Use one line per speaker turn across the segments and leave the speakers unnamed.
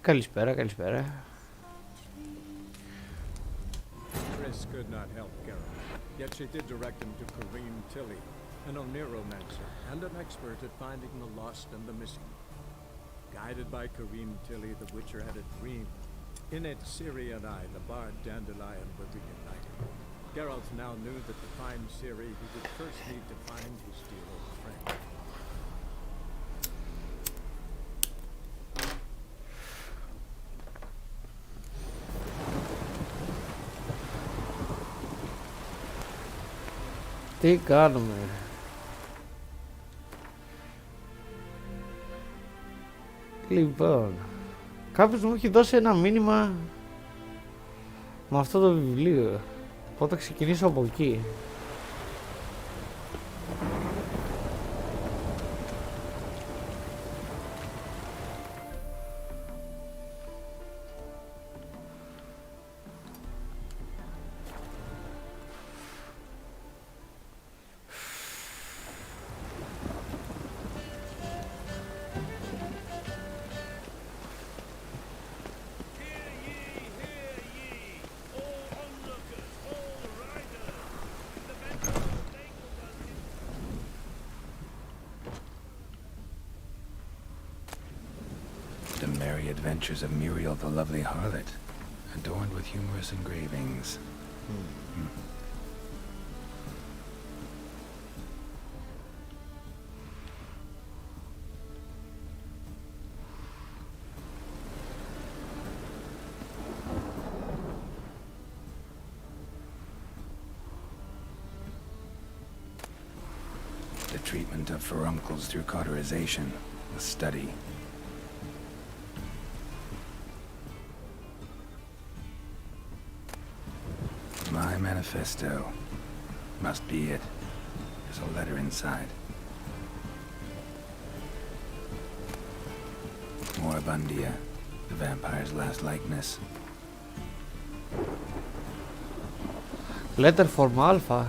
Καλησπέρα, καλησπέρα.
Chris could not help Geralt, yet she did direct him to Kareem Tilly, an Oneromancer and an expert at finding the lost and the missing. Guided by Kareem Tilly, the Witcher had a dream. In it, Ciri and I, the bard Dandelion, were reunited. Geralt now knew that to find Ciri, he would first need to find his dear old friend.
Τι κάνουμε? Λοιπόν, κάποιος μου έχει δώσει ένα μήνυμα με αυτό το βιβλίο. Οπότε ξεκινήσω από εκεί.
The merry adventures of Muriel the lovely harlot, adorned with humorous engravings. The treatment of furuncles through cauterization, a study. My manifesto. Must be it. There's a letter inside. Moribundia, the vampire's last likeness.
Letter from Alpha.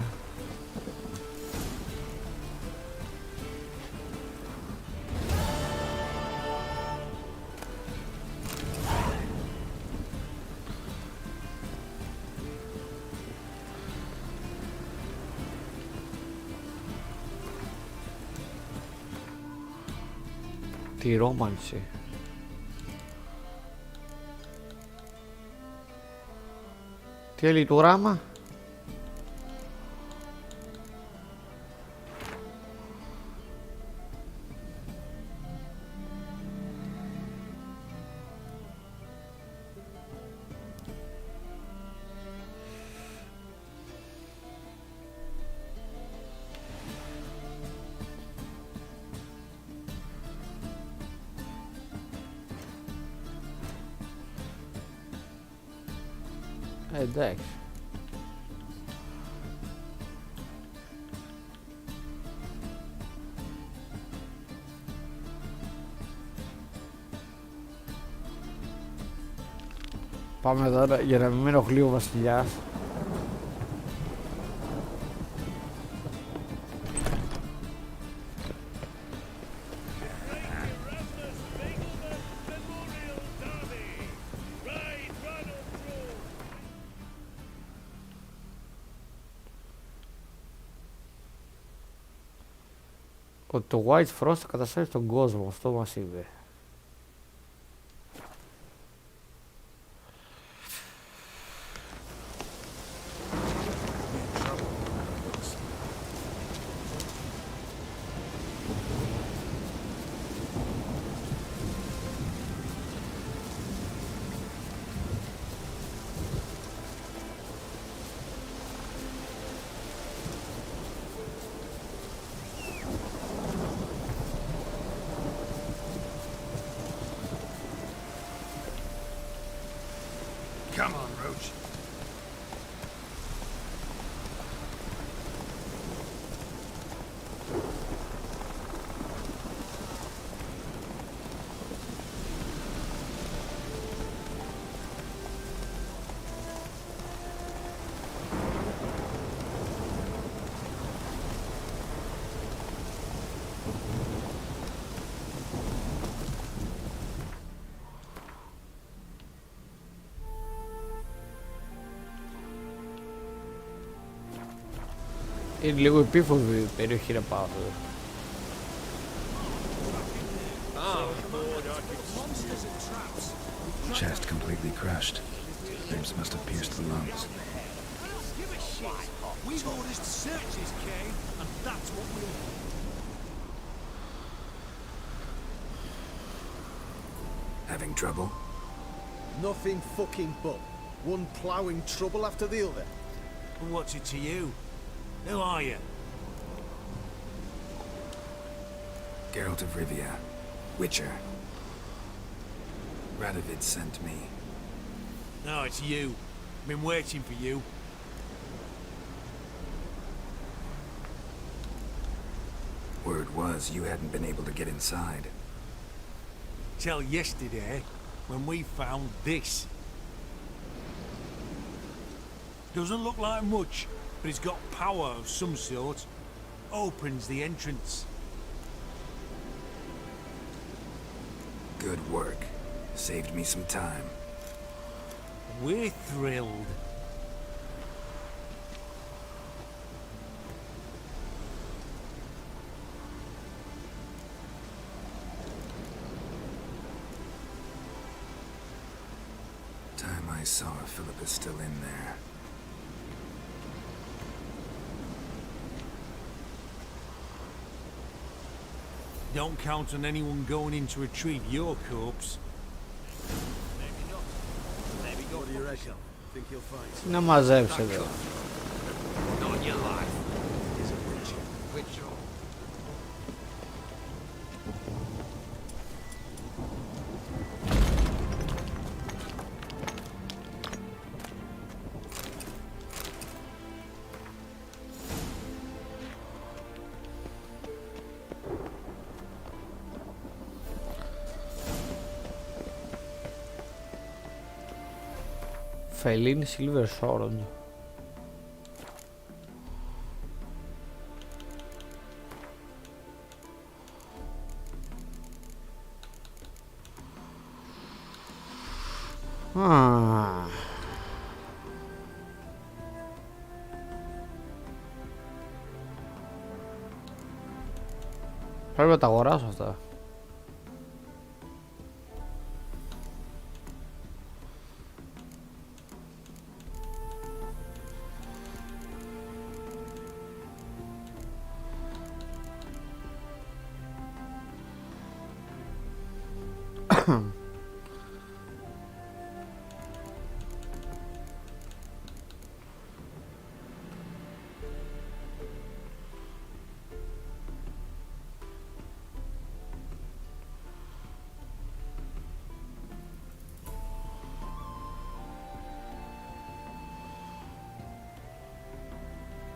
Τη ρόμανση. Τι έλεγε το γράμμα? Εντάξει. Πάμε τώρα για να μην με ενοχλεί ο βασιλιάς. Ότι το White Frost θα καταστρέψει τον κόσμο, αυτό μας είπε.
Come on, Roach.
Είναι λίγο επίφοβη η περιοχή να πάω εδώ.
Chest completely crushed. Ribs must have pierced the lungs.
We've orders to search this cave, and that's what we'll do.
Having trouble?
Nothing fucking but. One ploughing trouble after the other.
And what's it to you? Who are you?
Geralt of Rivia. Witcher. Radovid sent me.
No, it's you. Been waiting for you.
Word was you hadn't been able to get inside.
Till yesterday, when we found this. Doesn't look like much, but it's got power of some sort. Opens the entrance.
Good work. Saved me some time.
We're thrilled.
Time I saw Philip is still in there.
Don't count on anyone going in to retrieve your corpse.
What do you reckon? Think you'll find some?
Να μαζέψει εδώ.
Not your life.
He's a witcher.
Witcher.
Φελίνη Silver Sword. Πρέπει να τα αγοράσω αυτά.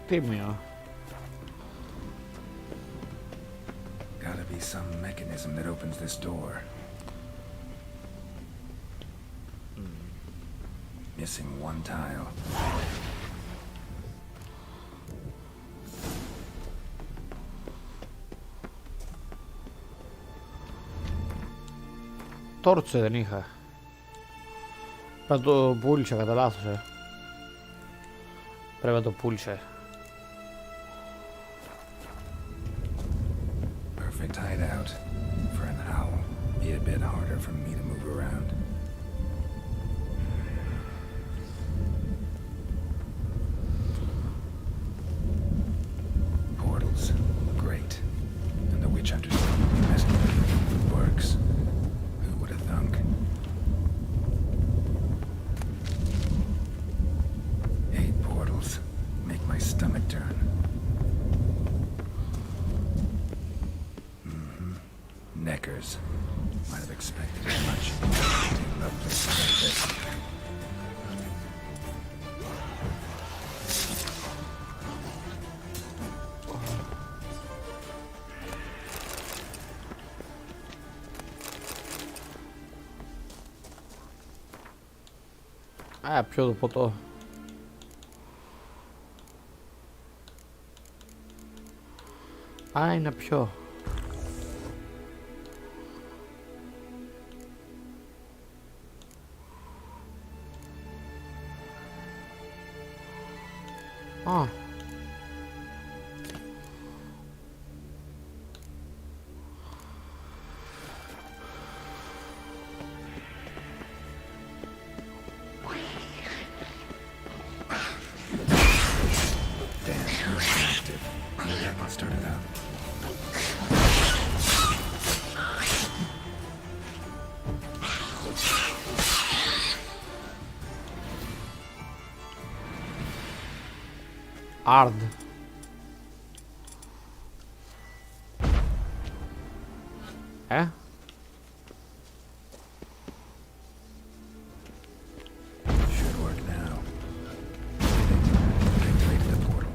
Τίμιο.
Gotta be some mechanism that opens this door. Missing one tile.
Τόρτσο δεν είχα. Πρέπει να το πούλησα κατά λάθος, Πρέπει να το πούλησα.
Perfect hideout. For an owl. Be a bit harder for me to move around. Portals. Great. And the witch hunters messing with it works. Who would have thunk? Hate portals. Make my stomach turn. Neckers. Might have expected as much. Love places like this.
Α, πιω το ποτό. Α, είναι πιο. Α.
Let's start it out.
Hard.
Should work now. Activate the portal.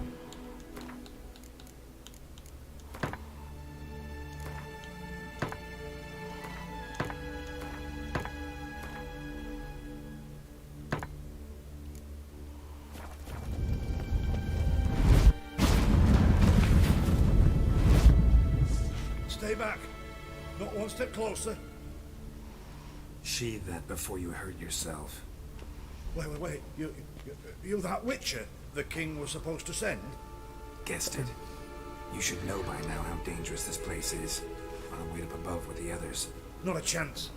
Stay back. Not one step closer.
Sheathe that before you hurt yourself.
Wait. You that Witcher the king was supposed to send?
Guessed it. You should know by now how dangerous this place is. I'll wait up above with the others.
Not a chance.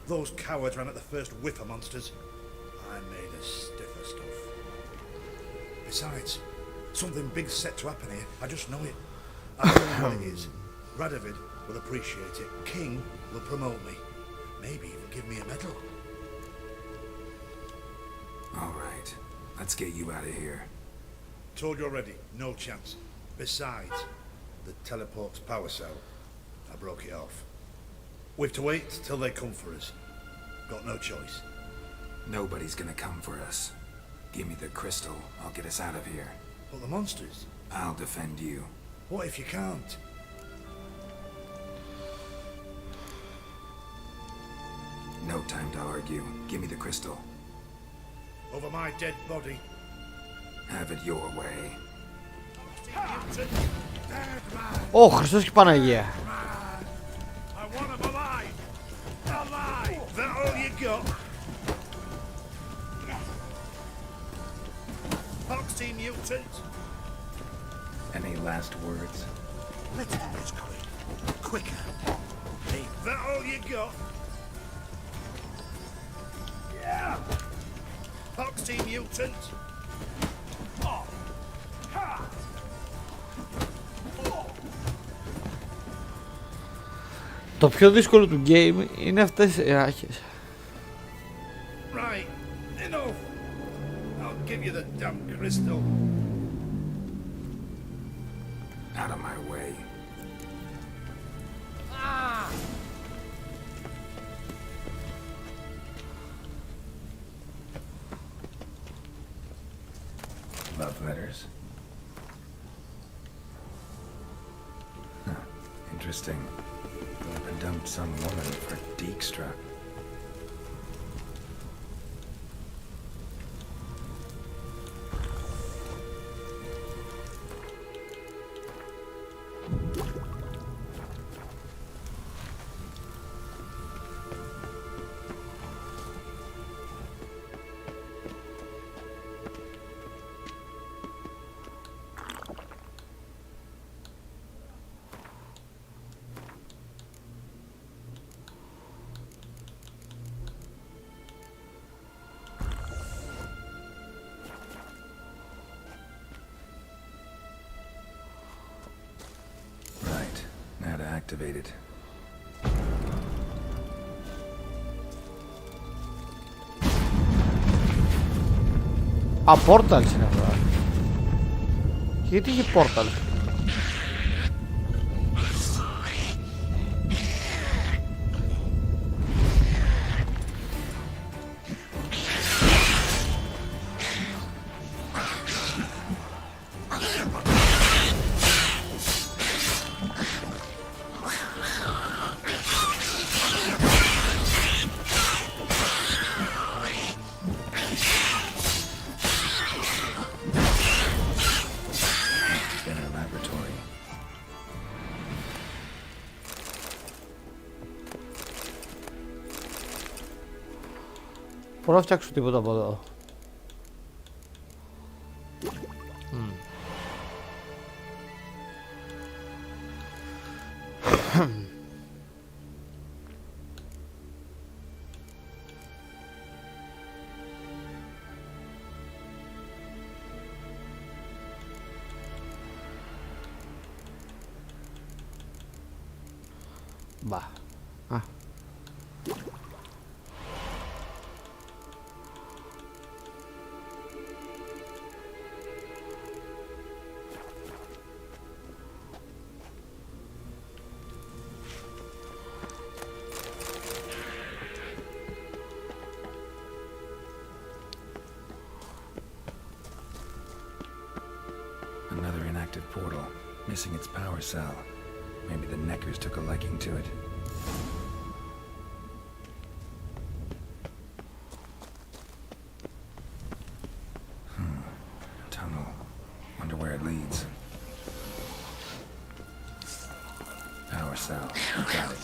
Those cowards ran at the first whiff of monsters. I made a stiffer stuff. Besides, something big's set to happen here. I just know it. I don't know what it is. Radovid will appreciate it. King will promote me. Maybe even give me a medal.
All right. Let's get you out of here.
Told you already, no chance. Besides, the teleport's power cell, I broke it off. We've to wait till they come for us. Got no choice.
Nobody's gonna come for us. Give me the crystal. I'll get us out of here.
But the monsters?
I'll defend you.
What if you can't?
No time to argue. Give me the crystal.
Over my dead body.
Have it your way.
Ω, Χριστός και Παναγία.
I want him alive! Alive! That all you got? Foxy mutant!
Any last words?
Let's do this quick. Quicker. Hey, that all you got? Yeah! Foxy mutant! Oh! Ha!
Το πιο δύσκολο του game είναι αυτές οι ράχες.
Right, enough! I'll give you the damn crystal.
Out of my way.
Love letters. Huh. Interesting. I dumped some woman for Dijkstra. Right. Now to activate it.
Α, portals είναι αυτά. Γιατί είχε portals?
Inner laboratory.
Μπορώ να φτιάξω τίποτα από εδώ. Μπα. Α.
Another inactive portal, missing its power cell. Maybe the Neckers took a liking to it. Tunnel. Wonder where it leads. Power cell. Got it.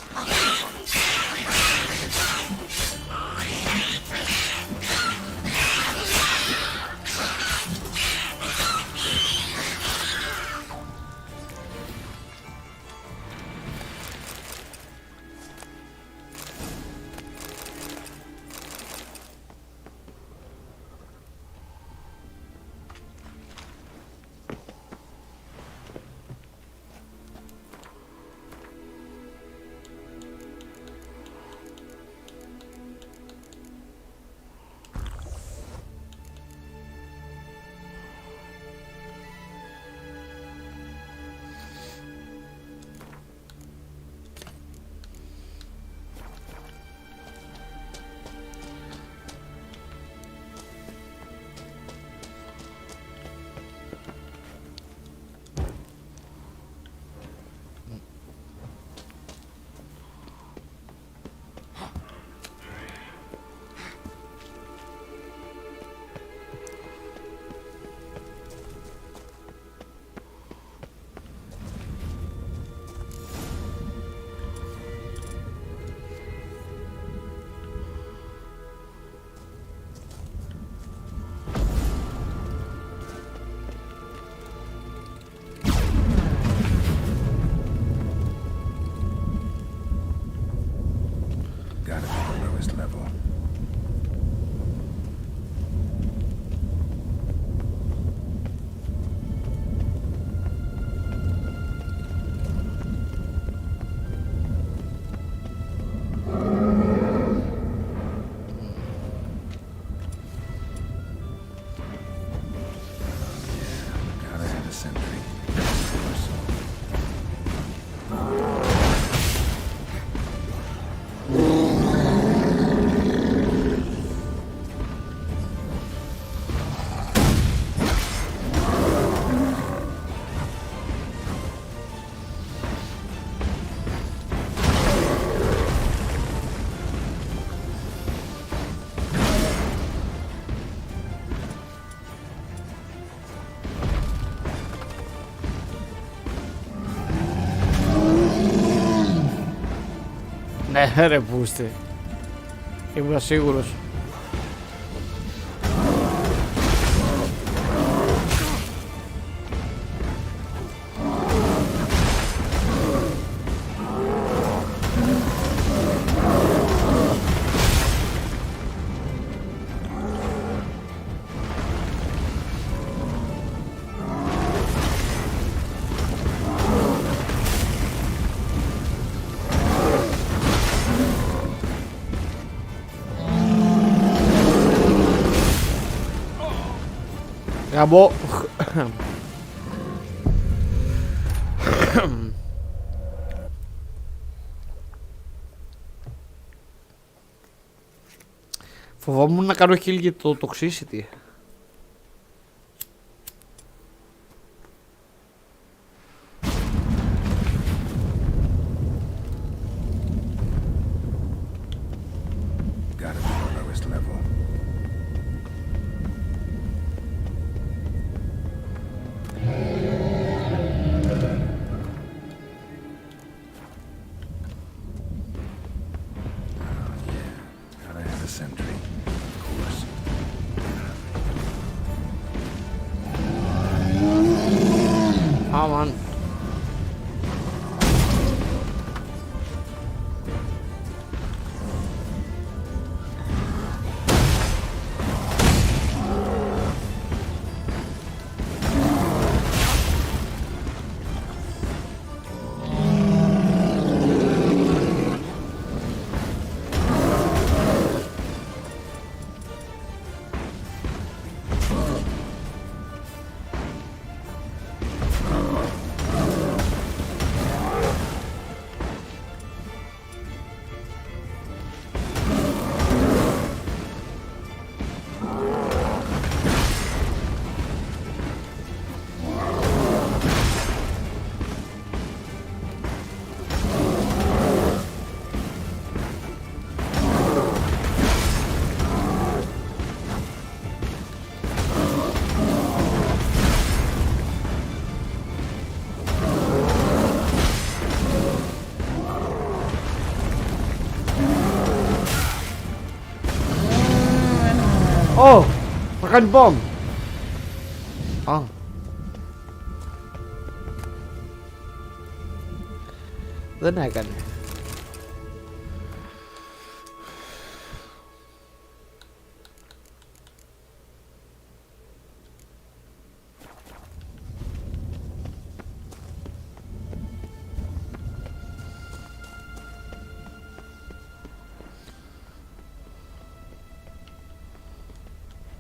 Gotta be the lowest level. Gotta have a sentry.
Ναι ρε πούστε. Ήμουν σίγουρος. Γαμπό. Φοβόμουν να κάνω kill για το toxicity.
Gotta be the lowest level. Gotta have a sentry, of course.
κάνει bomb. Α. Δεν έκανε.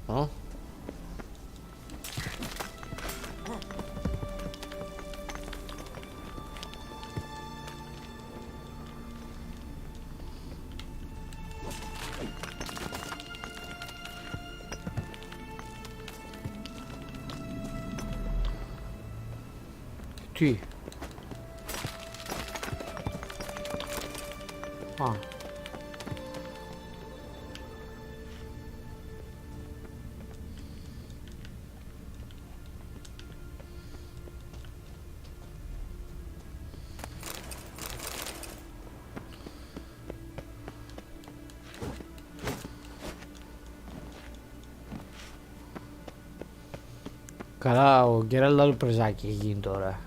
Α. Τι. Α. Καλά, ο Γκέραλτ άλλο πρεζάκι έχει γίνει τώρα.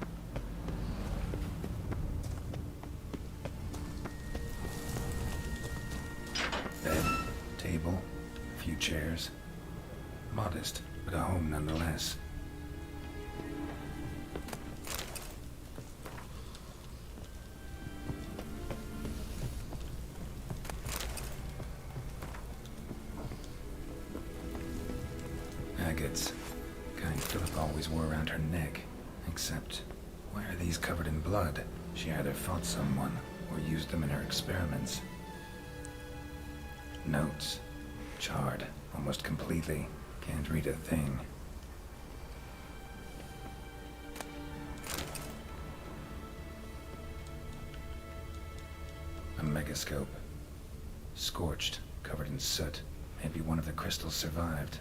Bed, table, a few chairs. Modest, but a home nonetheless. Agates. Kind Philip always wore around her neck. Except, why are these covered in blood? She either fought someone or used them in her experiments. Notes. Charred, almost completely. Can't read a thing. A megascope. Scorched, covered in soot. Maybe one of the crystals survived.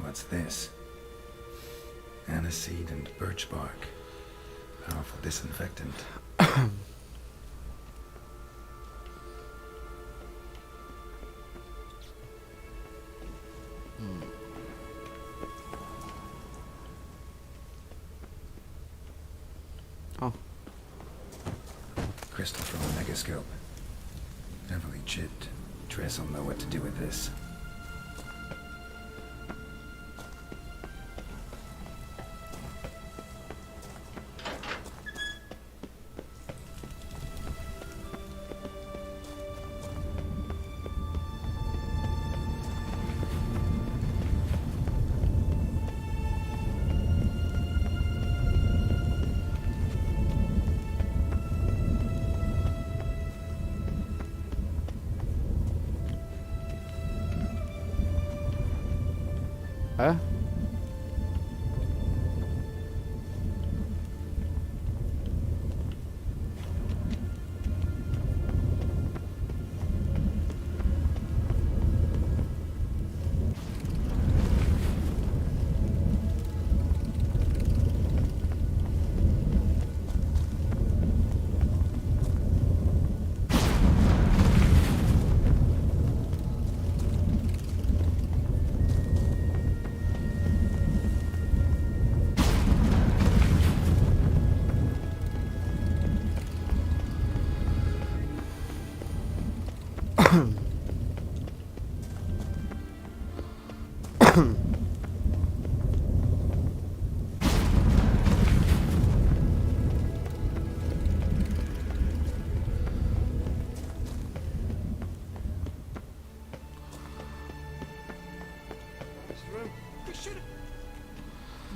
What's this? Aniseed and birch bark. Powerful disinfectant.
Oh.
Crystal from a megascope. Heavily chipped. Tress will know what to do with this.
Ε?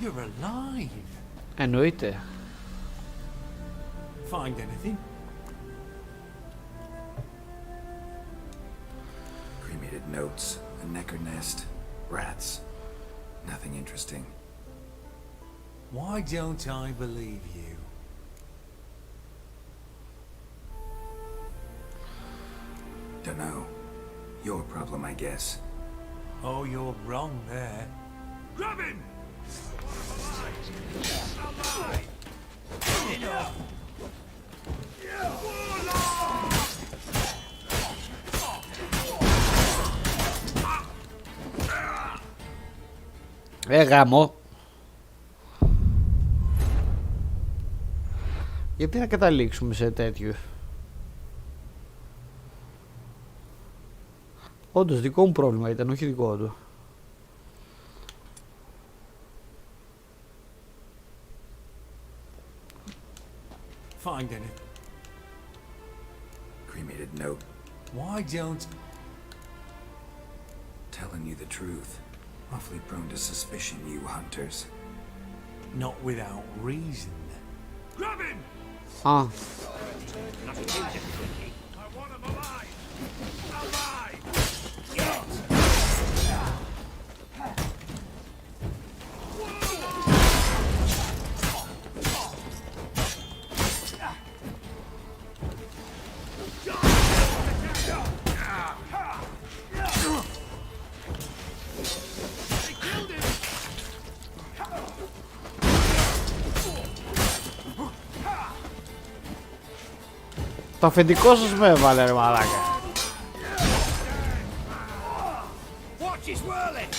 You're alive.
Εννοείται.
Find anything?
Cremated notes, a necker nest, rats. Nothing interesting.
Why don't I believe you?
Dunno. Your problem, I guess.
Oh, you're wrong there. Grab him!
Γάμο. Γιατί να καταλήξουμε σε τέτοιο. Όντως δικό μου πρόβλημα ήταν, όχι δικό του.
Find any?
Cremated note.
Why don't...
Telling you the truth. Awfully prone to suspicion, you hunters.
Not without reason. Grab him!
Α,
I want him alive! Alive!
το αφεντικό σας με έβαλε ρε μαλάκα.
Watch his whirling!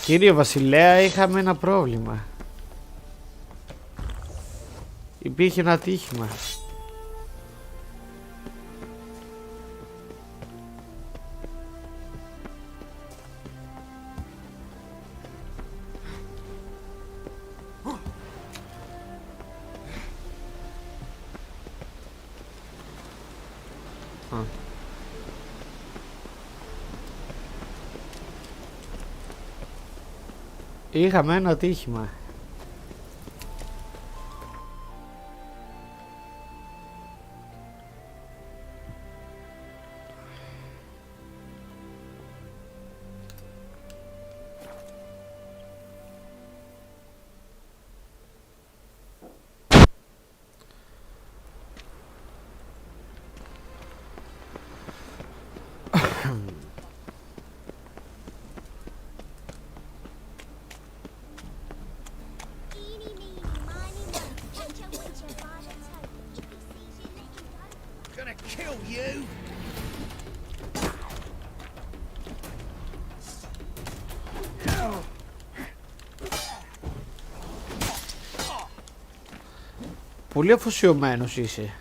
Κύριε Βασιλέα, είχαμε ένα πρόβλημα. Υπήρχε ένα ατύχημα. Είχαμε ένα ατύχημα. Πολύ αφοσιωμένος είσαι.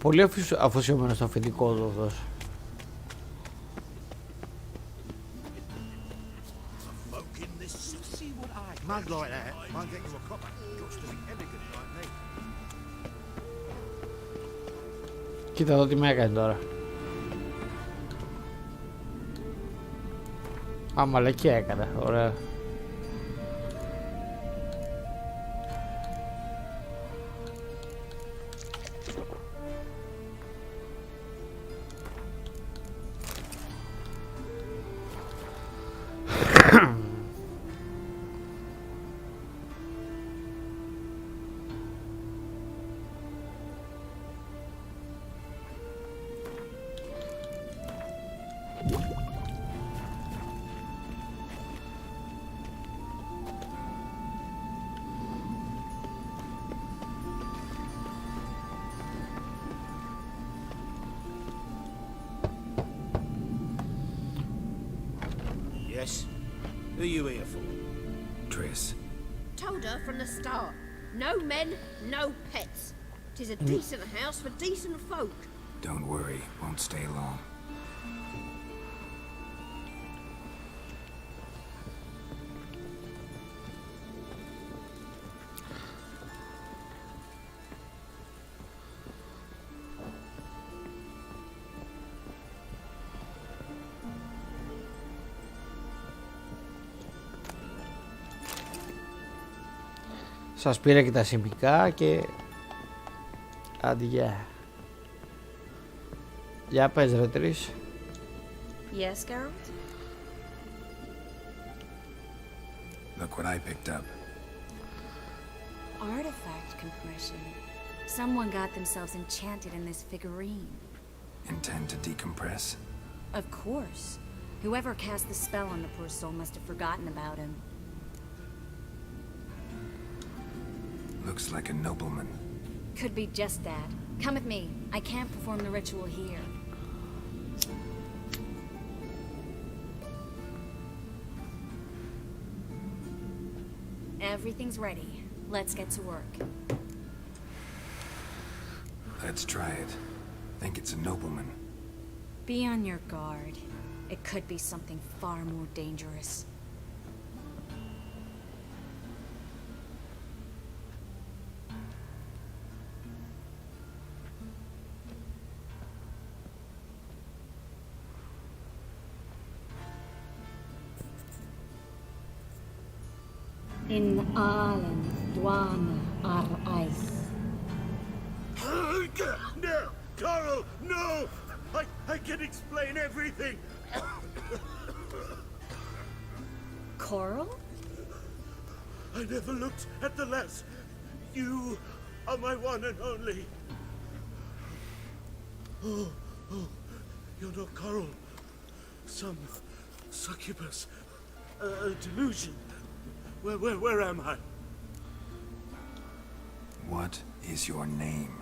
Πολύ αφοσιωμένος στο αφεντικό του αυτός.
Mad like that might get you a copper. Got to be elegant like me.
Κοίτα εδώ τι με έκανε τώρα. Α, μαλακία έκανε, ωραία.
Yes? Who are you here for?
Triss.
Told her from the start. No men, no pets. 'Tis a decent house for decent folk.
Don't worry, won't stay long.
Σας πήρα και τα σημικά και... Άντε γεια. Για πες ρε τρεις.
Yes, Geralt?
Look what I picked up.
Artifact compression. Someone got themselves enchanted in this figurine.
Intend to decompress?
Of course. Whoever cast the spell on the poor soul must have forgotten about him.
Looks like a nobleman.
Could be just that. Come with me. I can't perform the ritual here. Everything's ready. Let's get to work.
Let's try it. Think it's a nobleman.
Be on your guard. It could be something far more dangerous. In Aalen, Dwana, ar Eis.
No! Carl, no! I can explain everything!
Coral?
I never looked at the lass. You are my one and only. Oh, you're not Coral. Some succubus. A delusion. Where am I?
What is your name?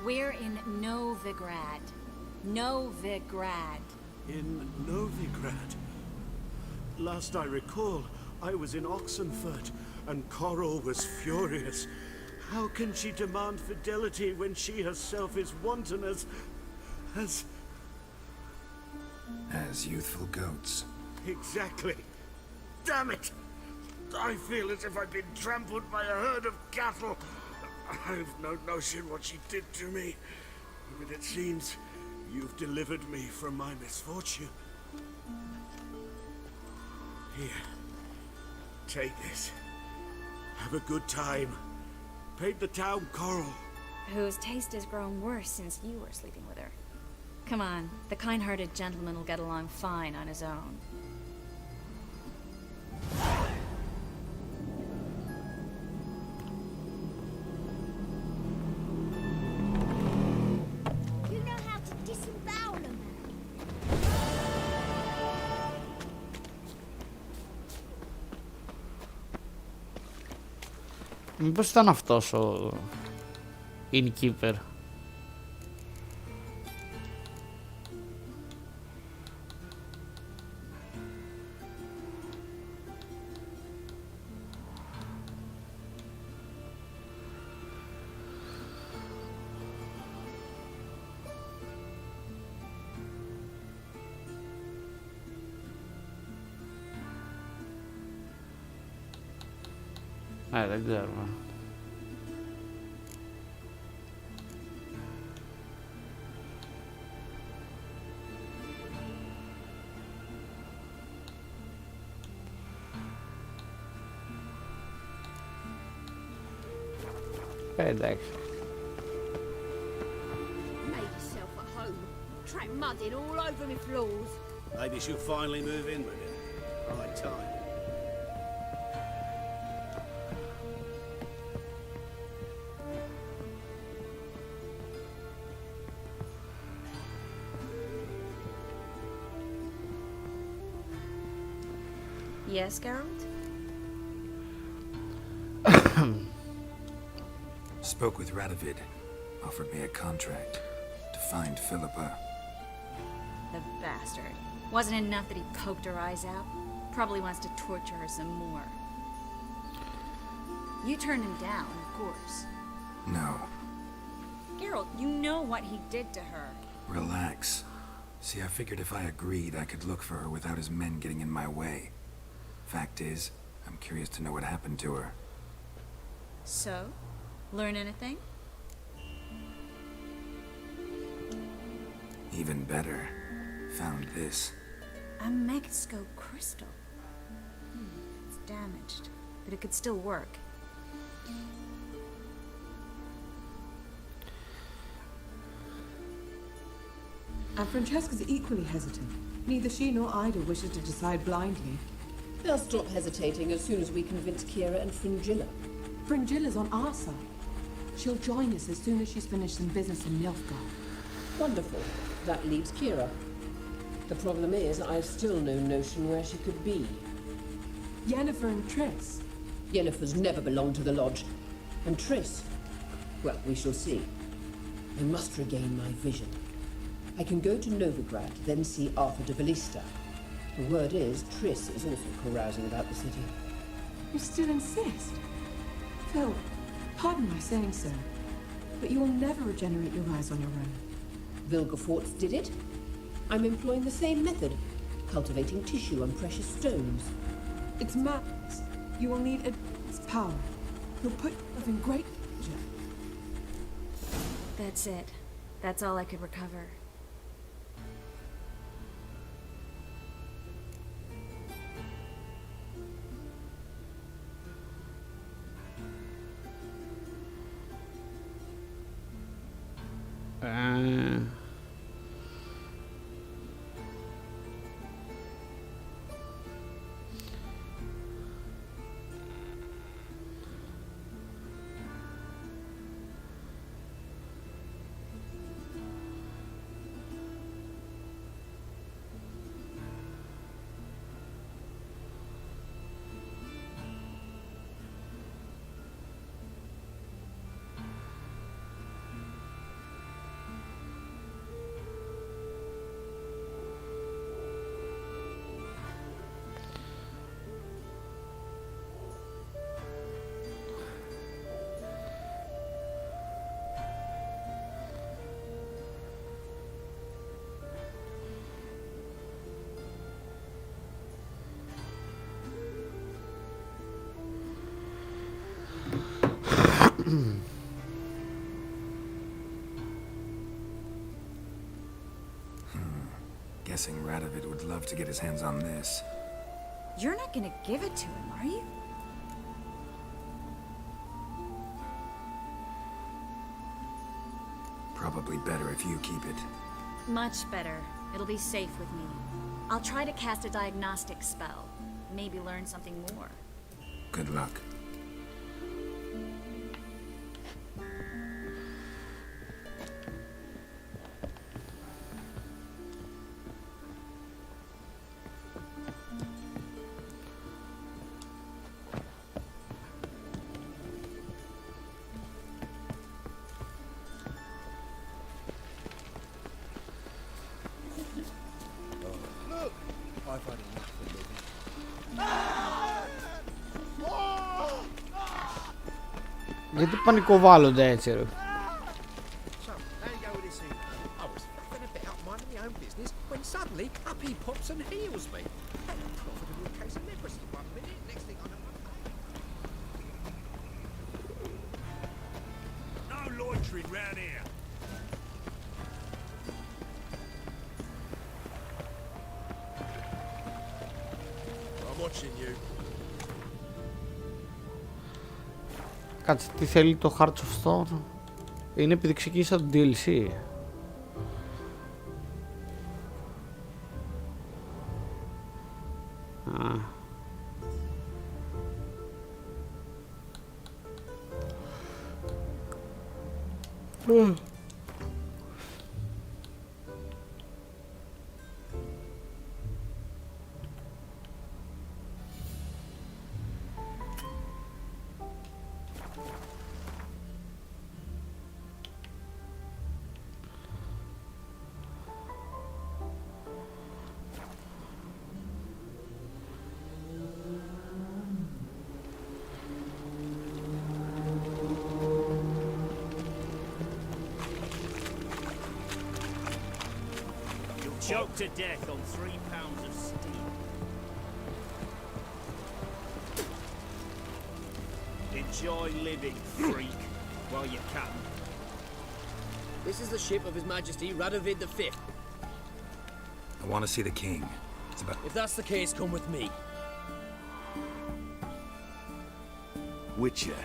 We're in Novigrad. Novigrad.
In Novigrad. Last I recall, I was in Oxenfurt, and Coral was furious. How can she demand fidelity when she herself is wanton
As youthful goats.
Exactly. Damn it! I feel as if I've been trampled by a herd of cattle. I've no notion what she did to me, but it seems you've delivered me from my misfortune. Here, take this. Have a good time. Paint the town Coral.
Whose taste has grown worse since you were sleeping with her. Come on, the kind-hearted gentleman will get along fine on his own.
You know how to disembowel a man.
Μήπως ήταν αυτός ο innkeeper. Δεν ξέρουμε. Εντάξει.
Made yourself at home. Track mud in all over me floors.
Maybe she'll finally move in with him. Right time.
Yes, Geralt?
Spoke with Radovid. Offered me a contract to find Philippa.
The bastard. Wasn't enough that he poked her eyes out? Probably wants to torture her some more. You turned him down, of course.
No.
Geralt, you know what he did to her.
Relax. See, I figured if I agreed, I could look for her without his men getting in my way. Fact is, I'm curious to know what happened to her.
So? Learn anything?
Even better. Found this.
A Megscope crystal. It's damaged. but it could still work.
And Francesca's equally hesitant. Neither she nor Ida wishes to decide blindly.
They'll stop hesitating as soon as we convince Kira and Fringilla.
Fringilla's on our side. She'll join us as soon as she's finished some business in Nilfgaard.
Wonderful. That leaves Kira. The problem is, I've still no notion where she could be.
Yennefer and Triss.
Yennefer's never belonged to the Lodge. And Triss? Well, we shall see. I must regain my vision. I can go to Novigrad, then see Arthur de Valista. The word is, Triss is also carousing about the city.
You still insist? Phil, pardon my saying so, but you will never regenerate your eyes on your own.
Vilgefortz did it. I'm employing the same method, cultivating tissue and precious stones.
It's madness. You will need its power. You'll put yourself in great danger.
That's it. That's all I could recover.
Guessing Radovid would love to get his hands on this.
You're not gonna give it to him, are you?
Probably better if you keep it.
Much better. It'll be safe with me. I'll try to cast a diagnostic spell. Maybe learn something more.
Good luck.
Γιατί πανικοβάλλονται έτσι ρε.
Suddenly, up he pops and heals me. Profitable case of leprosy 1 minute, next thing I know.
No loitering round here.
I'm watching you.
Κάτσε, τι θέλει το Hearts of Stone? Είναι επειδή ξεκίνησα το DLC.
Choked to death on 3 pounds of steam. Enjoy living, freak, while you can.
This is the ship of His Majesty Radovid V.
I want to see the king. It's about...
If that's the case, come with me.
Witcher,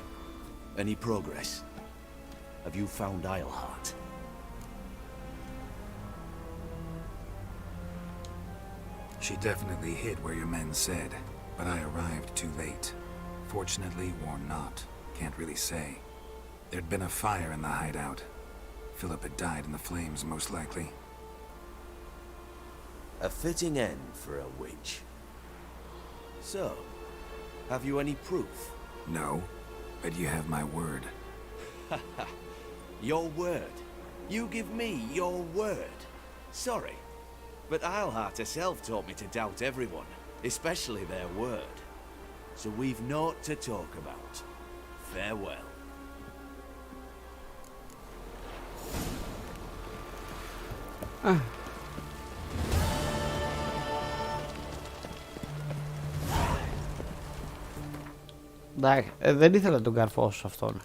any progress? Have you found Isleheart?
She definitely hid where your men said, but I arrived too late. Fortunately or not, can't really say. There'd been a fire in the hideout. Philip had died in the flames, most likely.
A fitting end for a witch. So, have you any proof?
No, but you have my word.
Your word? You give me your word? Sorry, but Isleheart herself taught me to doubt everyone, especially their word. So we've naught to talk about. Farewell.
Εντάξει, δεν ήθελα να τον καρφώσω αυτόν.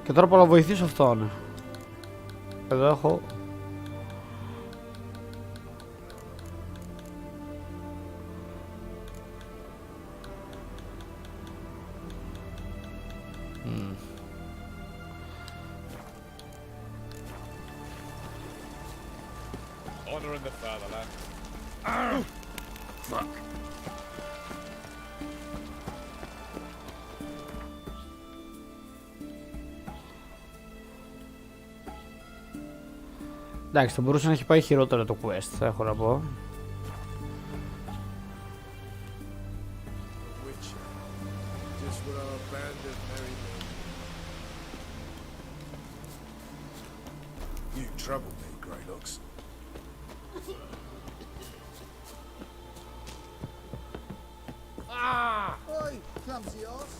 Και τώρα πάω να βοηθήσω αυτόν. Εδώ έχω...
Honoring the fatherland.
Oh, fuck.
Εντάξει, θα μπορούσε να έχει πάει χειρότερα το quest, θα έχω να πω.
You troubled me, Greylocks.
Oi, clumsy ass.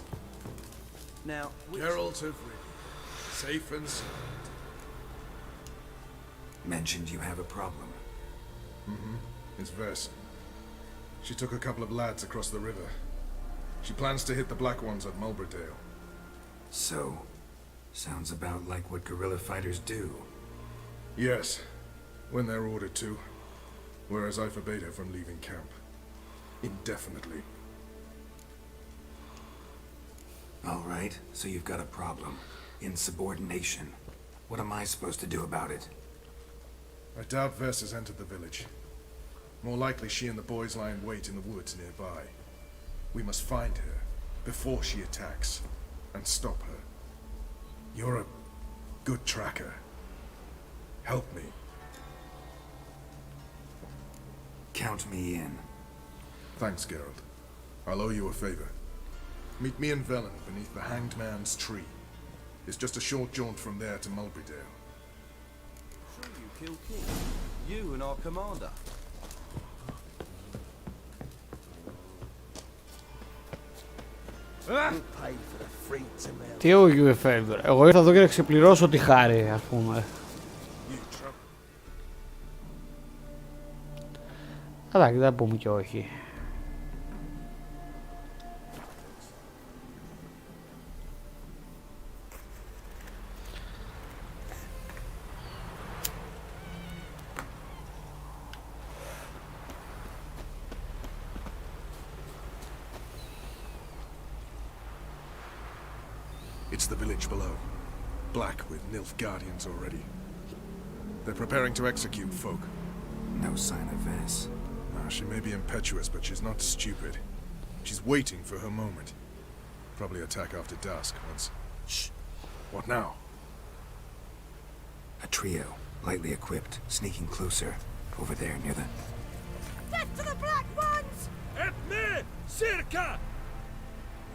Now,
Geralt of Rivia, safe and sound.
Mentioned you have a problem.
Mm-hmm. It's Vess. She took a couple of lads across the river. She plans to hit the Black Ones at Mulberdale.
So, sounds about like what guerrilla fighters do.
Yes, when they're ordered to. Whereas I forbade her from leaving camp. Indefinitely.
Alright, so you've got a problem. Insubordination. What am I supposed to do about it?
I doubt Vess has entered the village. More likely she and the boys lie in wait in the woods nearby. We must find her before she attacks and stop her. You're a good tracker. Help me.
Count me in.
Thanks, Geralt. I'll owe you a favor. Meet me in Velen beneath the Hanged Man's tree. It's just a short jaunt from there to Mulberydale.
Sure you killed King. You and our commander. We'll pay for the free to mail.
Τι ο UFL τώρα. Εγώ ήρθα εδώ και να ξεπληρώσω τη χάρη, ας πούμε. Αλλά δεν θα πούμε και όχι.
It's the village below. Black with Nilfgaardians already. They're preparing to execute folk.
No sign of Vess.
She may be impetuous, but she's not stupid. She's waiting for her moment. Probably attack after dusk once... Shh! What now?
A trio, lightly equipped, sneaking closer. Over there, near the...
Death to the Black Ones!
At me! Circa!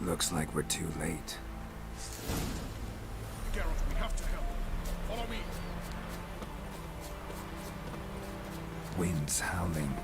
Looks like we're too late.
Geralt, we have to help. Follow me.
Wind's howling.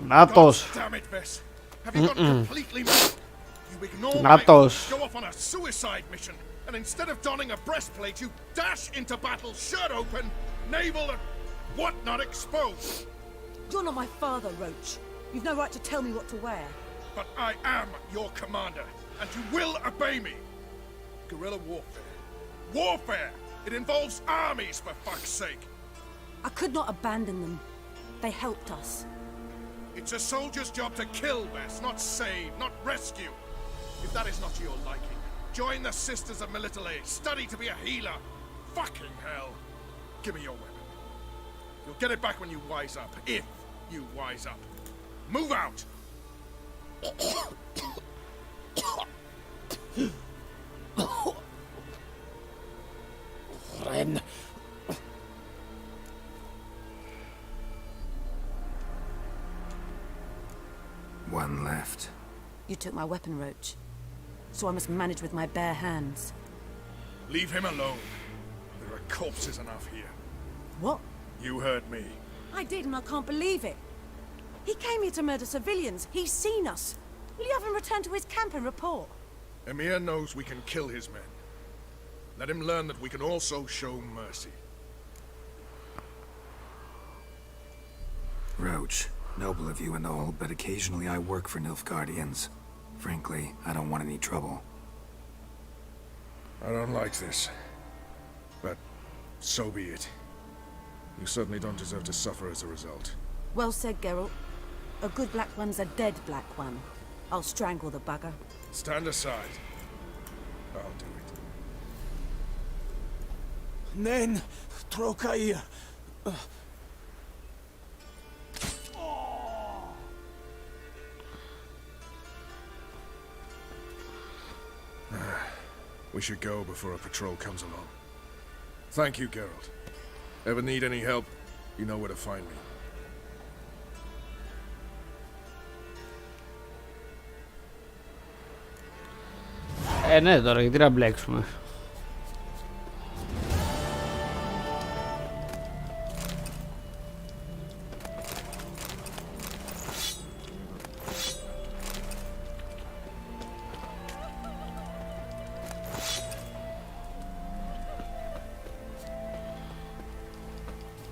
Νάτος.
Damn it, Vess. Have you gone completely mad? You ignore my
Natos.
orders, go off on a suicide mission, and instead of donning a breastplate, you dash into battle, shirt open, navel and whatnot exposed.
You're not my father, Roach. You've no right to tell me what to wear.
But I am your commander, and you will obey me. Guerrilla warfare. Warfare! It involves armies, for fuck's sake.
I could not abandon them. They helped us.
It's a soldier's job to kill, Vess, not save, not rescue. If that is not to your liking, join the Sisters of Melitele, study to be a healer. Fucking hell. Give me your weapon. You'll get it back when you wise up, if you wise up. Move out!
Ren.
One left.
You took my weapon, Roach. So I must manage with my bare hands.
Leave him alone. There are corpses enough here.
What?
You heard me.
I did, and I can't believe it. He came here to murder civilians. He's seen us. Will you have him return to his camp and report?
Emir knows we can kill his men. Let him learn that we can also show mercy.
Roach, noble of you and all, but occasionally I work for Nilfgaardians. Frankly, I don't want any trouble.
I don't like this. But so be it. You certainly don't deserve to suffer as a result.
Well said, Geralt. A good black one's a dead black one. I'll strangle the bugger.
Stand aside. I'll do it.
Nen, Trokair.
We should go before a patrol comes along. Thank you, Geralt. Ever need any help, you know where to find me.
Ναι, τώρα γιατί να μπλέξουμε.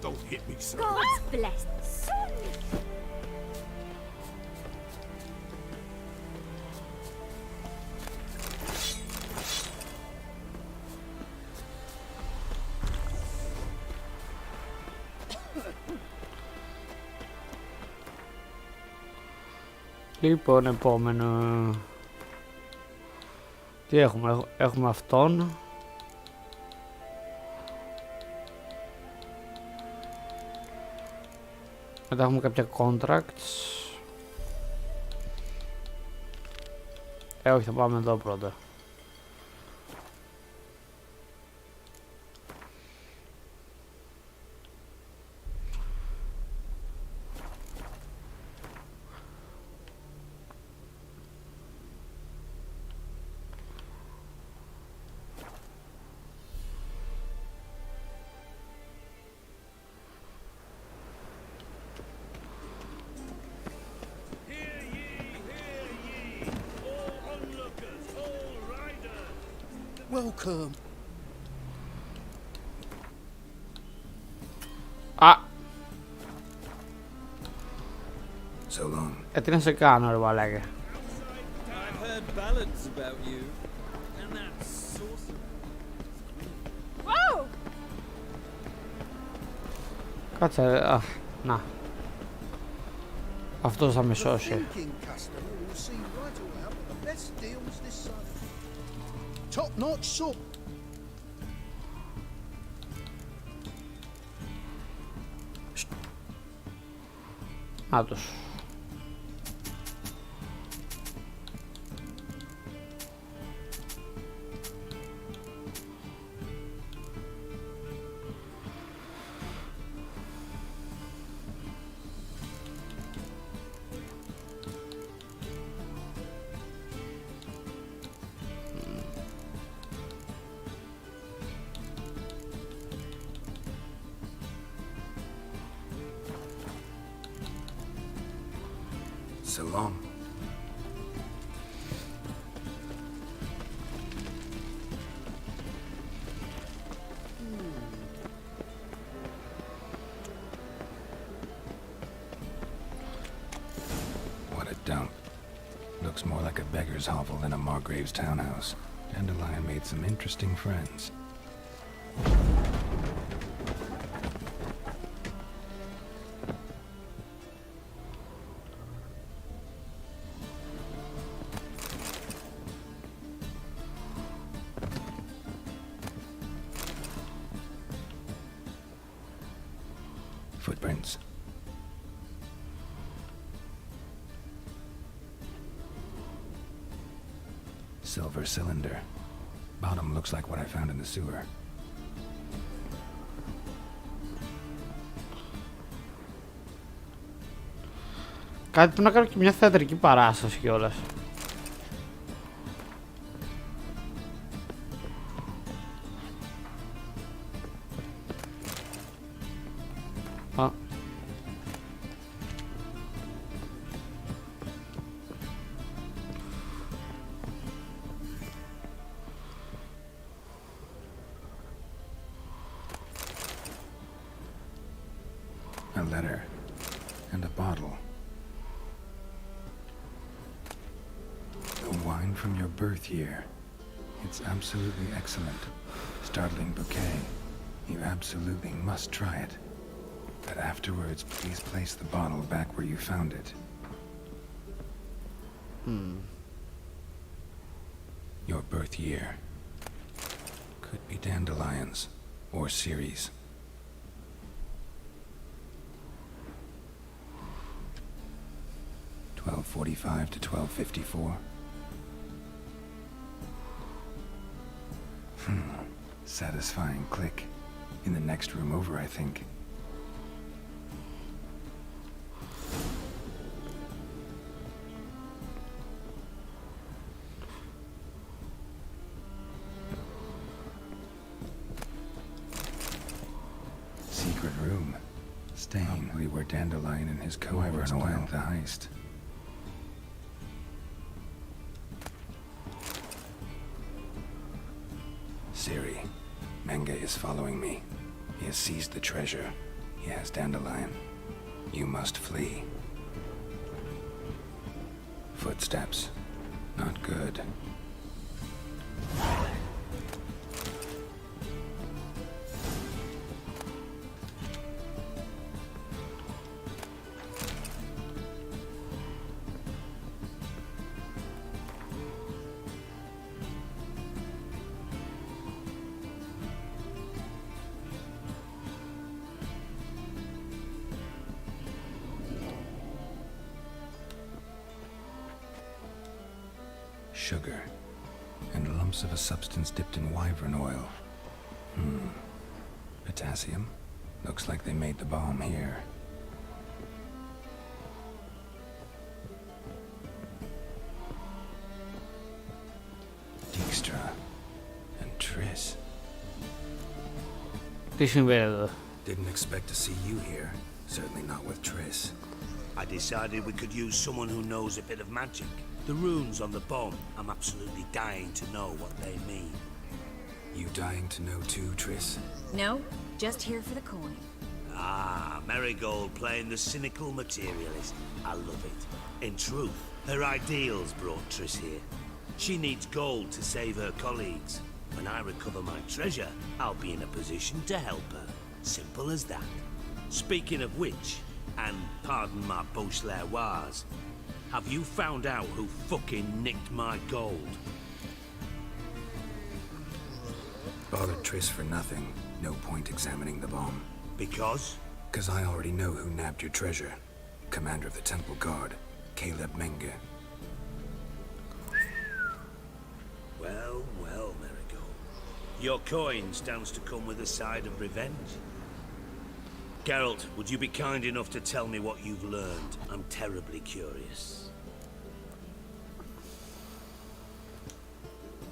Don't hit me, sir.
God bless the son.
Λοιπόν, επόμενο. Τι έχουμε, έχουμε αυτόν. Μετά έχουμε κάποια contracts. Όχι, θα πάμε εδώ πρώτα.
Welcome.
Α!
So long.
Τι να σε κάνω ρε μαλάκα.
I've heard ballads about you. And that sorcerer.
Whoa!
Κάτσε, α, να. Αυτός θα με σώσει.
Thinking customer will see right away up at the best deals this side. Top-notch soup.
Να τους.
So long. What a dump. Looks more like a beggar's hovel than a Margrave's townhouse. Dandelion made some interesting friends. Footprints. Silver cylinder. Bottom looks like what I found in the sewer.
Κάτι που να κάνω και μια θεατρική παράσταση κιόλας. Α.
A letter. And a bottle. The wine from your birth year. It's absolutely excellent. Startling bouquet. You absolutely must try it. But afterwards, please place the bottle back where you found it. Your birth year. Could be dandelions. Or Ceres. (1245 to 1254). Satisfying click. In the next room over, I think. Secret room. Staying. Probably where Dandelion and his cohorts planned the heist. Siri, Menge is following me. He has seized the treasure. He has Dandelion. You must flee. Footsteps. Not good. sugar, and lumps of a substance dipped in wyvern oil. Potassium? Looks like they made the bomb here. Dijkstra and Triss.
Τι συμβαίνει εδώ?
Didn't expect to see you here. Certainly not with Triss.
I decided we could use someone who knows a bit of magic. The runes on the bomb, I'm absolutely dying to know what they mean.
You dying to know too, Triss?
No, just here for the coin.
Ah, Marigold playing the cynical materialist. I love it. In truth, her ideals brought Triss here. She needs gold to save her colleagues. When I recover my treasure, I'll be in a position to help her. Simple as that. Speaking of which, and pardon my Beauclervoise, have you found out who fucking nicked my gold?
Bothered Triss for nothing. No point examining the bomb.
Because?
Because I already know who nabbed your treasure. Commander of the Temple Guard, Caleb Menge.
Well, well, Marigold. Your coin stands to come with a side of revenge. Geralt, would you be kind enough to tell me what you've learned? I'm terribly curious.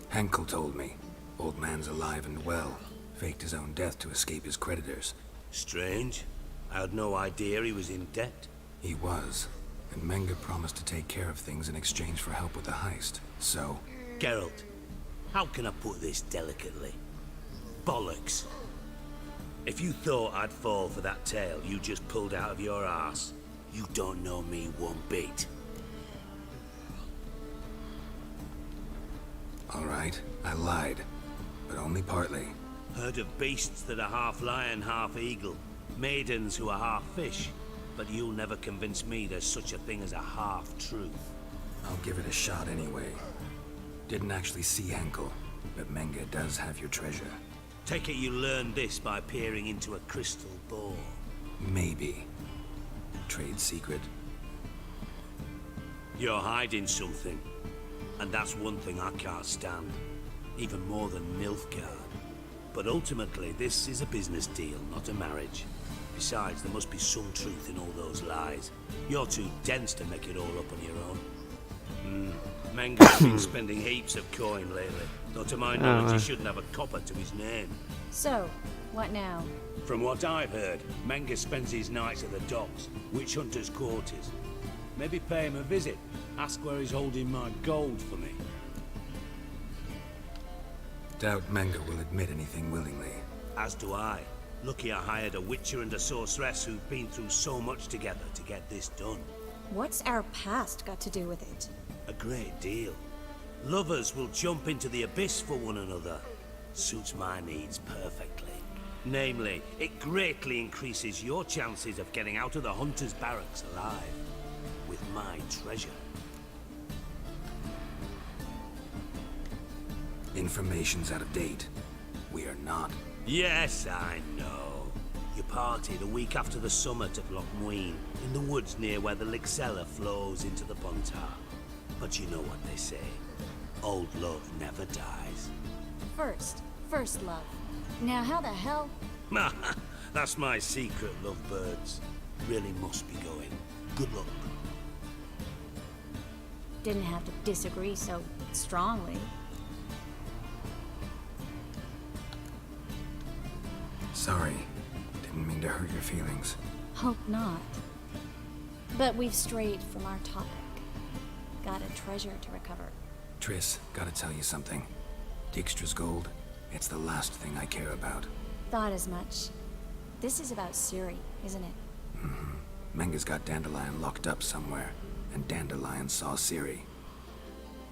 Henkel told me. Old man's alive and well. Faked his own death to escape his creditors.
Strange. I had no idea he was in debt.
He was. And Menge promised to take care of things in exchange for help with the heist. So...
Geralt, how can I put this delicately? Bollocks. If you thought I'd fall for that tale you just pulled out of your arse, you don't know me one bit.
All right, I lied. But only partly.
Heard of beasts that are half lion, half eagle. Maidens who are half fish. But you'll never convince me there's such a thing as a half-truth.
I'll give it a shot anyway. Didn't actually see Henkel, but Menge does have your treasure.
Take it you learned this by peering into a crystal ball.
Maybe. Trade secret.
You're hiding something. And that's one thing I can't stand. Even more than Nilfgaard. But ultimately, this is a business deal, not a marriage. Besides, there must be some truth in all those lies. You're too dense to make it all up on your own. Menge's been spending heaps of coin lately, though to my knowledge he shouldn't have a copper to his name.
So, what now?
From what I've heard, Menge spends his nights at the docks, witch hunters' quarters. Maybe pay him a visit, ask where he's holding my gold for me.
Doubt Menge will admit anything willingly.
As do I. Lucky I hired a witcher and a sorceress who've been through so much together to get this done.
What's our past got to do with it?
A great deal. Lovers will jump into the abyss for one another. Suits my needs perfectly. Namely, it greatly increases your chances of getting out of the hunter's barracks alive. With my treasure.
Information's out of date. We are not.
Yes, I know. You partied a week after the summit of Loch Muin, in the woods near where the Lixella flows into the Pontar. But you know what they say. Old love never dies.
First love. Now how the hell?
That's my secret, lovebirds. Really must be going. Good luck.
Didn't have to disagree so strongly.
Sorry. Didn't mean to hurt your feelings.
Hope not. But we've strayed from our topic. Got a treasure to recover.
Triss, gotta tell you something. Dijkstra's gold, it's the last thing I care about.
Thought as much. This is about Ciri, isn't it?
Menge's got Dandelion locked up somewhere, and Dandelion saw Ciri.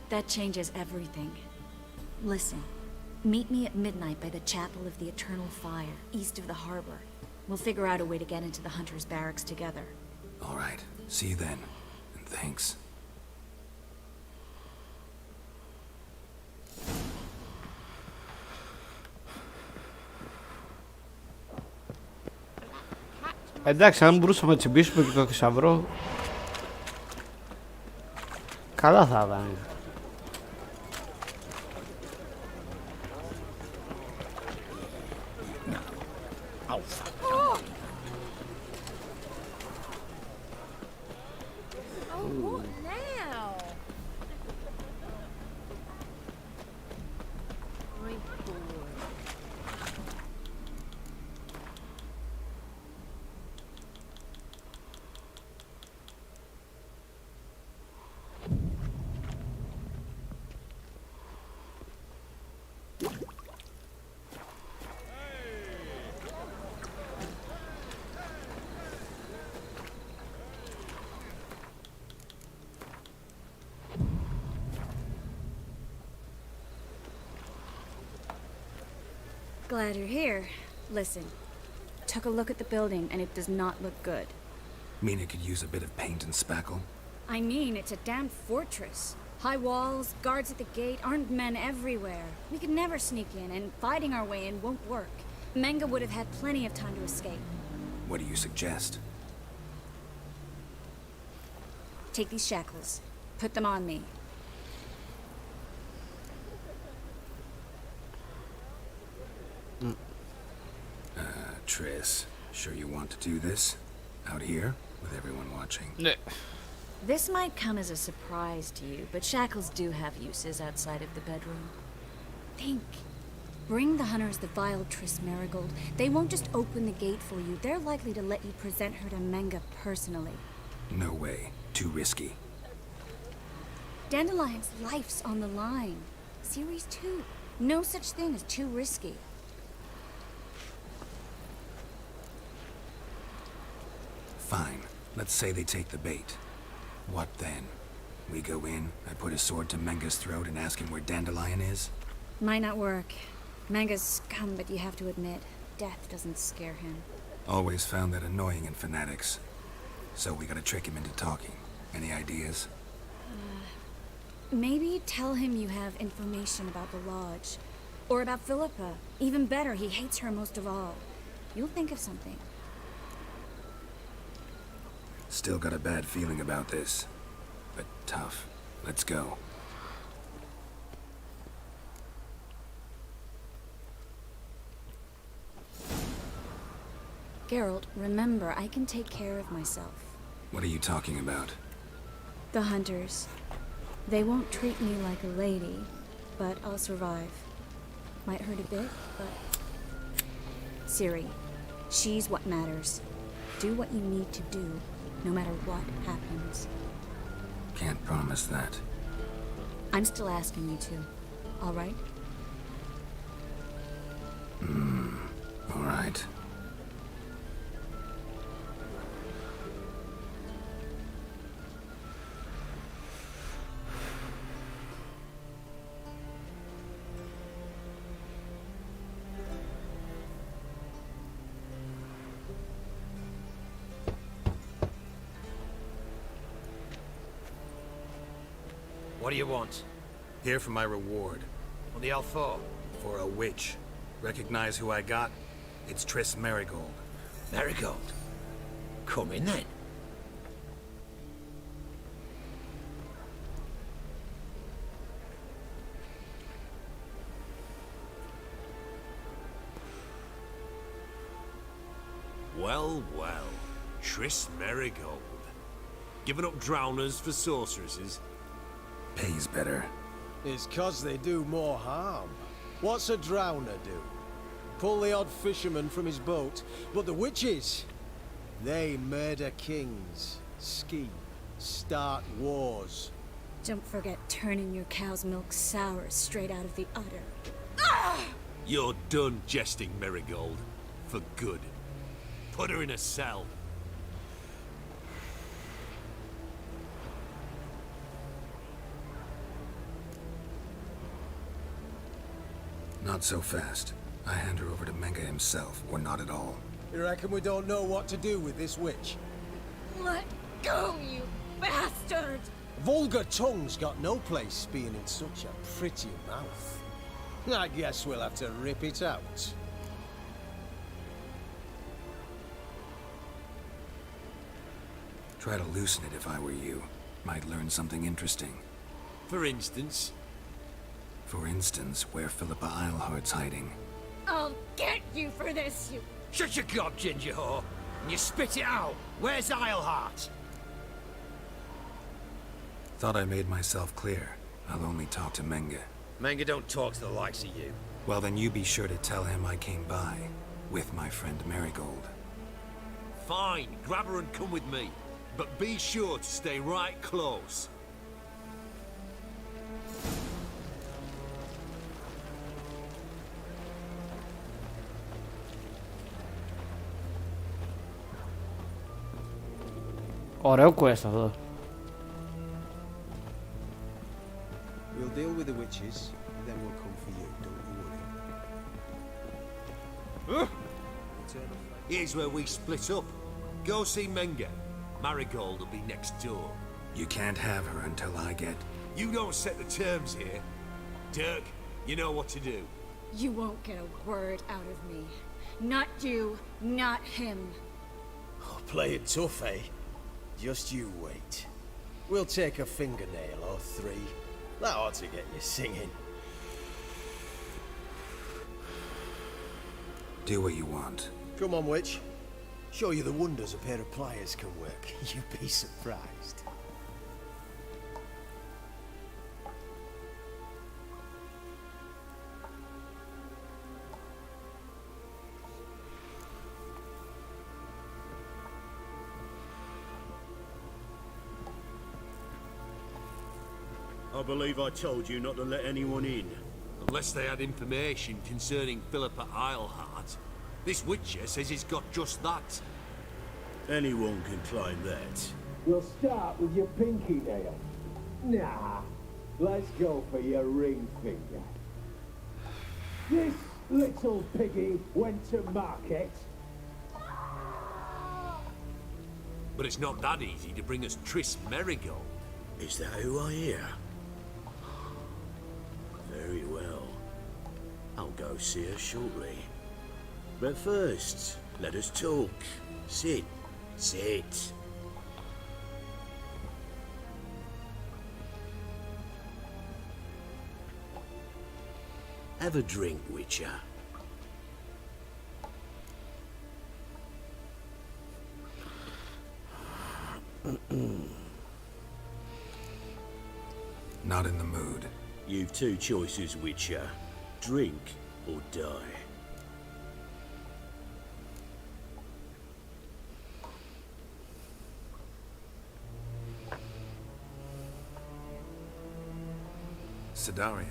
That changes everything. Listen, meet me at midnight by the Chapel of the Eternal Fire, east of the harbor. We'll figure out a way to get into the Hunter's Barracks together.
All right, see you then, and thanks.
Εντάξει, αν μπορούσαμε να τσιμπήσουμε και το θησαυρό, καλά θα ήταν.
Glad you're here. Listen, took a look at the building and it does not look good.
Mean it could use a bit of paint and spackle?
I mean, it's a damn fortress. High walls, guards at the gate, armed men everywhere. We could never sneak in, and fighting our way in won't work. Menga would have had plenty of time to escape.
What do you suggest?
Take these shackles. Put them on me.
Triss, sure you want to do this? Out here, with everyone watching?
This might come as a surprise to you, but shackles do have uses outside of the bedroom. Think. Bring the hunters the vile Triss Marigold. They won't just open the gate for you. They're likely to let you present her to Menga personally.
No way. Too risky.
Dandelion's life's on the line. Series 2. No such thing as too risky.
Fine. Let's say they take the bait. What then? We go in, I put a sword to Menga's throat and ask him where Dandelion is?
Might not work. Menga's scum, but you have to admit, death doesn't scare him.
Always found that annoying in fanatics. So we gotta trick him into talking. Any ideas?
Maybe tell him you have information about the Lodge. Or about Philippa. Even better, he hates her most of all. You'll think of something.
Still got a bad feeling about this. But tough. Let's go.
Geralt, remember, I can take care of myself.
What are you talking about?
The hunters. They won't treat me like a lady, but I'll survive. Might hurt a bit, but... Ciri, she's what matters. Do what you need to do, no matter what happens.
Can't promise that.
I'm still asking you to, all right?
All right.
What do you want?
Here for my reward.
On the L4?
For a witch. Recognize who I got? It's Triss Marigold.
Marigold? Come in then.
Well, well. Triss Marigold. Giving up drowners for sorceresses?
Pays better.
It's 'cause they do more harm. What's a drowner do? Pull the odd fisherman from his boat. But the witches, they murder kings, scheme, start wars.
Don't forget turning your cow's milk sour straight out of the udder.
You're done jesting, Marigold. For good. Put her in a cell.
Not so fast. I hand her over to Menga himself, or not at all.
You reckon we don't know what to do with this witch?
Let go, you bastard!
Vulgar tongue's got no place being in such a pretty mouth. I guess we'll have to rip it out.
Try to loosen it if I were you. Might learn something interesting.
For instance?
For instance, where Philippa Eilhart's hiding.
I'll get you for this, you...
Shut your gob, ginger whore, and you spit it out. Where's Eilhart?
Thought I made myself clear. I'll only talk to Menga.
Menga don't talk to the likes of you.
Well, then you be sure to tell him I came by. With my friend Marigold.
Fine, grab her and come with me. But be sure to stay right close.
Ωραίο quest αυτό.
We'll deal with the witches, then we'll come for you, don't you worry.
Here's where we split up. Go see Menge. Marigold will be next door.
You can't have her until I get...
You don't set the terms here. Dirk, you know what to do.
You won't get a word out of me. Not you, not him.
Oh, play it tough, eh? Just you wait. We'll take a fingernail or 3. That ought to get you singing.
Do what you want.
Come on, witch. Show you the wonders a pair of pliers can work. You'd be surprised.
I believe I told you not to let anyone in.
Unless they had information concerning Philippa Eilhart. This Witcher says he's got just that.
Anyone can claim that.
We'll start with your pinky nail. Nah, let's go for your ring finger. This little piggy went to market.
But it's not that easy to bring us Triss Merigold.
Is that who I hear? Very well. I'll go see her shortly. But first, let us talk. Sit. Sit. Have a drink, Witcher.
Not in the mood.
You've 2 choices, Witcher. Drink or die.
Sidarian.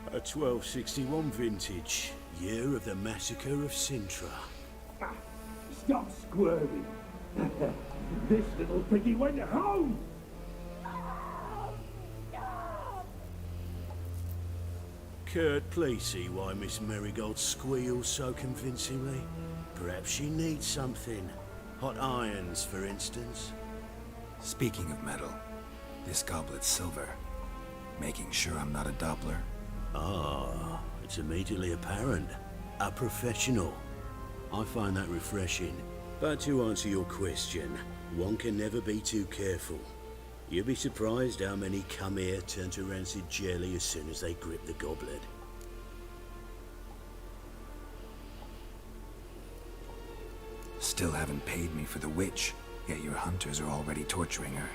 A 1261 vintage, year of the massacre of Sintra.
Stop squirming. This little piggy went home.
Kurt, please see why Miss Merigold squeals so convincingly. Perhaps she needs something. Hot irons, for instance.
Speaking of metal, this goblet's silver. Making sure I'm not a Doppler.
Ah, it's immediately apparent. A professional. I find that refreshing. But to answer your question, one can never be too careful. You'll be surprised how many come here turn to rancid jelly as soon as they grip the goblet.
Still haven't paid me for the witch, yet your hunters are already torturing her.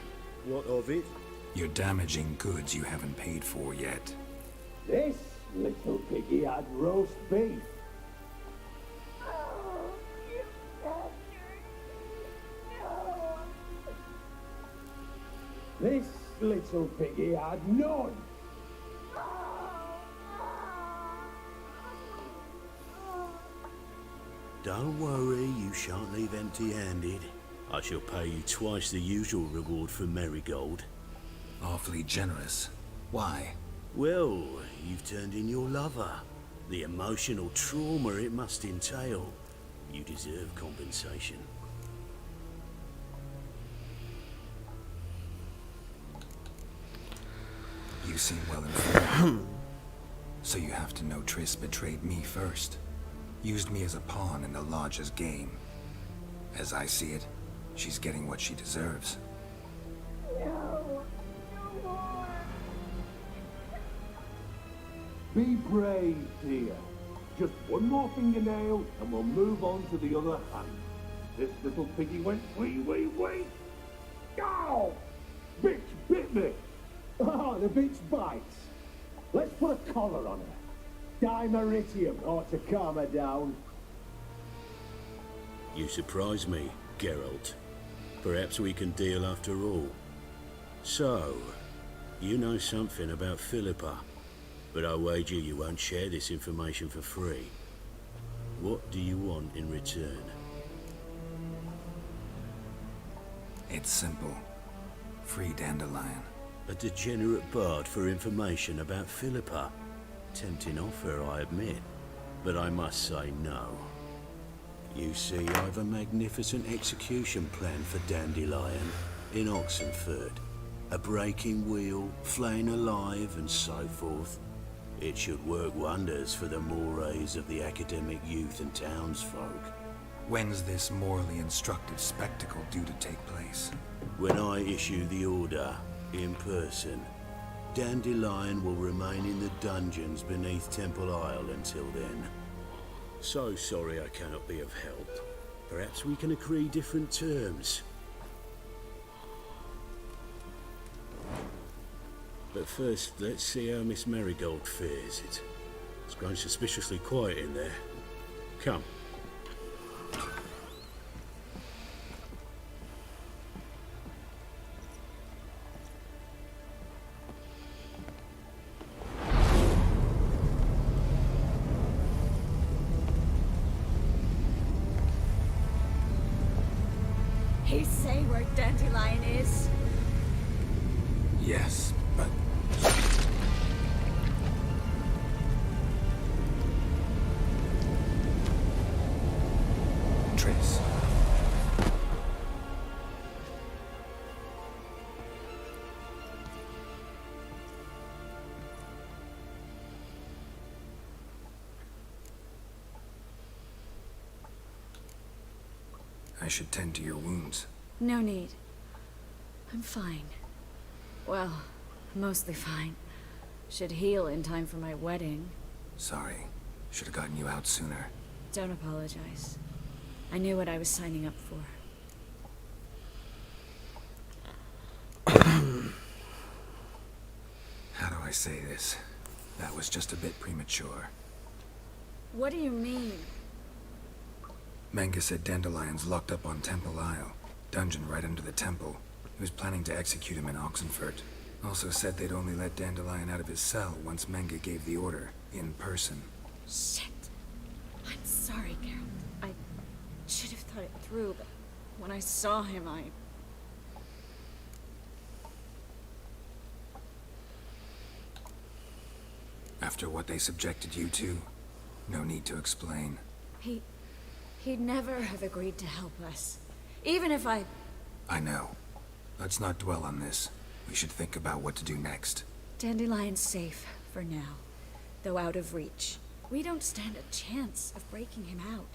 What of it?
You're damaging goods you haven't paid for yet.
This little piggy had roast beef. This little piggy had none.
Don't worry, you shan't leave empty-handed. I shall pay you twice the usual reward for Merigold.
Awfully generous. Why?
Well, you've turned in your lover. The emotional trauma it must entail. You deserve compensation.
You seem well informed. So you have to know Triss betrayed me first. Used me as a pawn in the Lodge's game. As I see it, she's getting what she deserves.
Be brave, dear. Just one more fingernail and we'll move on to the other hand. This little piggy went wee. Ow! Bitch bit me! Oh, the bitch bites. Let's put a collar on her. Dimeritium ought to calm her down.
You surprise me, Geralt. Perhaps we can deal after all. So, you know something about Philippa, but I wager you won't share this information for free. What do you want in return?
It's simple. Free Dandelion.
A degenerate bard for information about Philippa. Tempting offer, I admit.
but I must say no. You see, I've a magnificent execution plan for Dandelion in Oxenford. A breaking wheel, flaying alive, and so forth. It should work wonders for the mores of the academic youth and townsfolk.
When's this morally instructive spectacle due to take place?
When I issue the order, in person, Dandelion will remain in the dungeons beneath Temple Isle until then. So sorry I cannot be of help. Perhaps we can agree different terms. But first, let's see how Miss Marigold fares. It's grown suspiciously quiet in there. Come.
He say where Dandelion is?
Yes, but... Triss. I should tend to your wounds.
No need. I'm fine. Well, mostly fine. Should heal in time for my wedding.
Sorry. Should have gotten you out sooner.
Don't apologize. I knew what I was signing up for.
How do I say this? That was just a bit premature.
What do you mean?
Menge said Dandelion's locked up on Temple Isle. Dungeon right under the temple. He was planning to execute him in Oxenford. Also said they'd only let Dandelion out of his cell once Menge gave the order, in person.
Shit. I'm sorry, Geralt. I should have thought it through, but when I saw him,
After what they subjected you to, no need to explain.
He'd never have agreed to help us. Even if I
know. Let's not dwell on this. We should think about what to do next.
Dandelion's safe, for now. Though out of reach. We don't stand a chance of breaking him out.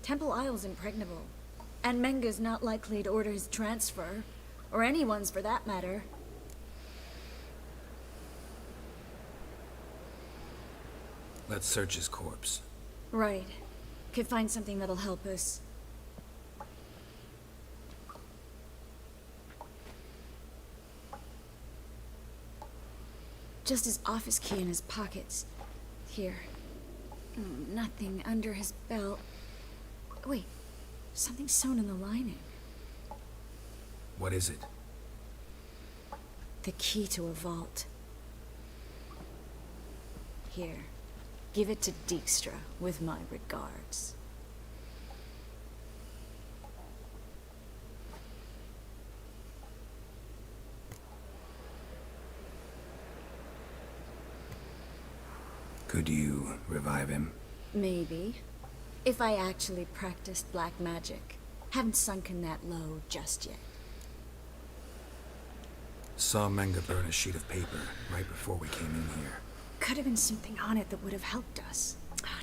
Temple Isle's impregnable. And Menge's not likely to order his transfer. Or anyone's, for that matter.
Let's search his corpse.
Right. Could find something that'll help us. Just his office key in his pockets. Here. Nothing under his belt. Wait. Something sewn in the lining.
What is it?
The key to a vault. Here. Give it to Dijkstra, with my regards.
Could you revive him?
Maybe. If I actually practiced black magic. Haven't sunken that low just yet.
Saw Menge burn a sheet of paper right before we came in here.
Could have been something on it that would have helped us.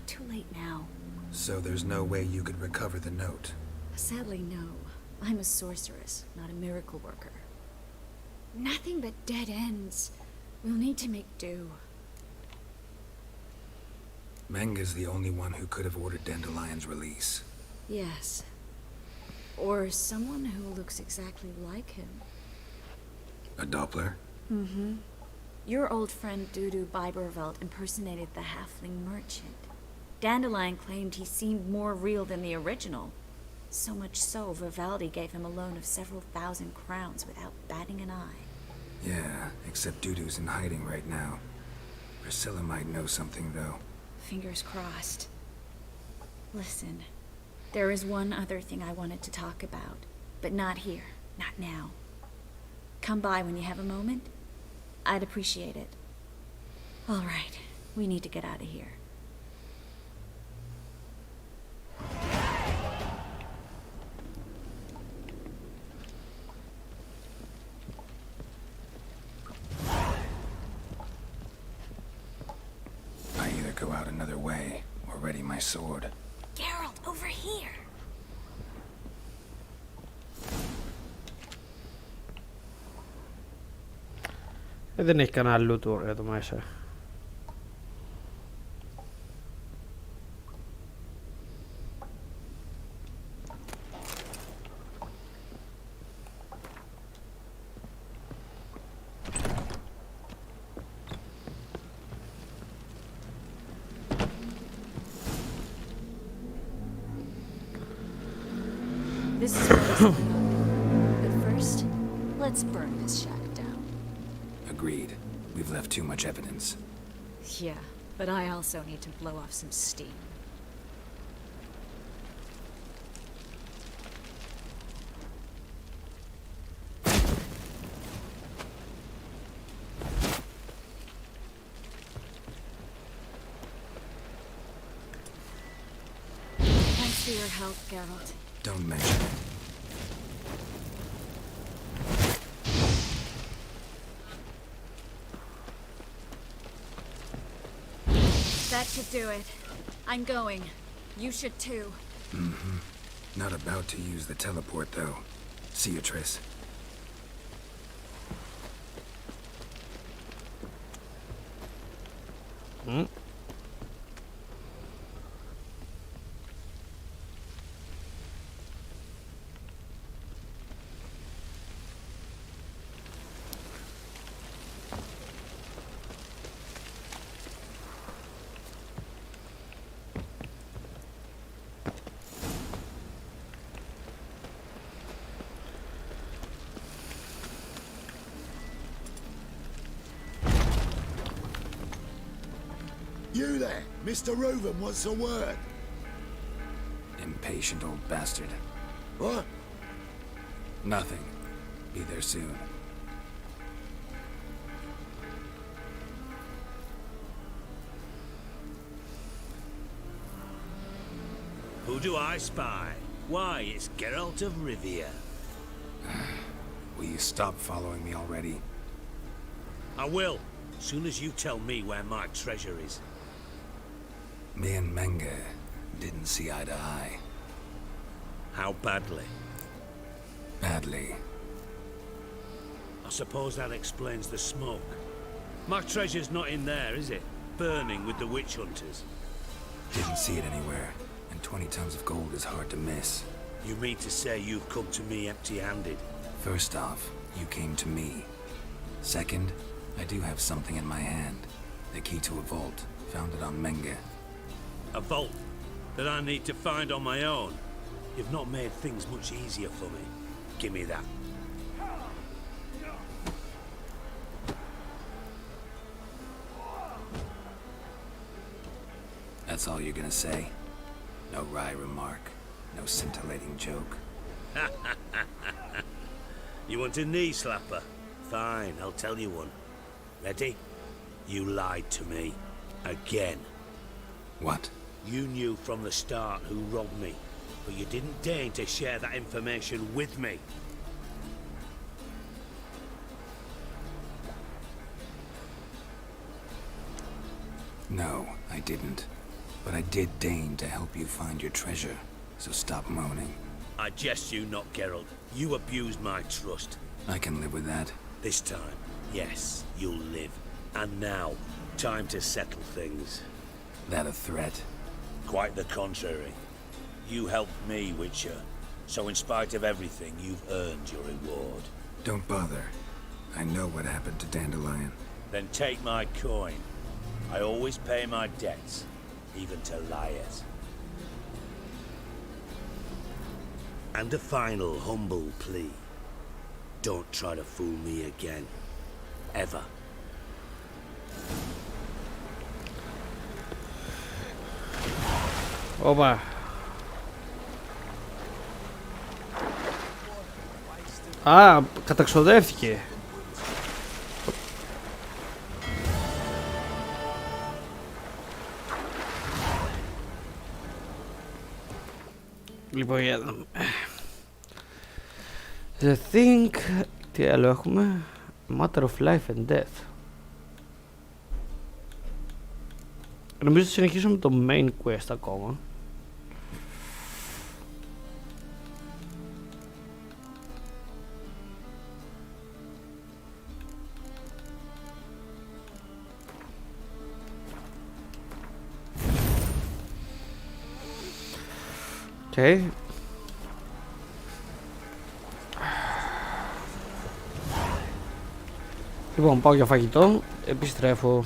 Too late now.
So there's no way you could recover the note?
Sadly, no. I'm a sorceress, not a miracle worker. Nothing but dead ends. We'll need to make do.
Menge's the only one who could have ordered Dandelion's release.
Yes. Or someone who looks exactly like him.
A Doppler?
Mm-hmm. Your old friend Dudu Biberveld impersonated the halfling merchant. Dandelion claimed he seemed more real than the original. So much so, Vivaldi gave him a loan of several thousand crowns without batting an eye.
Yeah, except Dudu's in hiding right now. Priscilla might know something, though.
Fingers crossed. Listen, there is one other thing I wanted to talk about, but not here, not now. Come by when you have a moment. I'd appreciate it. All right, we need to get out of here.
my sword.
Geralt, over here.
Δεν έχει κανένα loot τώρα εδώ μέσα.
This is what it's like. But first, let's burn this shack down.
Agreed. We've left too much evidence.
Yeah, but I also need to blow off some steam. Thanks for your help, Geralt.
Don't mention it.
That should do it. I'm going. You should too.
Mm-hmm. Not about to use the teleport, though. See you, Triss.
Mm.
You there, Mr. Reuven wants a word.
Impatient old bastard.
What?
Nothing. Be there soon.
Who do I spy? Why, it's Geralt of Rivia.
Will you stop following me already?
I will, soon as you tell me where my treasure is.
Me and Menge didn't see eye to eye.
How badly?
Badly.
I suppose that explains the smoke. My treasure's not in there, is it? Burning with the witch hunters.
Didn't see it anywhere, and 20 tons of gold is hard to miss.
You mean to say you've come to me empty-handed?
First off, you came to me. Second, I do have something in my hand. The key to a vault, found it on Menge.
A vault that I need to find on my own. You've not made things much easier for me. Give me that.
That's all you're gonna say? No wry remark, no scintillating joke.
You want a knee slapper? Fine, I'll tell you one. Ready? You lied to me. Again.
What?
You knew from the start who robbed me, but you didn't deign to share that information with me.
No, I didn't. But I did deign to help you find your treasure, so stop moaning.
I jest you not, Geralt. You abused my trust.
I can live with that.
This time, yes, you'll live. And now, time to settle things.
That a threat?
Quite the contrary. You helped me, Witcher. So in spite of everything, you've earned your reward.
Don't bother. I know what happened to Dandelion.
Then take my coin. I always pay my debts, even to liars. And a final humble plea. Don't try to fool me again. Ever.
Όπα. Α, καταξοδεύτηκε. Λοιπόν, για να δούμε. The Thing... Τι άλλο έχουμε? Matter of Life and Death. Νομίζω συνεχίσουμε το main quest ακόμα. Okay. Λοιπόν, πάω για φαγητό, επιστρέφω.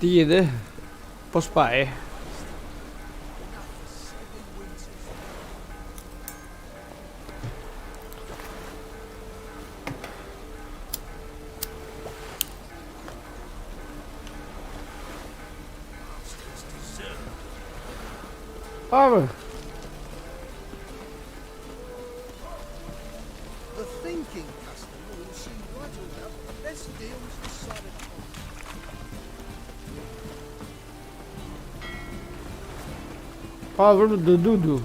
Τι γίνεται, πώς πάει? Πάμε.
The thinking customer will see right away the best deals this side of the pond.
Πάμε, βρούμε τον Ντούντου.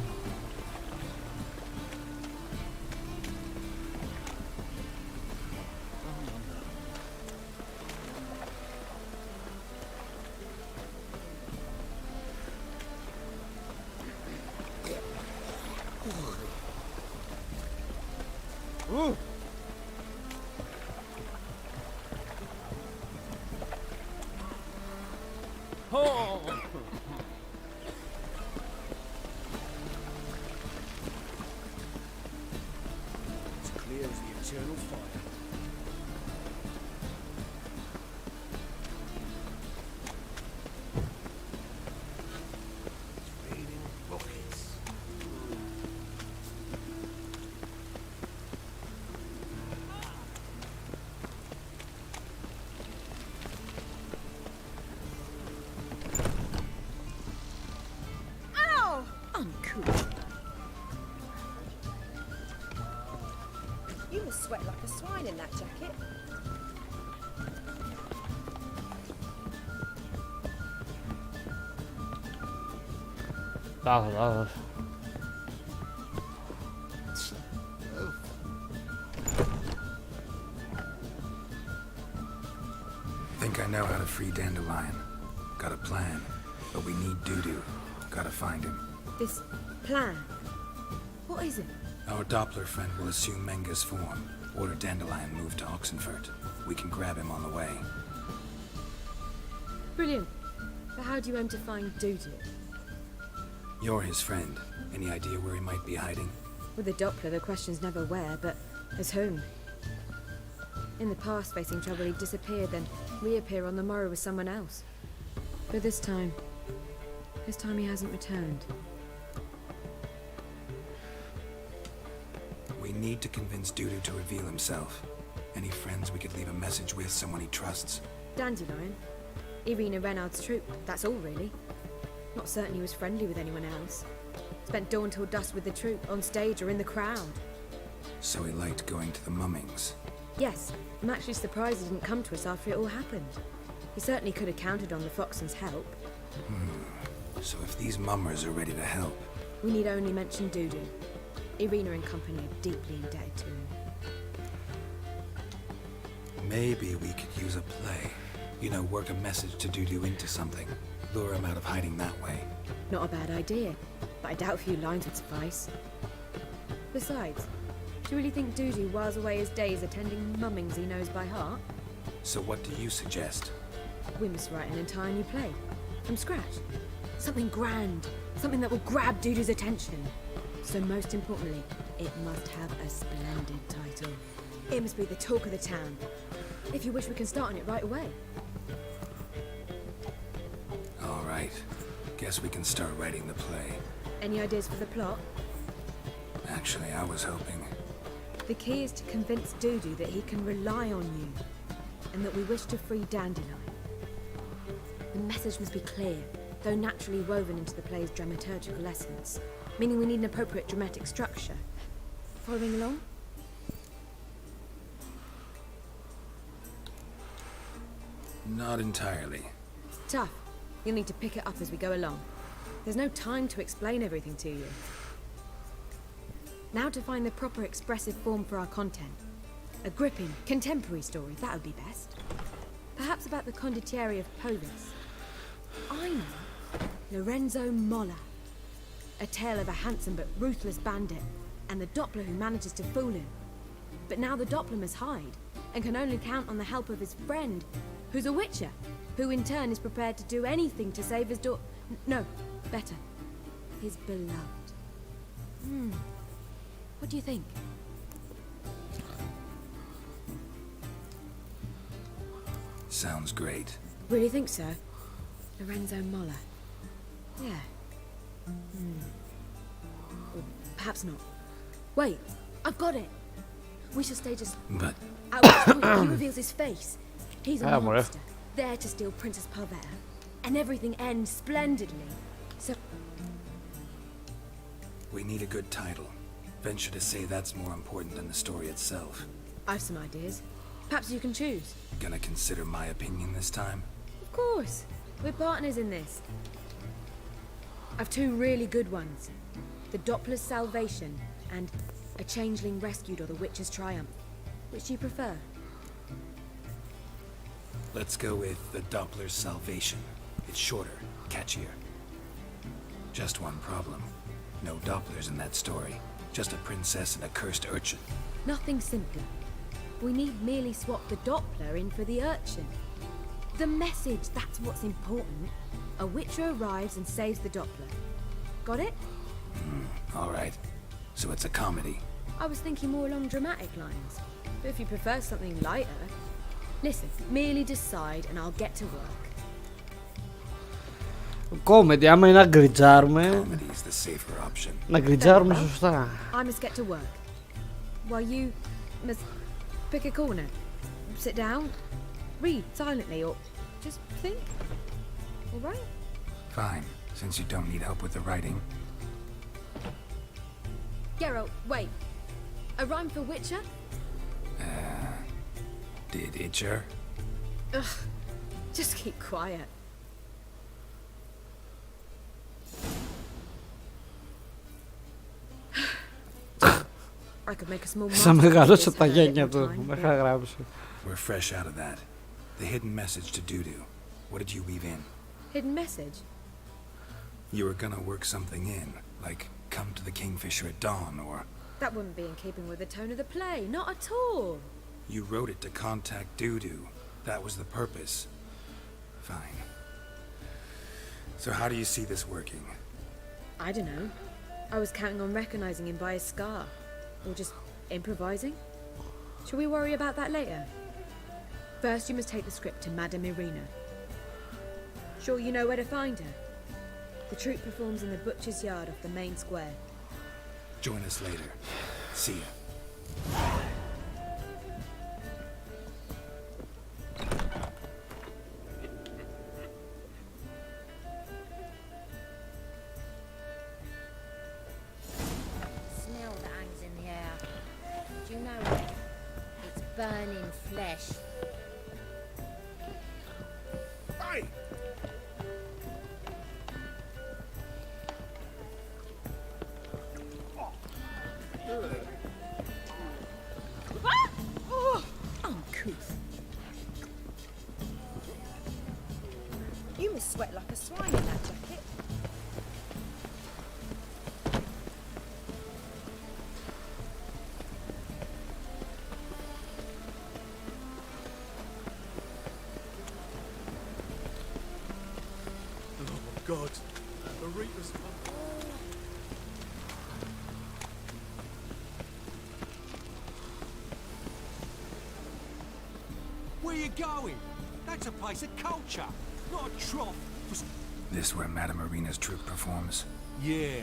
As clear as the eternal fire. It's raining buckets.
Ow! Uncool. You must sweat like a swine in that jacket.
Λάθος.
Think I know how to free Dandelion. Got a plan, but we need Dudu. Gotta find him.
This plan? What is it?
Our Doppler friend will assume Menga's form. Order Dandelion moved to Oxenfurt. We can grab him on the way.
Brilliant. But how do you aim to find Dudu?
You're his friend. Any idea where he might be hiding?
With the Doppler, the question's never where, but as whom? In the past, facing trouble, he'd disappear, then reappear on the morrow with someone else. But this time he hasn't returned.
We need to convince Dudu to reveal himself. Any friends we could leave a message with, someone he trusts?
Dandelion? Irina Renard's troop, that's all really. Not certain he was friendly with anyone else. Spent dawn till dusk with the troop, on stage or in the crowd.
So he liked going to the mummings.
Yes, I'm actually surprised he didn't come to us after it all happened. He certainly could have counted on the Foxen's help.
So if these mummers are ready to help...
We need only mention Dudu. Irina and company are deeply indebted to him.
Maybe we could use a play. You know, work a message to Dudu into something. Lure him out of hiding that way.
Not a bad idea, but I doubt a few lines would suffice. Besides, do you really think Dudu whiles away his days attending mummings he knows by heart?
So what do you suggest?
We must write an entire new play. From scratch. Something grand. Something that will grab Dudu's attention. So most importantly, it must have a splendid title. It must be the talk of the town. If you wish, we can start on it right away.
All right. Guess we can start writing the play.
Any ideas for the plot?
Actually, I was hoping...
The key is to convince Dudu that he can rely on you, and that we wish to free Dandelion. The message must be clear, though naturally woven into the play's dramaturgical essence, meaning we need an appropriate dramatic structure. Following along?
Not entirely.
Tough. You'll need to pick it up as we go along. There's no time to explain everything to you. Now to find the proper expressive form for our content. A gripping, contemporary story, that would be best. Perhaps about the condottieri of Polis. I know. Lorenzo Molla. A tale of a handsome but ruthless bandit, and the Doppler who manages to fool him. But now the Doppler must hide, and can only count on the help of his friend, who's a witcher, who in turn is prepared to do anything to save his no, better, his beloved. What do you think?
Sounds great.
Really think so?
Lorenzo Moller. Yeah. Or perhaps not. Wait, I've got it. We shall stage a...
But...
At which point he reveals his face. He's a
Amore.
monster, there to steal Princess Parvera. And everything ends splendidly. So...
We need a good title. Venture to say that's more important than the story itself.
I've some ideas. Perhaps you can choose.
Gonna consider my opinion this time?
Of course. We're partners in this. I've two really good ones. The Doppler's Salvation and A Changeling Rescued or The Witcher's Triumph. Which do you prefer?
Let's go with the Doppler's Salvation. It's shorter, catchier. Just one problem. No Dopplers in that story. Just a princess and a cursed urchin.
Nothing simpler. We need merely swap the Doppler in for the urchin. The message, that's what's important. A Witcher arrives and saves the Doppler. Got it?
All right. So it's a comedy.
I was thinking more along dramatic lines. But if you prefer something lighter... Listen, merely decide and I'll get to work.
Comedy, άμα είναι να γκριτζάρουμε.
Comedy is the safer option.
Να γκριτζάρουμε σωστά.
I must get to work. While you must pick a corner. Sit down, read silently, or just think. All right?
Fine, since you don't need help with the writing.
Geralt, wait. A rhyme for Witcher?
Did Itcher?
Ugh, just keep quiet. I could make a small
Σαν
masterpiece
μεγαλώσω
of
τα
her
γένια
little
του.
time,
Με
but-
είχα γράψει.
We're fresh out of that. The hidden message to Dudu. What did you weave in?
Hidden message?
You were gonna work something in, like come to the Kingfisher at dawn, or...
That wouldn't be in keeping with the tone of the play, not at all.
You wrote it to contact Dudu. That was the purpose. Fine. So how do you see this working?
I don't know. I was counting on recognizing him by his scar. Or just improvising. Shall we worry about that later? First, you must take the script to Madame Irina. Sure you know where to find her? The troupe performs in the butcher's yard off the main square.
Join us later. See ya.
Smell that hangs in the air. Do you know it? It's burning flesh.
Hey!
Uncouth. You must sweat like a swine in that jacket.
Oh my god. The Reaper's come.
Where you going? That's a place of culture, not a trough.
This where Madame Irina's troupe performs?
Yeah,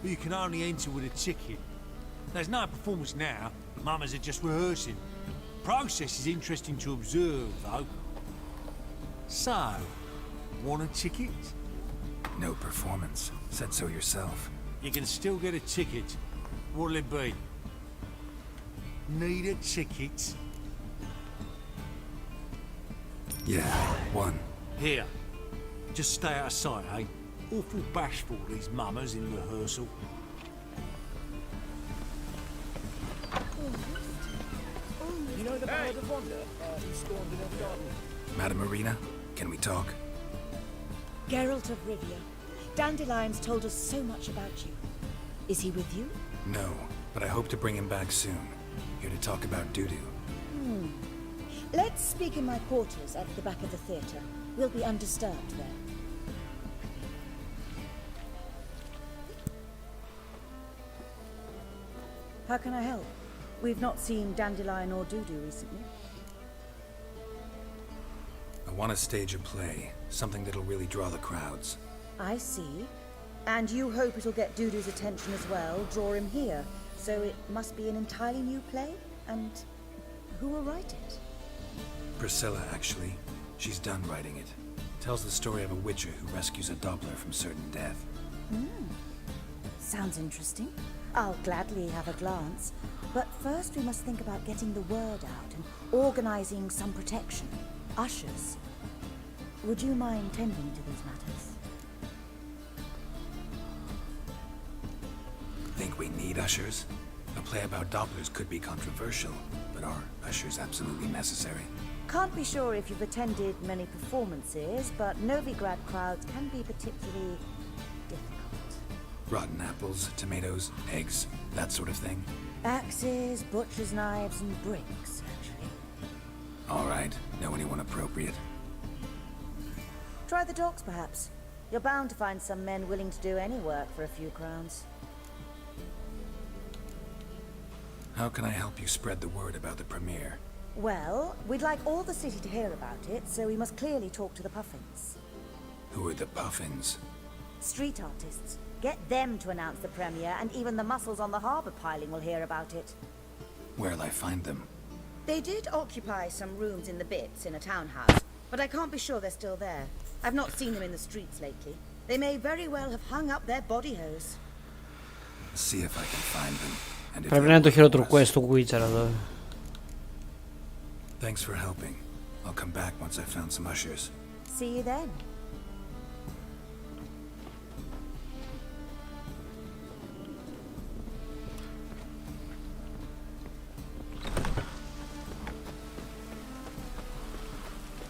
but you can only enter with a ticket. There's no performance now. Mamas are just rehearsing. Process is interesting to observe, though. So, want a ticket?
No performance. Said so yourself.
You can still get a ticket. What'll it be? Need a ticket?
Yeah, one.
Here. Just stay out of sight, eh? Awful bashful, these mamas in rehearsal.
You know the Ballad of Wanda, who stormed in her garden?
Madame Irina, can we talk?
Geralt of Rivia. Dandelion's told us so much about you. Is he with you?
No, but I hope to bring him back soon. Here to talk about Dudu.
Let's speak in my quarters at the back of the theatre. We'll be undisturbed there. How can I help? We've not seen Dandelion or Dudu recently.
A
want to stage a play, something that'll really draw the crowds.
I see. And you hope it'll get Dudu's attention as well, draw him here. So it must be an entirely new play? And who will write it?
Priscilla, actually. She's done writing it. Tells the story of a witcher who rescues a Doppler from certain death.
Sounds interesting. I'll gladly have a glance. But first we must think about getting the word out and organizing some protection. Ushers. Would you mind tending to these matters?
Think we need ushers? A play about Dopplers could be controversial, but are ushers absolutely necessary?
Can't be sure if you've attended many performances, but Novigrad crowds can be particularly difficult.
Rotten apples, tomatoes, eggs, that sort of thing?
Axes, butcher's knives, and bricks, actually.
All right, know anyone appropriate?
Try the docks, perhaps. You're bound to find some men willing to do any work for a few crowns.
How can I help you spread the word about the premiere?
Well, we'd like all the city to hear about it, so we must clearly talk to the Puffins.
Who are the Puffins?
Street artists. Get them to announce the premiere, and even the muscles on the harbour piling will hear about it.
Where'll I find them?
They did occupy some rooms in the Bits in a townhouse, but I can't be sure they're still there. I've not seen them in the streets lately. They may very well have hung up their body hose.
See if I can find them. And if
Πρέπει να είναι το χειρότερο quest του Witcher εδώ.
Thanks for helping. I'll come back once I've found some ushers.
See you then.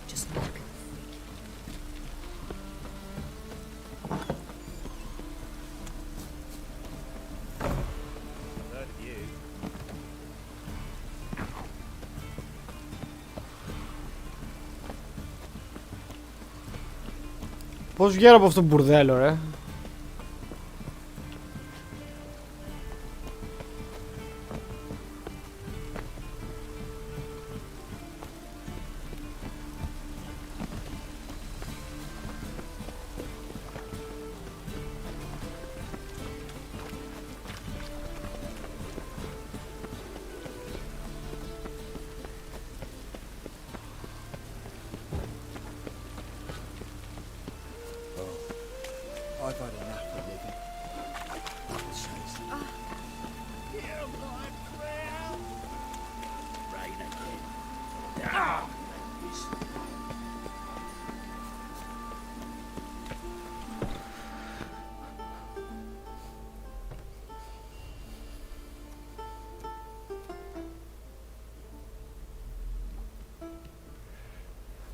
Just look.
Πώς βγαίνω από αυτό το μπουρδέλο, ρε.
I've had enough of living.
Hear my prayer. Rain again.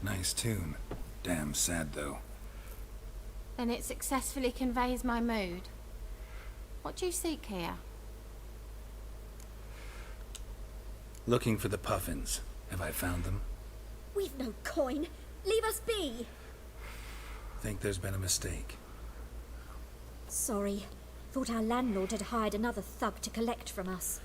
Nice tune. Damn sad, though.
Then it successfully conveys my mood. What do you seek here?
Looking for the Puffins. Have I found them?
We've no coin. Leave us be.
Think there's been a mistake.
Sorry. Thought our landlord had hired another thug to collect from us.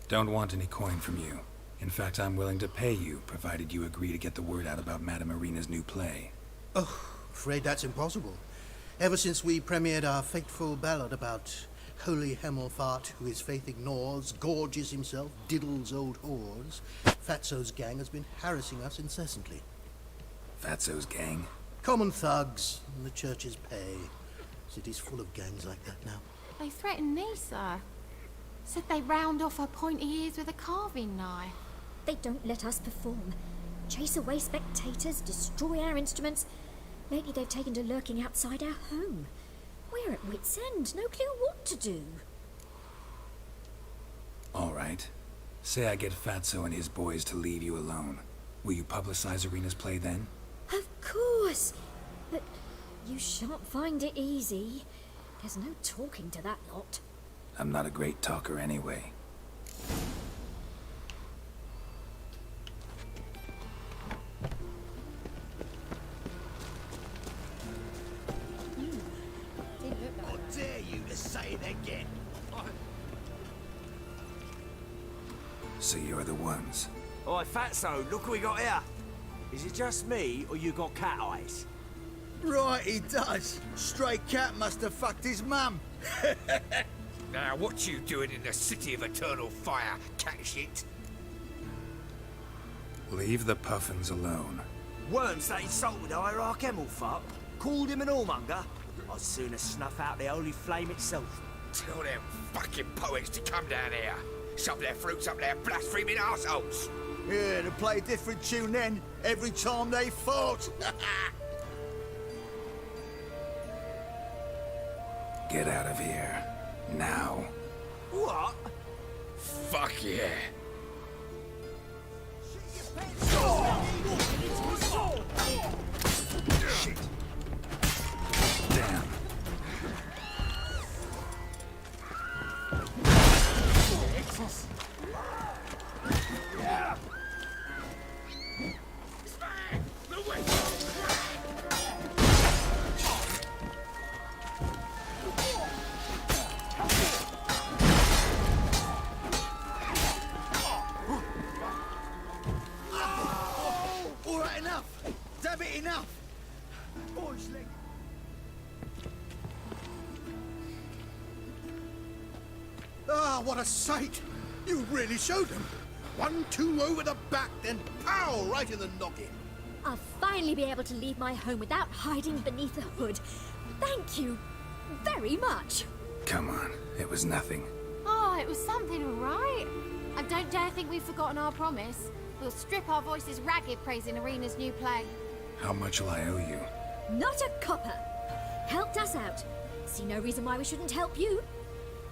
Don't want any coin from you. In fact, I'm willing to pay you, provided you agree to get the word out about Madame Irina's new play.
Oh, afraid that's impossible. Ever since we premiered our fateful ballad about Holy Hemmelfart, who his faith ignores, gorges himself, diddles old whores, Fatso's gang has been harassing us incessantly.
Fatso's gang?
Common thugs, and the church's pay. City's full of gangs like that now.
They threatened me, sir. Said they round off her pointy ears with a carving knife.
They don't let us perform. Chase away spectators, destroy our instruments. Lately they've taken to lurking outside our home. We're at wit's end, no clue what to do.
All right. Say I get Fatso and his boys to leave you alone. Will you publicize Irina's play then?
Of course. But you shan't find it easy. There's no talking to that lot.
I'm not a great talker anyway.
How dare you to say it again?
So you're the ones.
Oi, Fatso, look what we got here. Is it just me, or you got cat eyes?
Right, he does. Stray cat must have fucked his mum.
Now, what you doing in the city of eternal fire, cat shit?
Leave the puffins alone.
Worms that insulted Hierarch Emelfart, called him an whoremonger. I'd sooner snuff out the holy flame itself.
Tell them fucking poets to come down here. Shove their fruits up their blaspheming arseholes.
Yeah, to play a different tune then, every time they fought.
Get out of here. Now.
What?
Fuck yeah.
Shit.
Damn.
All right, enough. Damn it, enough. Boys, leg. Ah, what a sight! You really showed them. 1-2 over the back, then pow, right in the noggin.
I'll finally be able to leave my home without hiding beneath a hood. Thank you very much.
Come on, it was nothing.
Oh, it was something, all right. I don't dare think we've forgotten our promise. We'll strip our voices ragged praising Arena's new play.
How much will I owe you?
Not a copper. Helped us out. See no reason why we shouldn't help you.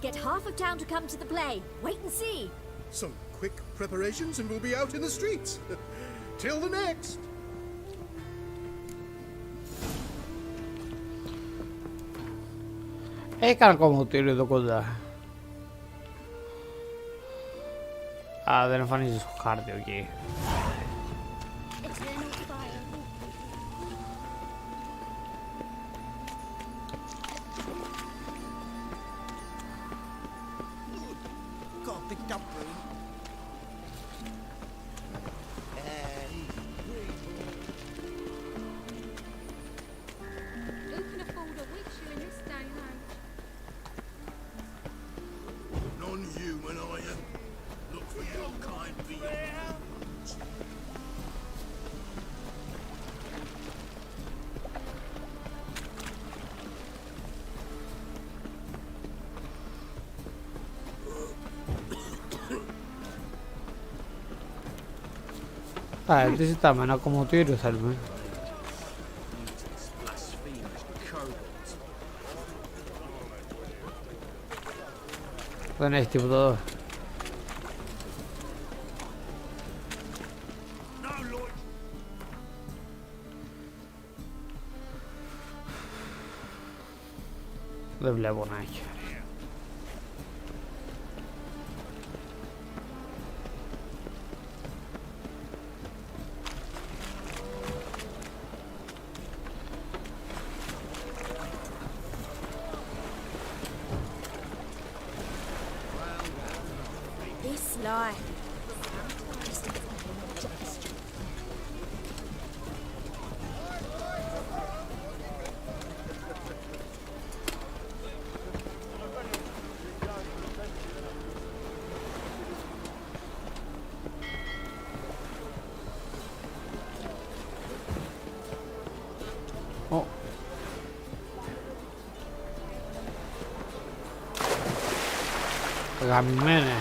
Get half of town to come to the play. Wait and see.
Some quick preparations and we'll be out in the streets. Till the next.
Έκανα κομμωτήριο εδώ κοντά. Α, δεν εμφανίζει στο χάρτη, οκ.
Got a big dump room.
Who can afford a Witcher in this day and age?
Non-human, are you? Look for your kind beyond.
Α, τι ζητάμε, ένα κομμωτήριο θέλουμε. Δεν έχει τίποτα εδώ. Δεν βλέπω να έχει.
This life.
Oh. Γαμημένε.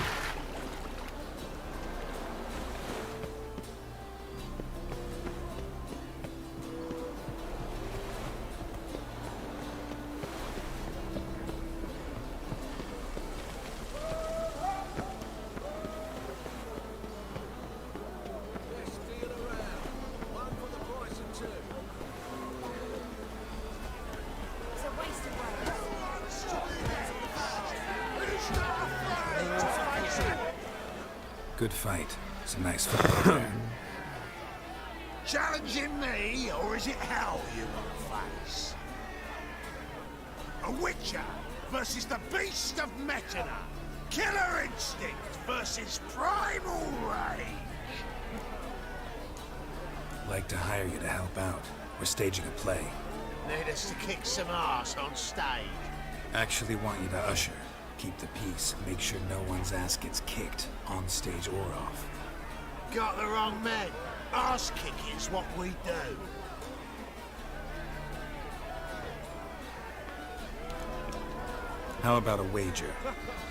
Good fight. Some nice fight there.
Challenging me, or is it hell you want to face? A Witcher versus the beast of Metana. Killer instinct versus primal rage.
Like to hire you to help out. We're staging a play.
Need us to kick some ass on stage.
Actually want you to usher. Keep the peace. Make sure no one's ass gets kicked, on stage or off.
Got the wrong men. Ass kicking's what we do.
How about a wager?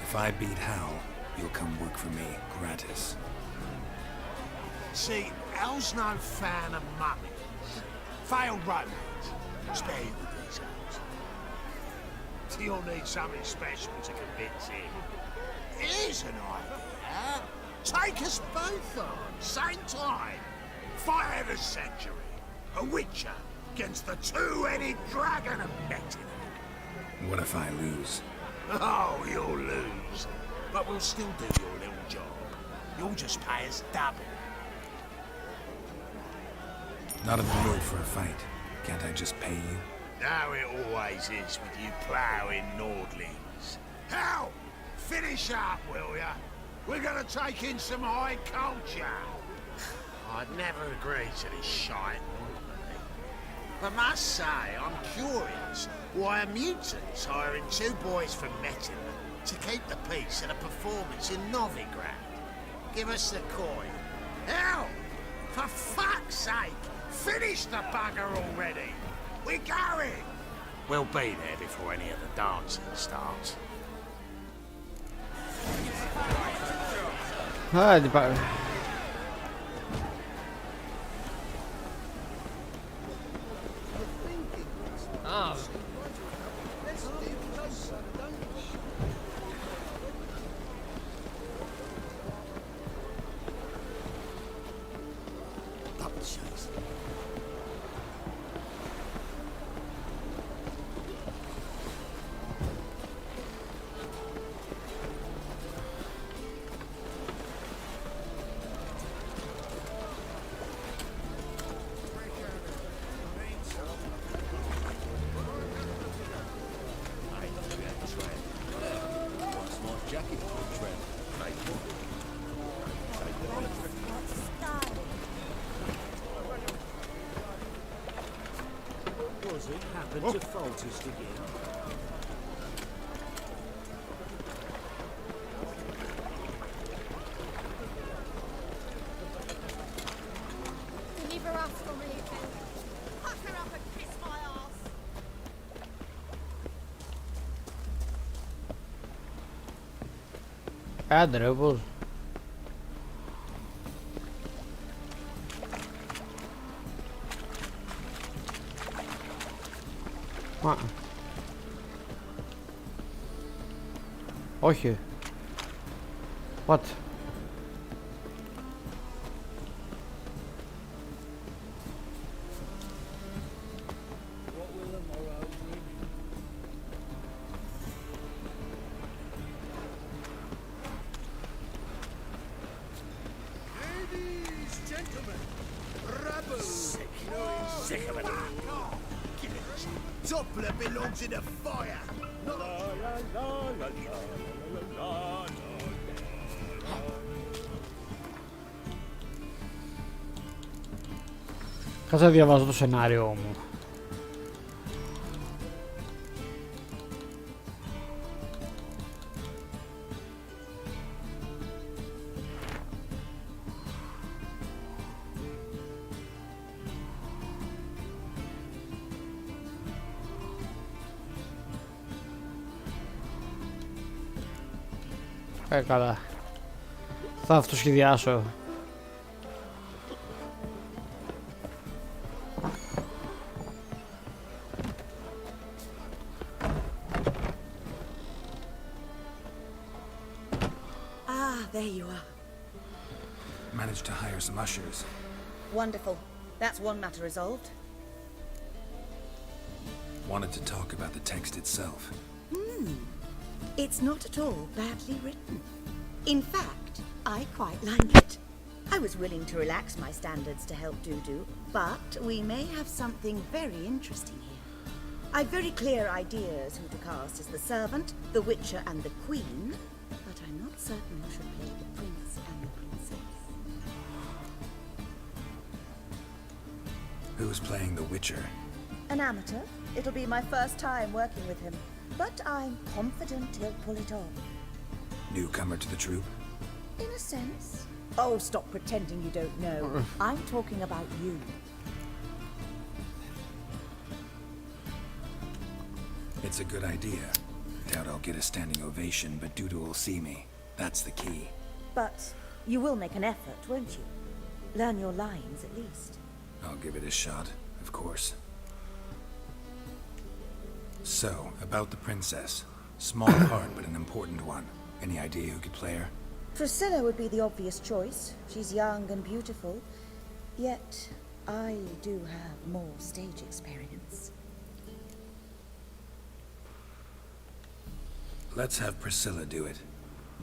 If I beat Hal, you'll come work for me, gratis.
See, Hal's no fan of mummies. Failed romance. Spare you the details. You'll need something special to convince him. Here's an idea. Take us both on, same time. Fight of the century. A Witcher against the two-headed dragon of Metin.
What if I lose?
Oh, you'll lose. But we'll still do your little job. You'll just pay us double.
Not in the mood for a fight. Can't I just pay you?
Now it always is with you ploughing Nordlings. Hell, finish up, will ya? We're gonna take in some high culture. I'd never agree to this shite normally. I must say, I'm curious why a mutant's hiring two boys from Metin to keep the peace at a performance in Novigrad. Give us the coin. Hell, for fuck's sake, finish the bugger already. We're going. We'll be there before any of the dancing starts.
Hadi bak.
Ah.
Was it happened to falters again?
Deliver us from here, Phil. Pack her up and kiss my ass.
Adorable. Όχι. What?
Ladies, gentlemen, rabble. Sick of it. Give it. Doppler belongs in a fire.
Κάτσε να διαβάζω το σενάριό μου. Καλά. Θα αυτοσχεδιάσω.
Ah, there you are.
Managed to hire some ushers.
Wonderful. That's one matter resolved.
Wanted to talk about the text itself.
It's not at all badly written. In fact, I quite like it. I was willing to relax my standards to help Dudu, but we may have something very interesting here. I've very clear ideas who to cast as the servant, the Witcher, and the Queen, but I'm not certain who should play the Prince and the Princess.
Who's playing the Witcher?
An amateur. It'll be my first time working with him, but I'm confident he'll pull it off.
Newcomer to the troupe?
In a sense. Oh, stop pretending you don't know. I'm talking about you.
It's a good idea. Doubt I'll get a standing ovation, but Dudu will see me. That's the key.
But you will make an effort, won't you? Learn your lines, at least.
I'll give it a shot, of course. So, about the princess. Small part, but an important one. Any idea who could play her?
Priscilla would be the obvious choice. She's young and beautiful. Yet, I do have more stage experience.
Let's have Priscilla do it.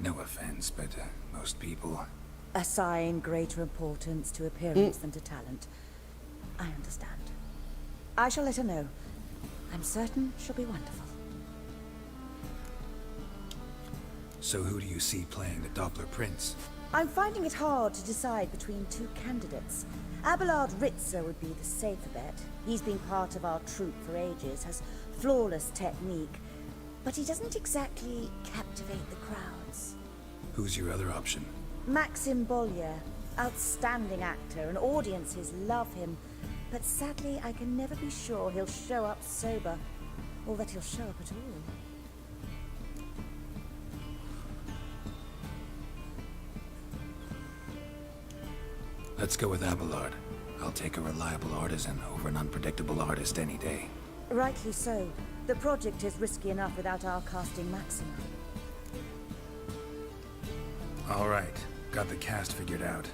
No offense, but most people...
Assign greater importance to appearance than to talent. I understand. I shall let her know. I'm certain she'll be wonderful.
So who do you see playing the Doppler Prince?
I'm finding it hard to decide between two candidates. Abelard Ritzer would be the safer bet. He's been part of our troupe for ages, has flawless technique, but he doesn't exactly captivate the crowds.
Who's your other option?
Maxim Bollier, outstanding actor, and audiences love him. But sadly, I can never be sure he'll show up sober, or that he'll show up at all.
Let's go with Abelard. I'll take a reliable artisan over an unpredictable artist any day.
Rightly so. The project is risky enough without our casting Maxim.
All right. Got the cast figured out.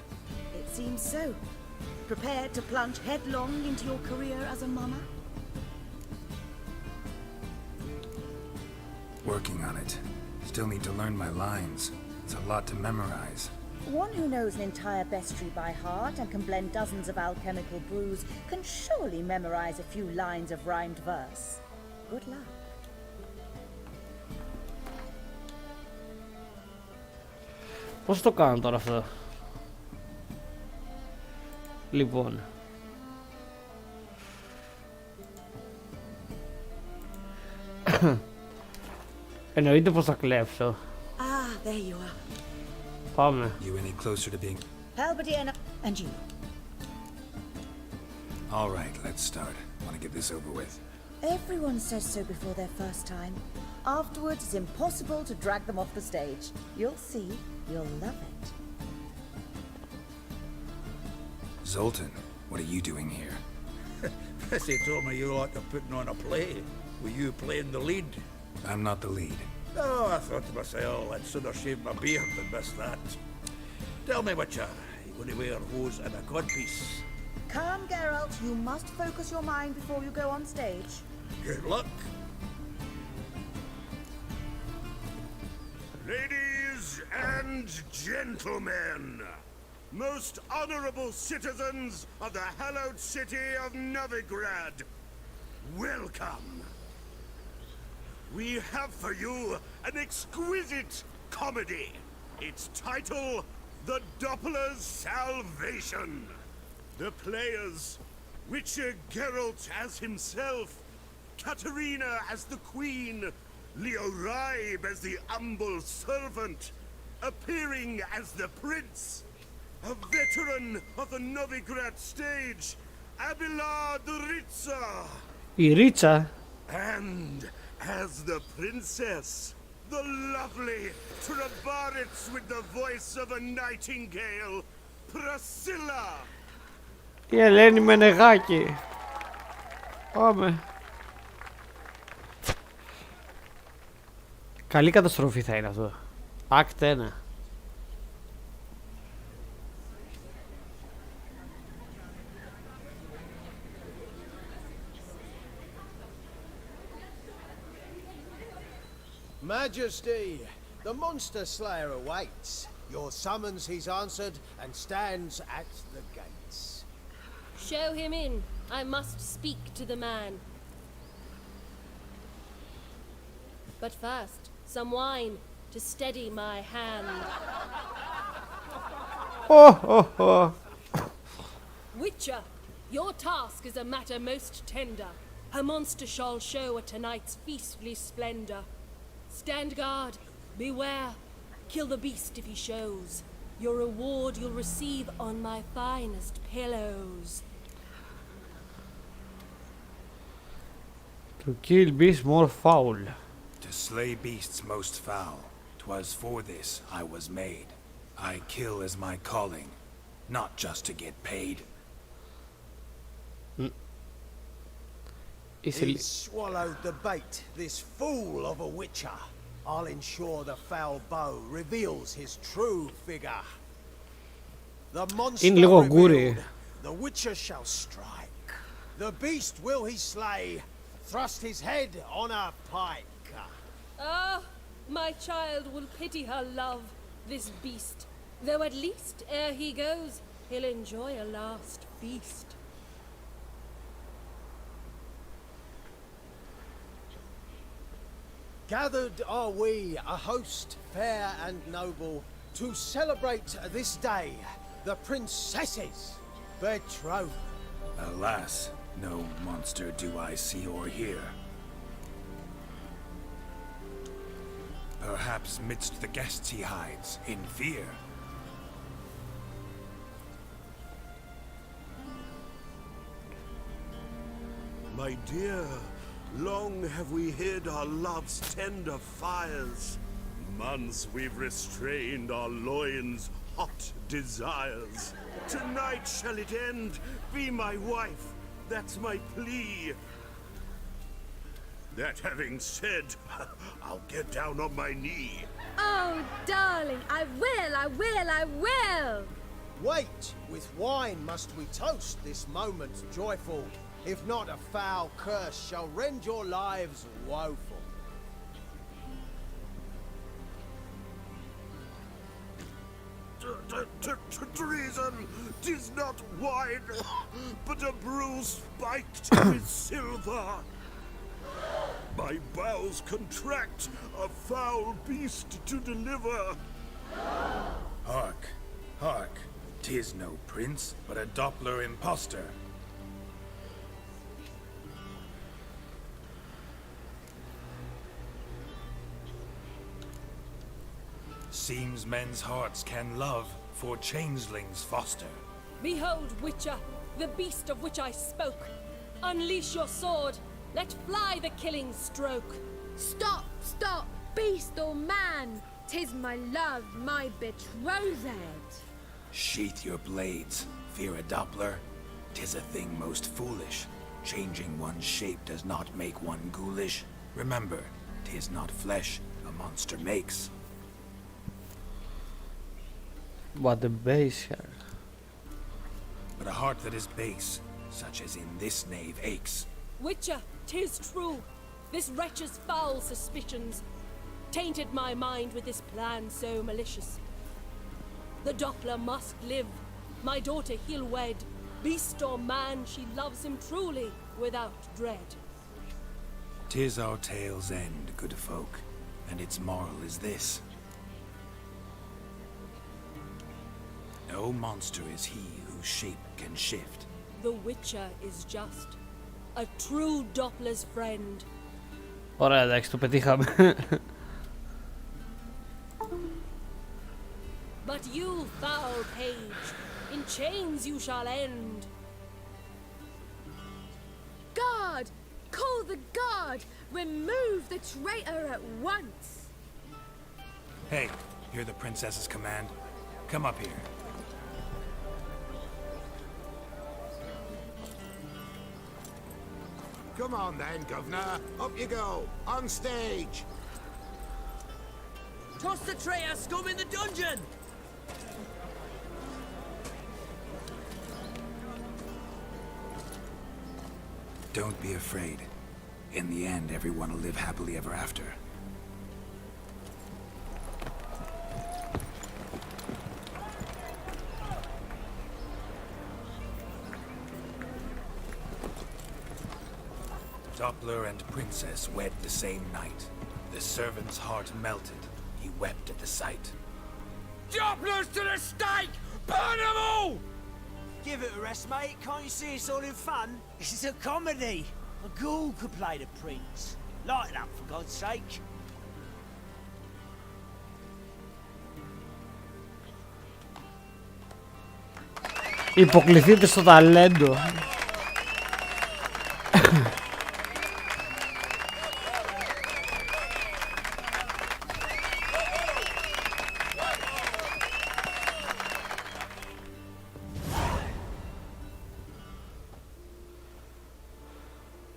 It seems so. Prepared to plunge headlong into your career as a mama?
Working on it. Still need to learn my lines. It's a lot to memorize.
One who knows an entire bestiary by heart and can blend dozens of alchemical brews can surely memorize a few lines of rhymed verse. Good luck.
Πώς το κάνω τώρα αυτό? Λοιπόν. Εννοείται πως θα κλέψω.
Ah, there you are.
Πάμε.
You any closer to being...
Halberdier and you.
All right, let's start. Want to get this over with.
Everyone says so before their first time. Afterwards, it's impossible to drag them off the stage. You'll see. You'll love it.
Zoltan, what are you doing here?
Prissy told me you like to putting on a play. Were you playing the lead?
I'm not the lead.
Oh, I thought to myself, I'd sooner shave my beard than miss that. Tell me, Witcher, you going to wear hose and a codpiece?
Calm, Geralt. You must focus your mind before you go on stage.
Good luck.
Ladies and gentlemen, most honorable citizens of the hallowed city of Novigrad, welcome. We have for you an exquisite comedy. Its title, The Doppler's Salvation. The players, Witcher Geralt as himself, Katerina as the queen, Leo Raib as the humble servant, appearing as the prince, a veteran of the Novigrad stage, Abelard Ritzer.
Ritzer?
And as the princess, the lovely Trabaritz with the voice of a nightingale, Priscilla.
Η Ελένη με νεγάκι. Πάμε. Καλή καταστροφή θα είναι αυτό. Act 1.
Majesty, the monster slayer awaits. Your summons he's answered and stands at the gates.
Show him in. I must speak to the man. But first, some wine to steady my hand.
Oh, oh, oh.
Witcher, Your task is a matter most tender. Her monster shall show at tonight's feastly splendor. Stand guard, beware, kill the beast if he shows. Your reward you'll receive on my finest pillows.
To kill beasts more foul.
To slay beasts most foul. 'Twas for this I was made. I kill as my calling, not just to get paid.
He swallowed the bait, this fool of a witcher. I'll ensure the foul bow reveals his true figure. The monster revealed, the witcher shall strike. The beast will he slay, thrust his head on a pike.
Ah, my child will pity her love, this beast. Though at least, ere he goes, he'll enjoy a last feast.
Gathered are we, a host fair and noble, to celebrate this day, the princess's betrothal.
Alas, no monster do I see or hear. Perhaps midst the guests he hides, in fear.
My dear, long have we hid our love's tender fires. Months we've restrained our loins' hot desires. Tonight shall it end, be my wife, that's my plea. That having said, I'll get down on my knee.
Oh, darling, I will!
Wait, with wine must we toast this moment joyful. If not, a foul curse shall rend your lives woeful.
Treason! 'Tis not wine, but a brew spiked with silver. My bowels contract, a foul beast to deliver.
Hark, hark, 'tis no prince, but a Doppler impostor. Seems men's hearts can love, for changelings foster.
Behold, Witcher, the beast of which I spoke. Unleash your sword, let fly the killing stroke.
Stop, beast or man! 'Tis my love, my betrothed.
Sheath your blades, fear a Doppler. 'Tis a thing most foolish. Changing one's shape does not make one ghoulish. Remember, 'tis not flesh a monster makes.
But the base here.
But a heart that is base, such as in this knave aches.
Witcher, 'tis true. This wretch's foul suspicions tainted my mind with this plan so malicious. The Doppler must live. My daughter he'll wed. Beast or man, she loves him truly, without dread.
'Tis our tale's end, good folk, and its moral is this. No monster is he whose shape can shift.
The Witcher is just a true Doppler's friend.
Ωραία, εντάξει, το πετύχαμε.
But you, foul page, in chains you shall end.
Guard! Call the guard! Remove the traitor at once!
Hey, hear the princess's command? Come up here.
Come on then, Governor. Up you go. On stage.
Toss the traitor scum in the dungeon!
Don't be afraid. In the end, everyone will live happily ever after. Doppler and princess wed the same night. The servant's heart melted. He wept at the sight.
Dopplers to the stake! Burn them all!
Give it a rest, mate. Can't you see it's all in fun? This is a comedy. A ghoul could play the prince. Lighten up, for God's sake.
Υποκληθείτε στο ταλέντο.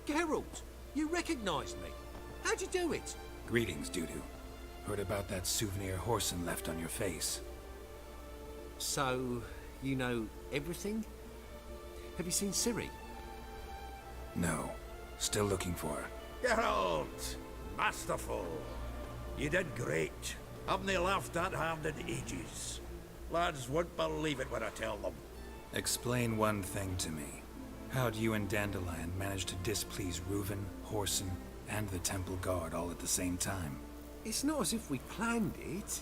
Geralt, you recognized me. How'd you do it?
Greetings, Dudu. Heard about that souvenir Horson left on your face.
So, you know everything? Have you seen Ciri?
No. Still looking for her.
Geralt! Masterful. You did great. Haven't they laughed that hard in ages? Lads won't believe it when I tell them.
Explain one thing to me. How'd you and Dandelion manage to displease Reuven, Horson, and the Temple Guard all at the same time?
It's not as if we planned it.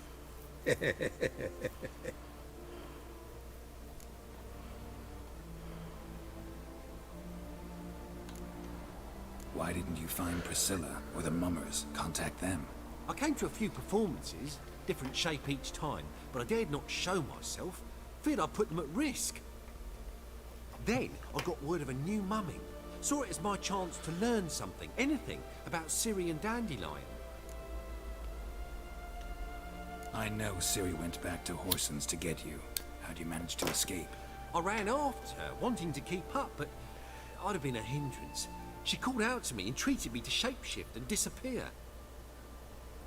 Why didn't you find Priscilla or the Mummers? Contact them.
I came to a few performances, different shape each time, but I dared not show myself. Feared I'd put them at risk. Then I got word of a new mumming. Saw it as my chance to learn something, anything, about Ciri and Dandelion.
I know Ciri went back to Horson's to get you. How'd you manage to escape?
I ran after her, wanting to keep up, but I'd have been a hindrance. She called out to me, entreated me to shapeshift and disappear.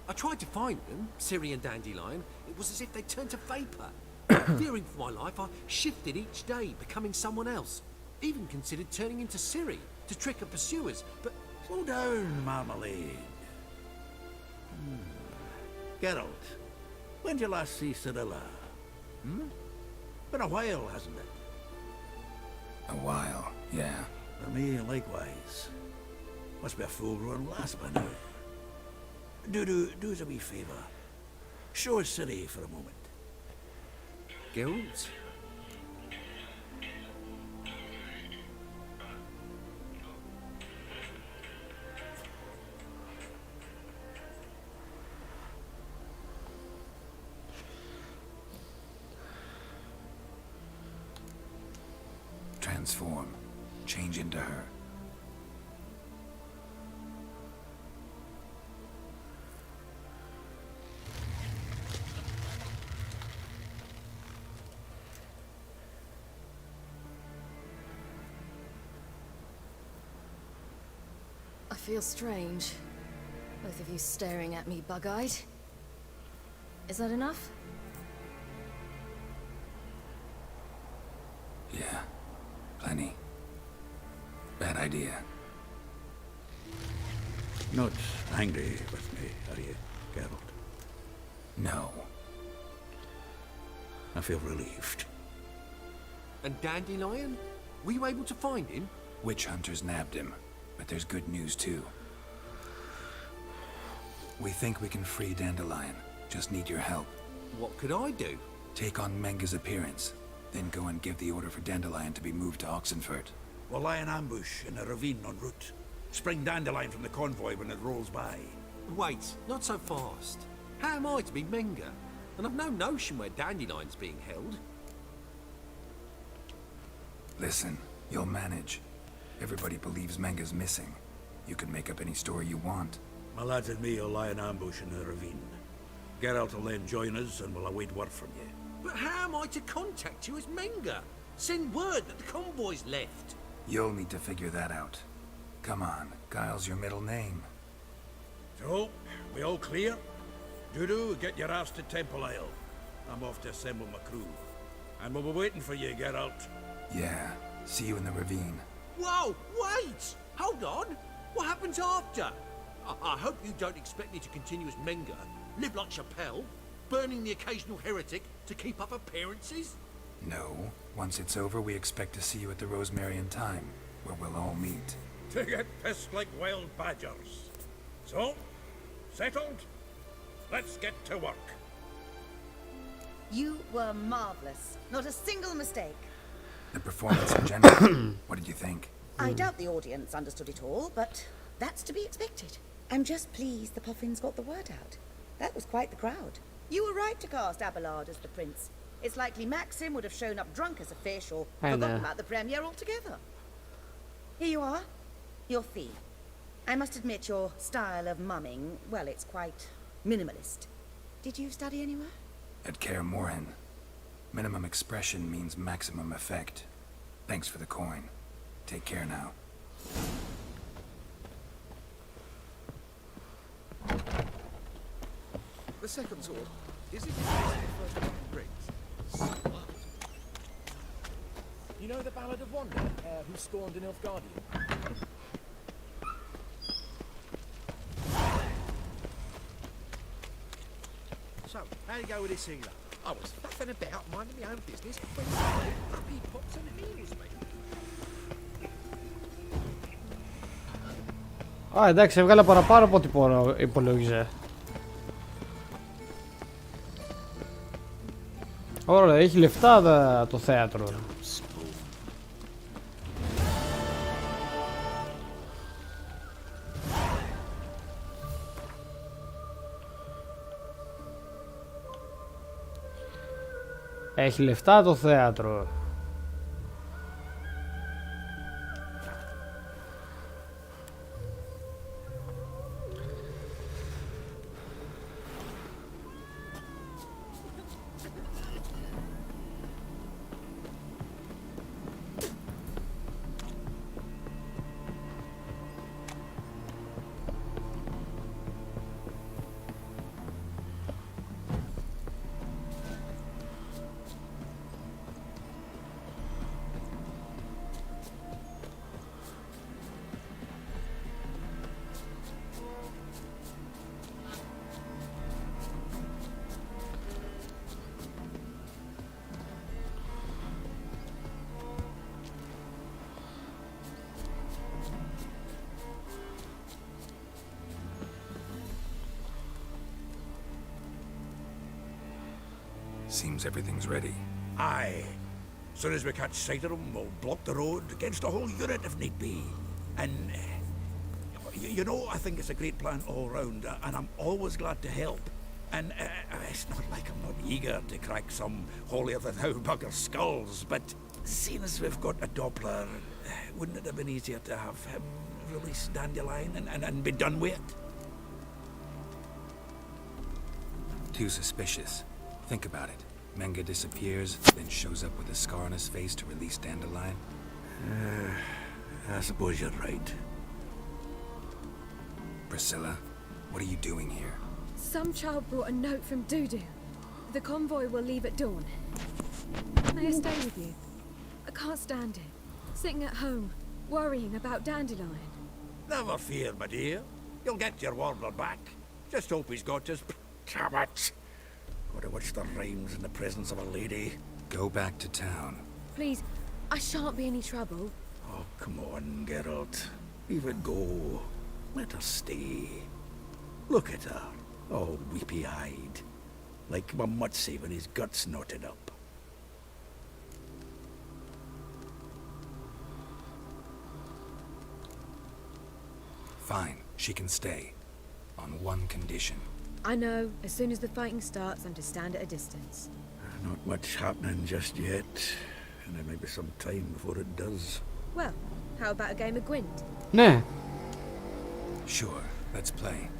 I tried to find them, Ciri and Dandelion. It was as if they turned to vapor. Fearing for my life, I shifted each day, becoming someone else. Even considered turning into Ciri to trick her pursuers, but...
Slow down, Marmalade. Geralt, when did you last see Cyrilla? Been a while, hasn't it?
A while, yeah.
For me, likewise. Must be a full-grown lass by now. Do us a wee favour. Show us Ciri for a moment.
Geralt?
Transform. Change into her.
I feel strange. Both of you staring at me bug-eyed. Is that enough?
Yeah. Plenty. Bad idea.
Not angry with me, are you, Geralt?
No.
I feel relieved.
And Dandelion? Were you able to find him?
Witch hunters nabbed him, but there's good news too. We think we can free Dandelion. Just need your help.
What could I do?
Take on Menga's appearance, then go and give the order for Dandelion to be moved to Oxenfurt.
We'll lie in ambush in a ravine en route. Spring Dandelion from the convoy when it rolls by.
Wait, not so fast. How am I to be Menga? And I've no notion where Dandelion's being held.
Listen, you'll manage. Everybody believes Menga's missing. You can make up any story you want.
My lads and me will lie in ambush in the ravine. Geralt will then join us and we'll await word from you.
But how am I to contact you as Menga? Send word that the convoy's left.
You'll need to figure that out. Come on, Guile's your middle name.
So, we all clear? Dudu, get your ass to Temple Isle. I'm off to assemble my crew. And we'll be waiting for you, Geralt.
Yeah, see you in the ravine.
Whoa, wait! Hold on! What happens after? I hope you don't expect me to continue as Menga, live like Chappelle, burning the occasional heretic to keep up appearances?
No. Once it's over, we expect to see you at the Rosemarian Time, where we'll all meet.
To get pissed like wild badgers. So, settled? Let's get to work.
You were marvelous. Not a single mistake.
The performance in general, what did you think?
I doubt the audience understood it all, but that's to be expected. I'm just pleased the Puffins got the word out. That was quite the crowd. You were right to cast Abelard as the prince. It's likely Maxim would have shown up drunk as a fish or forgotten about the premiere altogether. Here you are, your fee. I must admit your style of mumming, well, it's quite minimalist. Did you study anywhere?
At Kaer Morhen. Minimum expression means maximum effect. Thanks for the coin. Take care now.
The second sword. Is it the first one brings? You know the Ballad of Wanda, who scorned an Nilfgaardian? So, how do you go with this healer? I was faffing about, minding my own business, when up he pops and heals me.
Α, εντάξει, έβγαλε παραπάνω από ό,τι υπολόγιζε. Ωραία, έχει λεφτά το θέατρο. Έχει λεφτά το θέατρο.
Seems everything's ready.
Aye. Soon as we catch sight of them, we'll block the road against a whole unit if need be. And, you know, I think it's a great plan all round, and I'm always glad to help. And it's not like I'm not eager to crack some holier-than-thou bugger skulls, but seeing as we've got a Doppler, wouldn't it have been easier to have him release Dandelion and be done with it?
Too suspicious. Think about it. Menga disappears, then shows up with a scar on his face to release Dandelion.
I suppose you're right.
Priscilla, what are you doing here?
Some child brought a note from Dudu. The convoy will leave at dawn. May I stay with you? I can't stand it. Sitting at home, worrying about Dandelion.
Never fear, my dear. You'll get your warbler back. Just hope he's got his... Damn it! Gotta watch the rhymes in the presence of a lady.
Go back to town.
Please, I shan't be any trouble.
Oh, come on, Geralt. Leave it go. Let her stay. Look at her, all weepy-eyed. Like Mamutsi when his guts knotted up.
Fine, she can stay. On one condition.
I know, as soon as the fighting starts, I'm to stand at a distance.
Not much happening just yet. And there may be some time before it does.
Well, how about a game of Gwent?
Ναι.
Sure, let's play.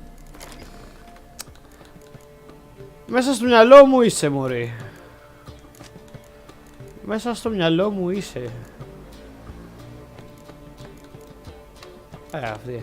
Μέσα στο μυαλό μου είσαι, μωρή. Μέσα στο μυαλό μου είσαι. Αυτή.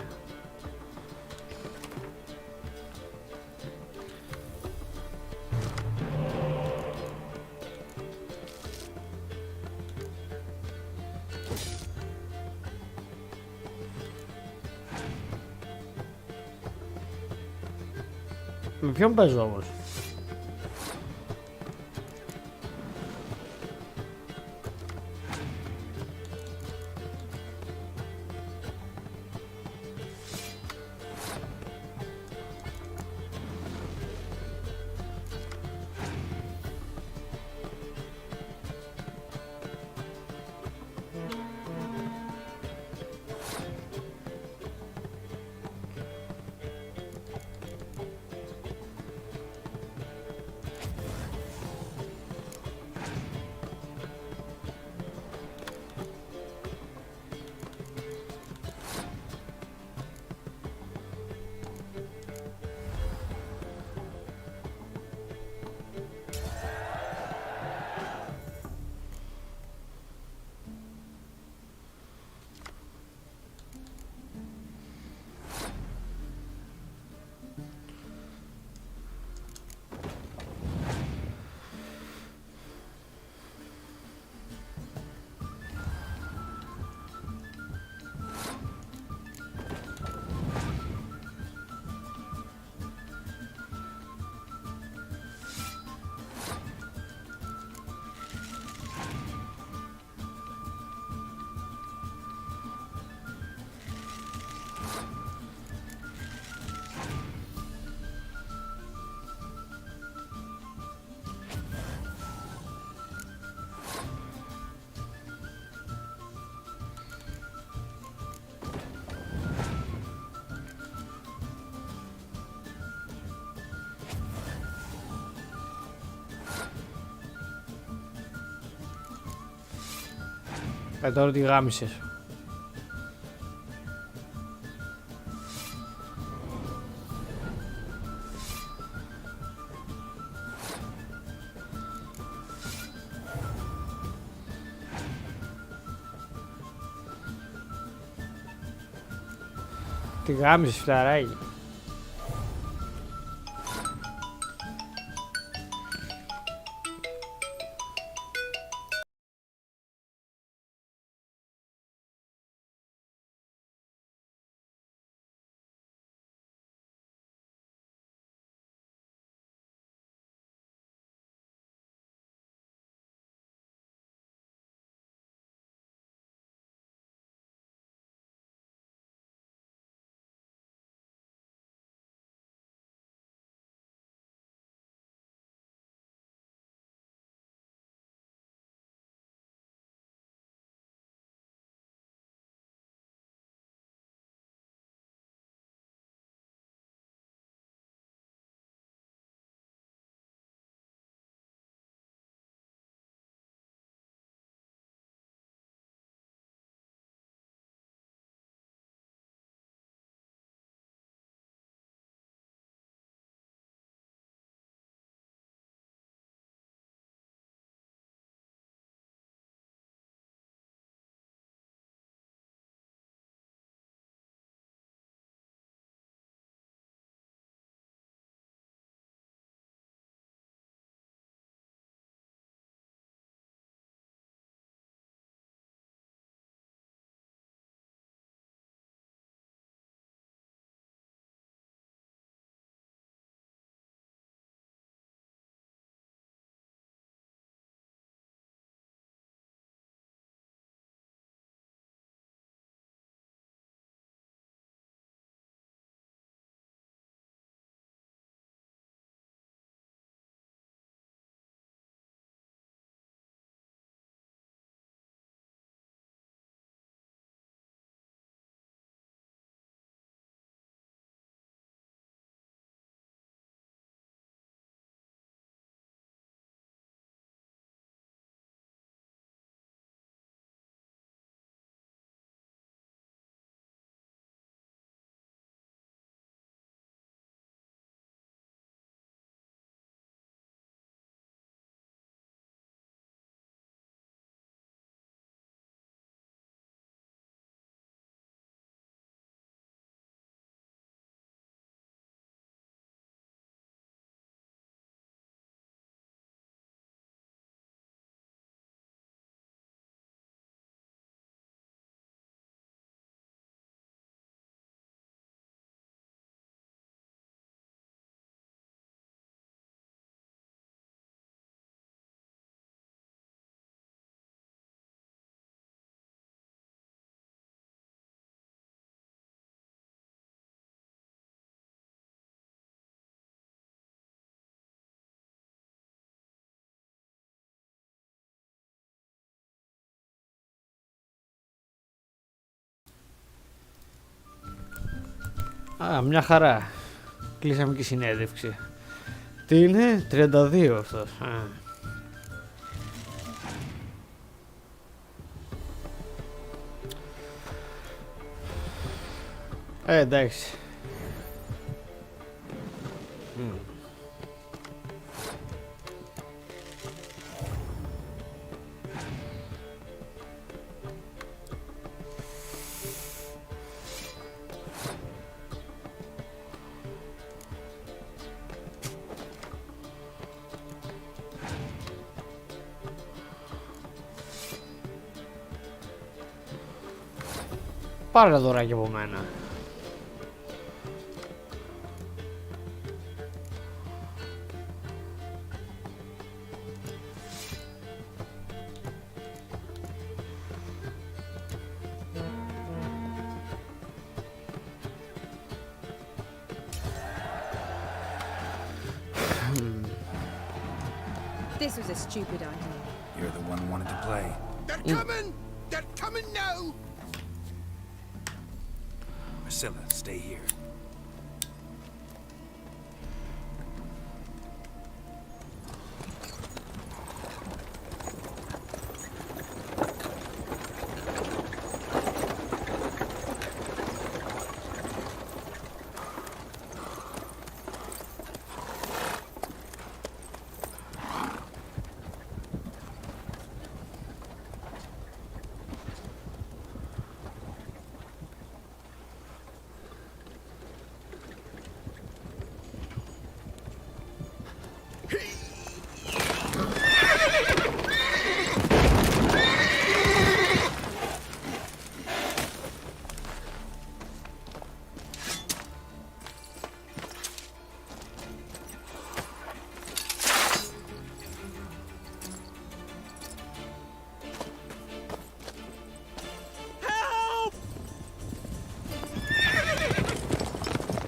Με ποιον παίζω όμως? Τώρα τη γάμισες. Τη γάμισες, φιλαράκι. Α, μια χαρά. Κλείσαμε και συνέντευξη. Τι είναι, 32 αυτός. Εντάξει. Πάρε ένα δωράκι από μένα.
This was a stupid idea.
You're the one who wanted to play.
They're coming! They're coming now!
Priscilla, stay here.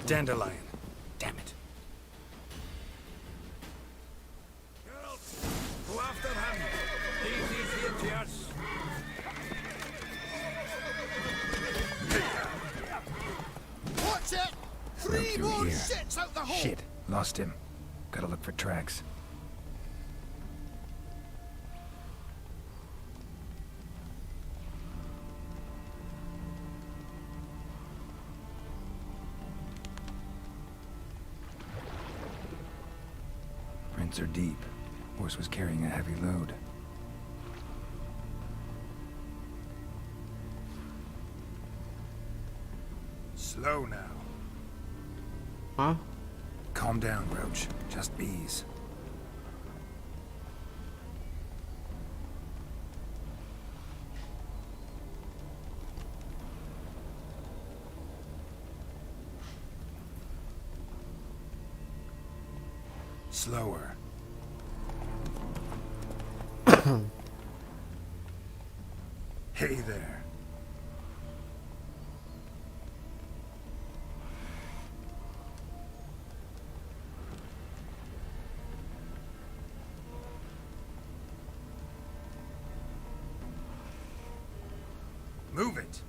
Dandelion. Damn it.
Go after him. He's here to us.
Watch it!
Through
Three more
here.
shits out the hole!
Shit, lost him. Gotta look for tracks. Prints are deep. Horse was carrying a heavy load.
Slow now.
Huh?
Calm down, Roach. Just bees. Slower. Hey there. Move it.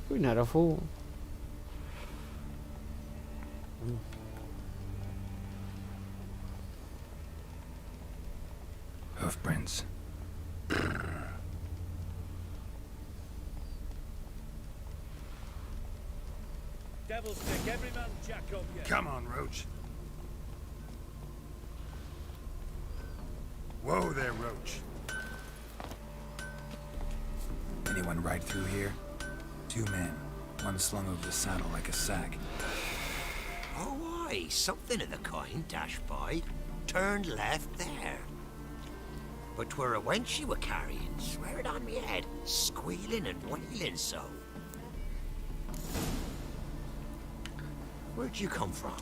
Πού είναι ρε, αφού...
Hoof prints.
Devil's pick, every man jack up yet.
Come on, Roach. Whoa there, Roach. Anyone ride through here? 2 men. One slung over the saddle like a sack.
Oh, aye, something of the kind dashed by. Turned left there. But 'twere a wench you were carrying, swear it on me head, squealing and wailing so. Where'd you come from?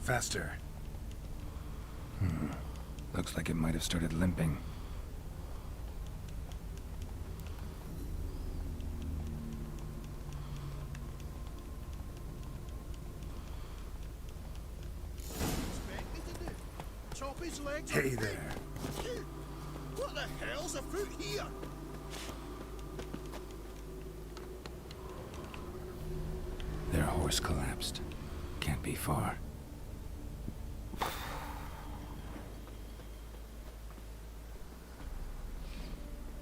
Faster. Looks like it might have started limping.
Chop his legs
Hey
off.
there.
What the hell's afoot here?
Their horse collapsed. Can't be far.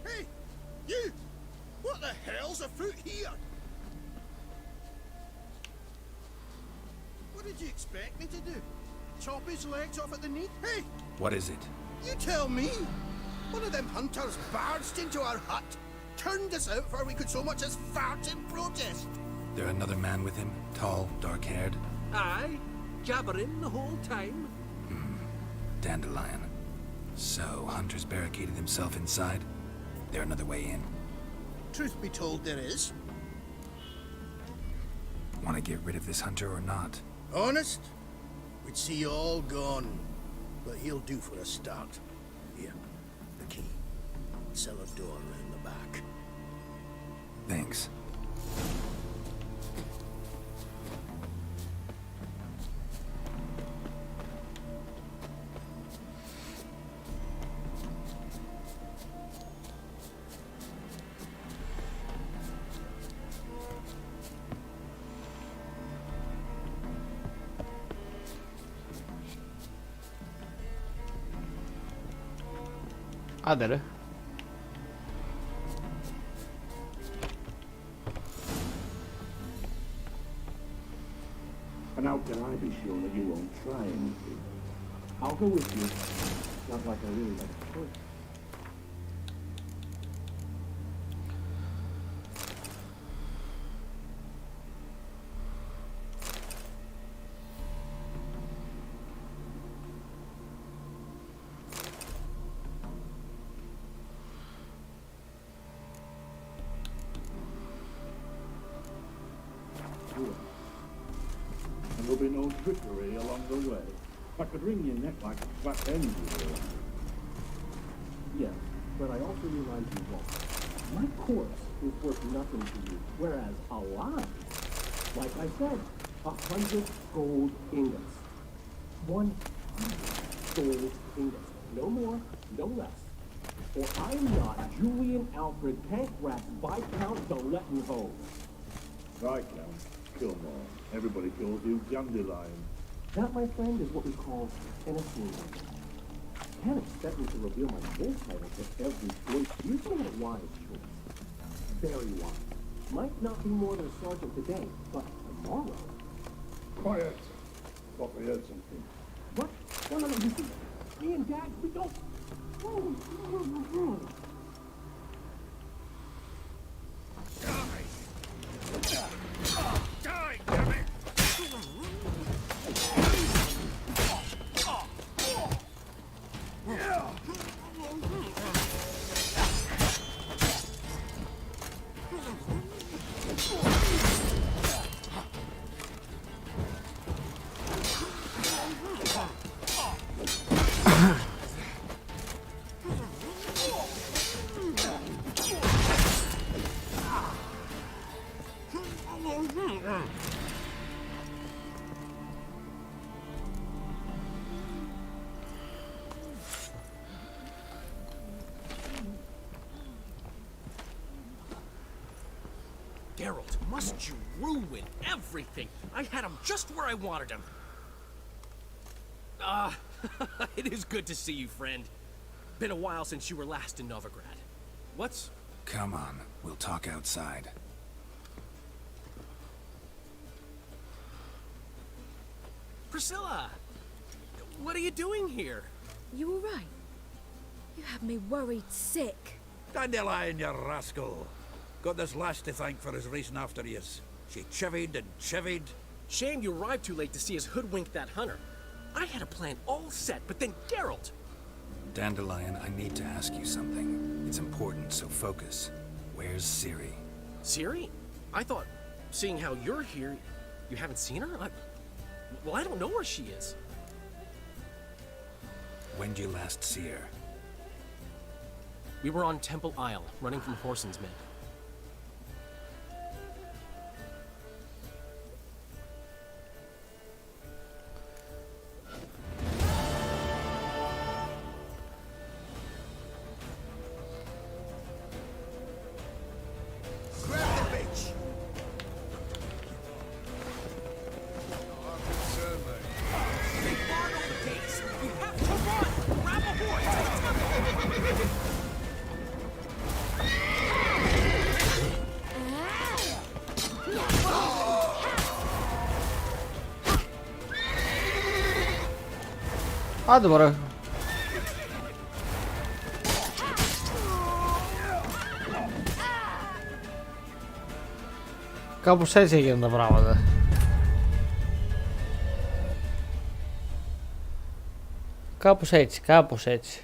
Hey, you! What the hell's afoot here? What did you expect me to do? Chop his legs off at the knee? Hey,
What is it?
you tell me! One of them hunters barged into our hut, turned us out before we could so much as fart in protest.
There another man with him? Tall, dark-haired?
Aye, jabbering the whole time.
Dandelion. So, Hunter's barricaded himself inside? There another way in?
Truth be told, there is.
Want to get rid of this Hunter or not?
Honest? We'd see you all gone. But he'll do for a start. Here, the key. Cellar door round the back.
Thanks.
Άντε ρε.
And how can I be sure that you won't try anything? I'll go with you. Not like I really have a choice. no trickery along the way. I could wring your neck like a fat hen. Yes, but I also realize you won't. My corpse is worth nothing to you, whereas alive, like I said, 100 gold ingots. 100 gold ingots. No more, no less. Or I'm not Julian Alfred Pancras Viscount de Lettenhove. Viscount? Kill more. Everybody calls you Dandelion. That, my friend, is what we call an assignment. Can't expect me to reveal my full title to every choice. You made a wise choice. Very wise. Might not be more than a sergeant today, but tomorrow. Quiet. Thought we heard something. What? No, you see, me and Dad, we don't.
Die, damn it!
Geralt, must you ruin everything? I had him just where I wanted him. It is good to see you, friend. Been a while since you were last in Novigrad. What's...
Come on, we'll talk outside.
Priscilla! What are you doing here?
You all right? You have me worried sick.
Dandelion, you rascal. Got this lass to thank for his racing after yous. She chivied and chivied.
Shame you arrived too late to see us hoodwink that hunter. I had a plan all set, but then Geralt...
Dandelion, I need to ask you something. It's important, so focus. Where's Ciri?
Ciri? I thought, seeing how you're here, you haven't seen her? Well, I don't know where she is.
When'd you last see her?
We were on Temple Isle, running from Whoreson's men.
Άντε μωρέ. Κάπως έτσι έγιναν τα πράγματα. Κάπως έτσι.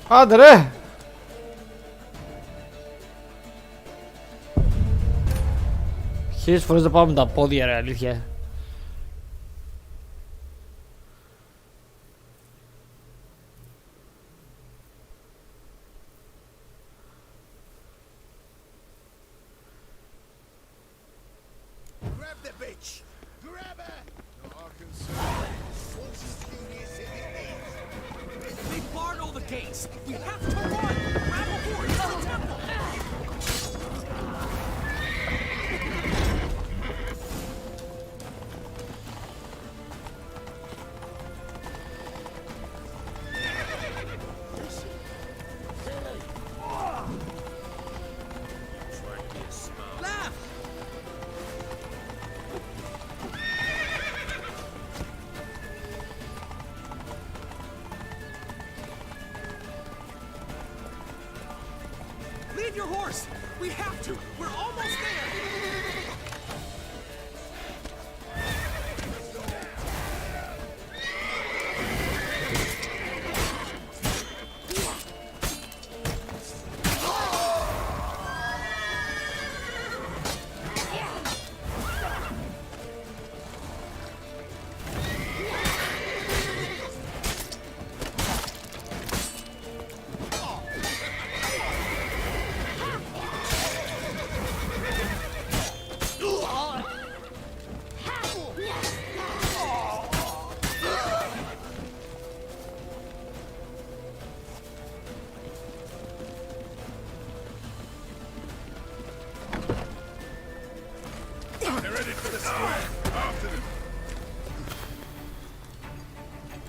Άντε ρε! Χίλιες φορές δεν πάω με τα πόδια ρε, αλήθεια.
Grab the bitch! Grab her! Not our concern. Horses curious if it is.
They barred all the gates. We have to run. Grab a horse to the temple. Leave your horse! We have to! We're almost there!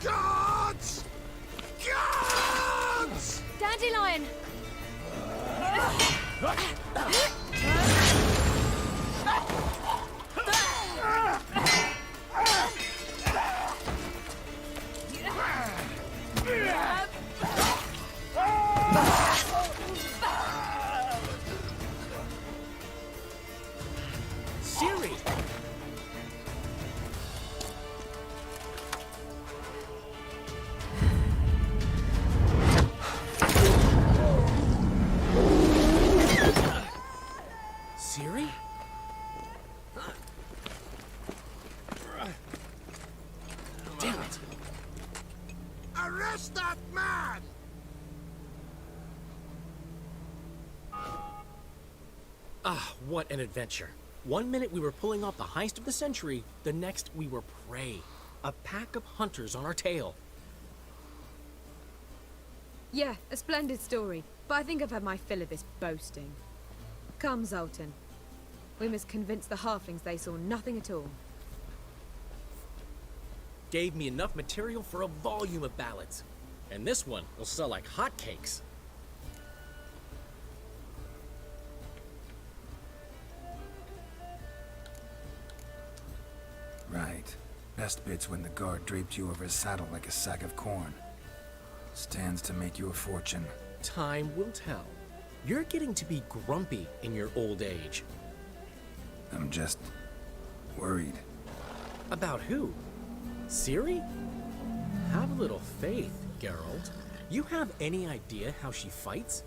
Guards! Guards!
Dandelion!
Siri! Siri? Damn it!
Arrest that man!
Ah, what an adventure. 1 minute we were pulling off the heist of the century, the next we were prey. A pack of hunters on our tail.
Yeah, a splendid story, but I think I've had my fill of this boasting. Come, Zoltan. We must convince the halflings they saw nothing at all.
Gave me enough material for a volume of ballads. And this one will sell like hotcakes.
Right. Best bit's when the guard draped you over his saddle like a sack of corn. Stands to make you a fortune.
Time will tell. You're getting to be grumpy in your old age.
I'm just worried.
About who? Siri? Have a little faith, Geralt. You have any idea how she fights?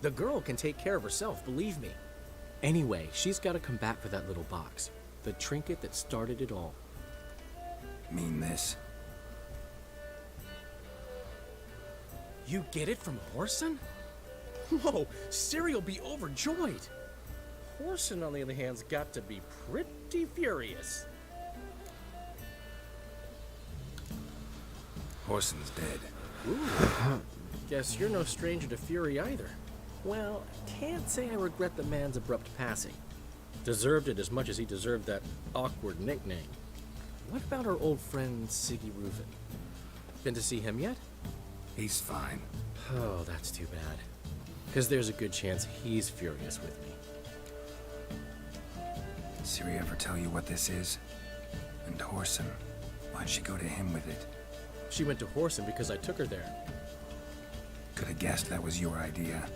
The girl can take care of herself, believe me. Anyway, she's got to come back for that little box. The trinket that started it all.
Mean this?
You get it from Horson? Whoa, Ciri'll be overjoyed. Horson, on the other hand's got to be pretty furious.
Horson's dead.
Ooh, guess you're no stranger to fury either. Well, can't say I regret the man's abrupt passing. Deserved it as much as he deserved that awkward nickname. What about our old friend Siggy Reuven? Been to see him yet?
He's fine.
Oh, that's too bad. Because there's a good chance he's furious with me.
Ciri ever tell you what this is? And Horson, why'd she go to him with it?
She went to Horson because I took her there.
Could have guessed that was your idea.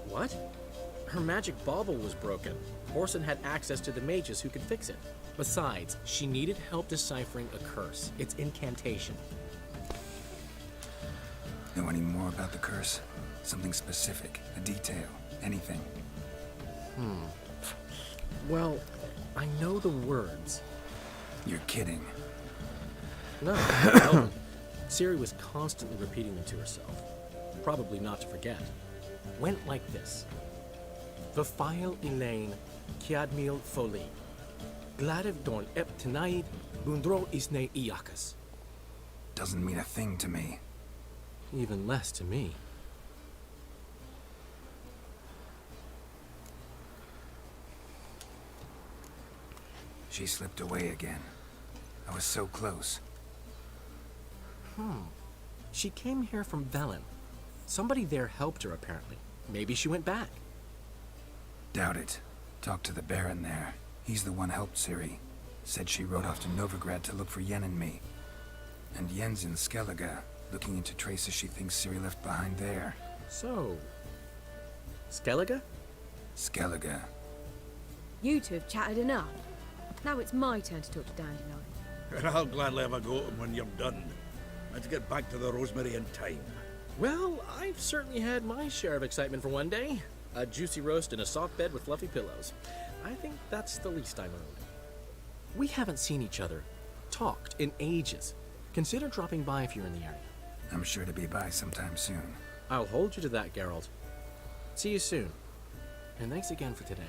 What? Her magic bauble was broken. Horson had access to the mages who could fix it. Besides, she needed help deciphering a curse. Its incantation.
Know any more about the curse? Something specific, a detail, anything?
Well, I know the words.
You're kidding.
No, no. Ciri was constantly repeating them to herself. Probably not to forget. Went like this. Vafile Elaine, Kiadmil Foli. Gladev Dorn Ep Tanaid, Bundro Isne Iakas.
Doesn't mean a thing to me.
Even less to me.
She slipped away again. I was so close.
She came here from Velen. Somebody there helped her, apparently. Maybe she went back.
Doubt it. Talked to the Baron there. He's the one helped Ciri. Said she rode off to Novigrad to look for Yen and me. And Yen's in Skellige, looking into traces she thinks Ciri left behind there.
So... Skellige?
Skellige.
You two have chatted enough. Now it's my turn to talk to Dandelion.
And I'll gladly have a go at him when you're done. Let's get back to the Rosemary in time.
Well, I've certainly had my share of excitement for one day. A juicy roast in a soft bed with fluffy pillows. I think that's the least I'm owed. We haven't seen each other, talked in ages. Consider dropping by if you're in the area.
I'm sure to be by sometime soon.
I'll hold you to that, Geralt. See you soon. And thanks again for today.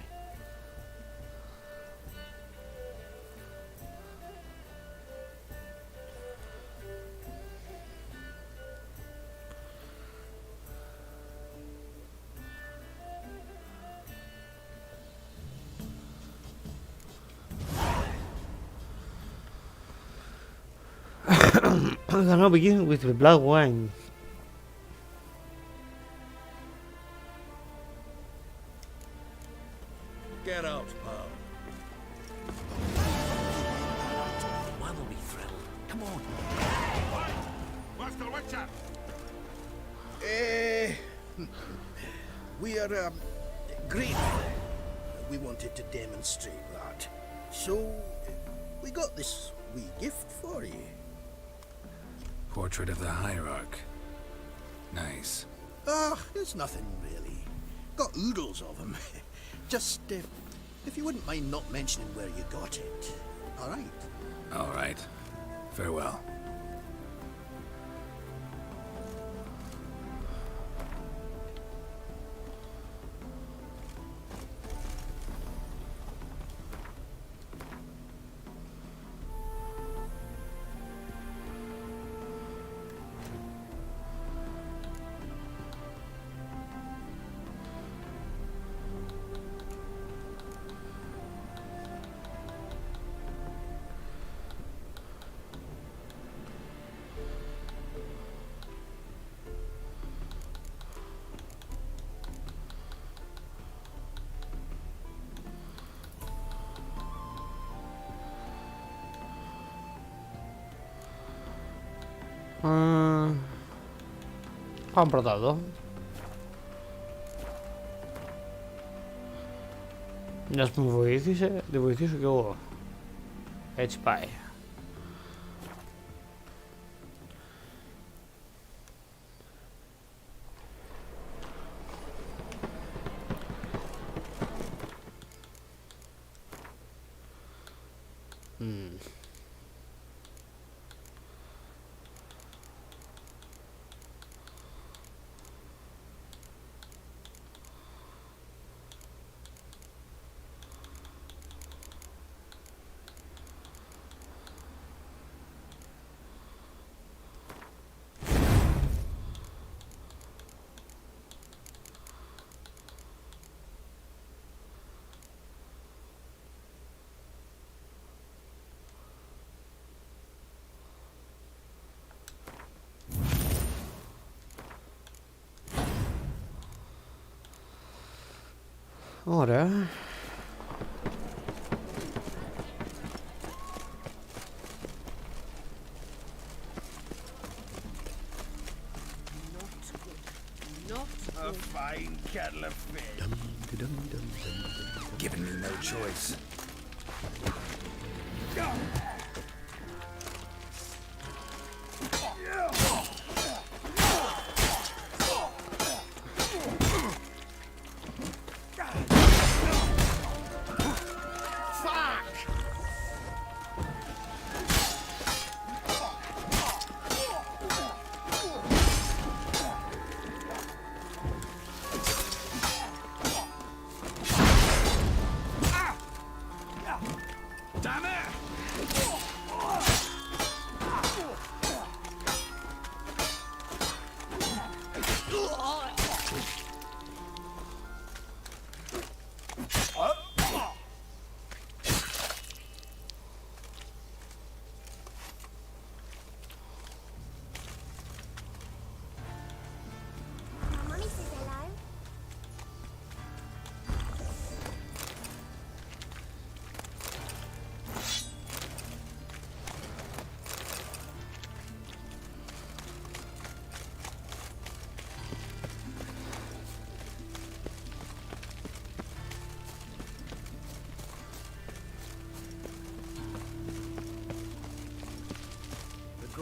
I cannot begin with the black wine.
Get out, pal.
One will be thrilled. Come on.
What's the Witcher?
We are, great. We wanted to demonstrate that. So, we got this wee gift for you.
Portrait of the Hierarch. Nice.
Ah, it's nothing really. Got oodles of them. Just, if you wouldn't mind not mentioning where you got it. All right?
All right. Farewell.
Πάμε πρώτα εδώ. Μιας που με βοήθησε, τη βοηθήσω κι εγώ. Έτσι πάει. Ωραία.
A fine kettle of fish.
Giving me no choice.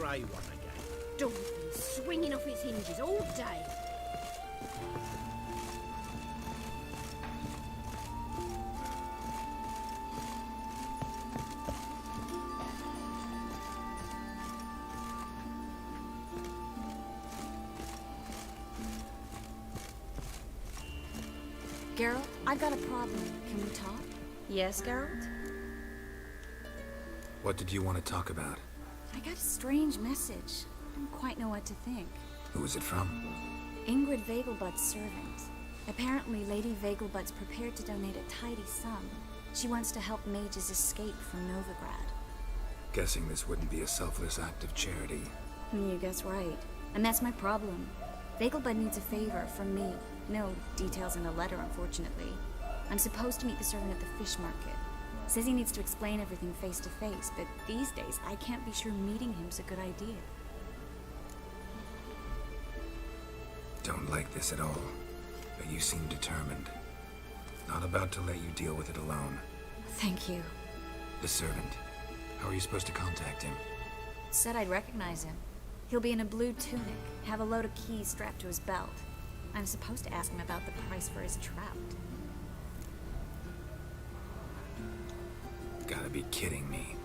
grey one again.
Door's been swinging off its hinges all day.
Geralt, I've got a problem. Can we talk?
Yes, Geralt?
What did you want to talk about?
I got a strange message. I don't quite know what to think.
Who is it from?
Ingrid Vegelbud's servant. Apparently, Lady Vegelbud's prepared to donate a tidy sum. She wants to help mages escape from Novigrad.
Guessing this wouldn't be a selfless act of charity.
You guess right. And that's my problem. Vegelbud needs a favor from me. No details in the letter, unfortunately. I'm supposed to meet the servant at the fish market. Says he needs to explain everything face to face, but these days I can't be sure meeting him's a good idea.
Don't like this at all, but you seem determined. Not about to let you deal with it alone.
Thank you.
The servant. How are you supposed to contact him?
Said I'd recognize him. He'll be in a blue tunic, have a load of keys strapped to his belt. I'm supposed to ask him about the price for his trout.
Gotta be kidding me.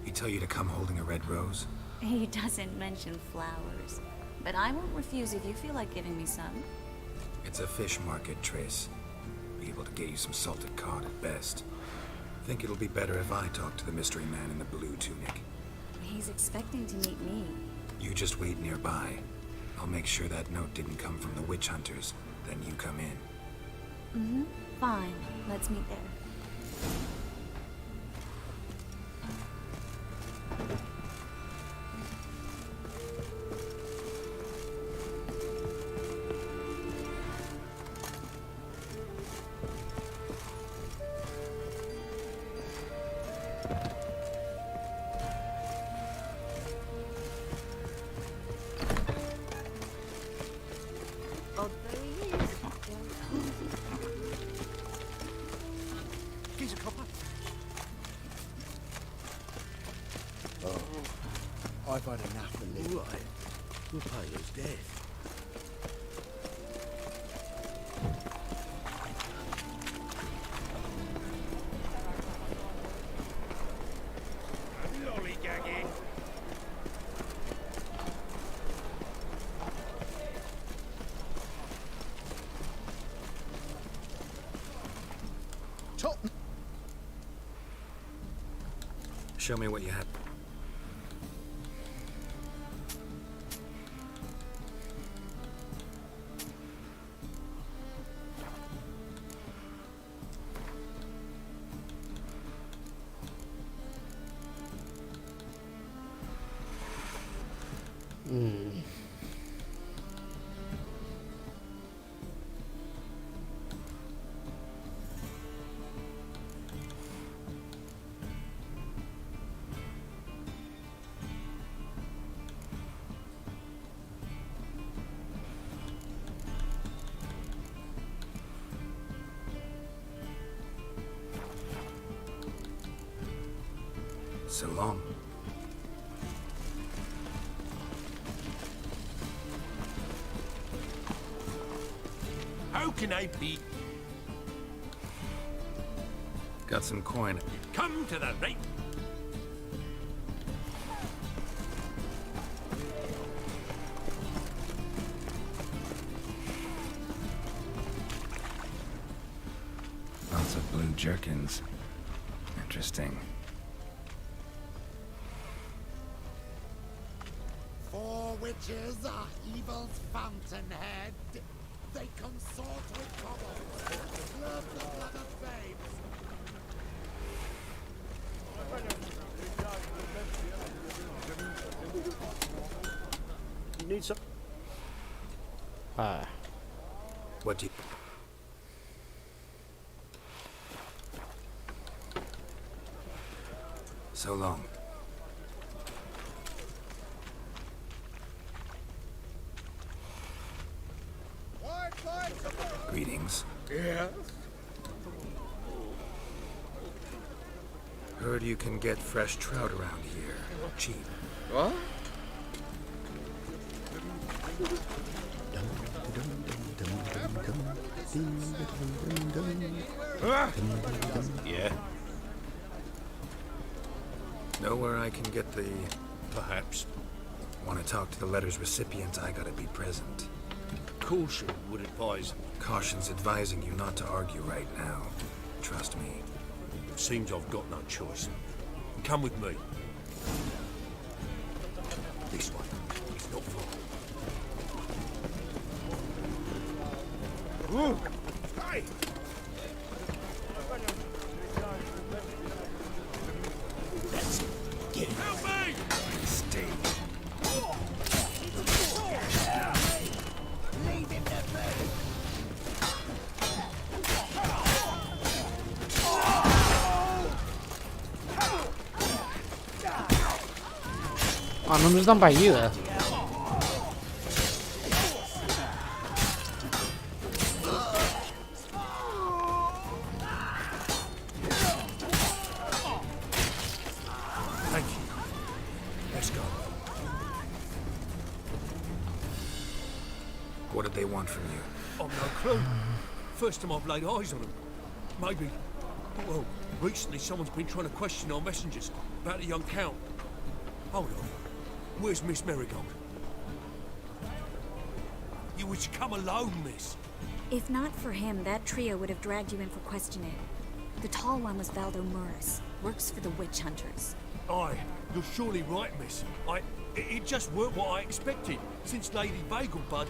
He tell you to come holding a red rose?
He doesn't mention flowers, but I won't refuse if you feel like giving me some.
It's a fish market, Triss. Be able to get you some salted cod at best. Think it'll be better if I talk to the mystery man in the blue tunic.
He's expecting to meet me.
You just wait nearby. I'll make sure that note didn't come from the witch hunters. Then you come in.
Mm-hmm. Fine. Let's meet there.
Here's a copper.
Oh, I've had enough of living.
All right. We'll pay his death.
Lollygagging.
Top.
Show me what you had. So long.
How can I be?
Got some coin.
Come to the right.
Lots of blue jerkins. Interesting.
Four witches are evil's fountainhead. They consort with goblins, slurp the blood of babes.
You need some.
What do you... So long. Greetings.
Yes?
Heard you can get fresh trout around here. Cheap.
What?
Yeah? Know where I can get the...
Perhaps.
Want to talk to the letter's recipient, I gotta be present.
Caution would advise.
Caution's advising you not to argue right now. Trust me.
Seems I've got no choice. Come with me. This way. It's not far.
Whoa! Hey!
That's it. Get it.
Help me!
Stay.
Leave him to me!
Α, νομίζω ήταν παγίδα.
Thank you. Let's go.
What did they want from you?
I've no clue. First time I've laid eyes on them. Maybe. Well, recently someone's been trying to question our messengers about the young count. Hold on. Where's Miss Marigold? You were to come alone, miss.
If not for him, that trio would have dragged you in for questioning. The tall one was Valdo Murris. Works for the witch hunters.
Aye, you're surely right, miss. It just weren't what I expected, since Lady Bagelbud...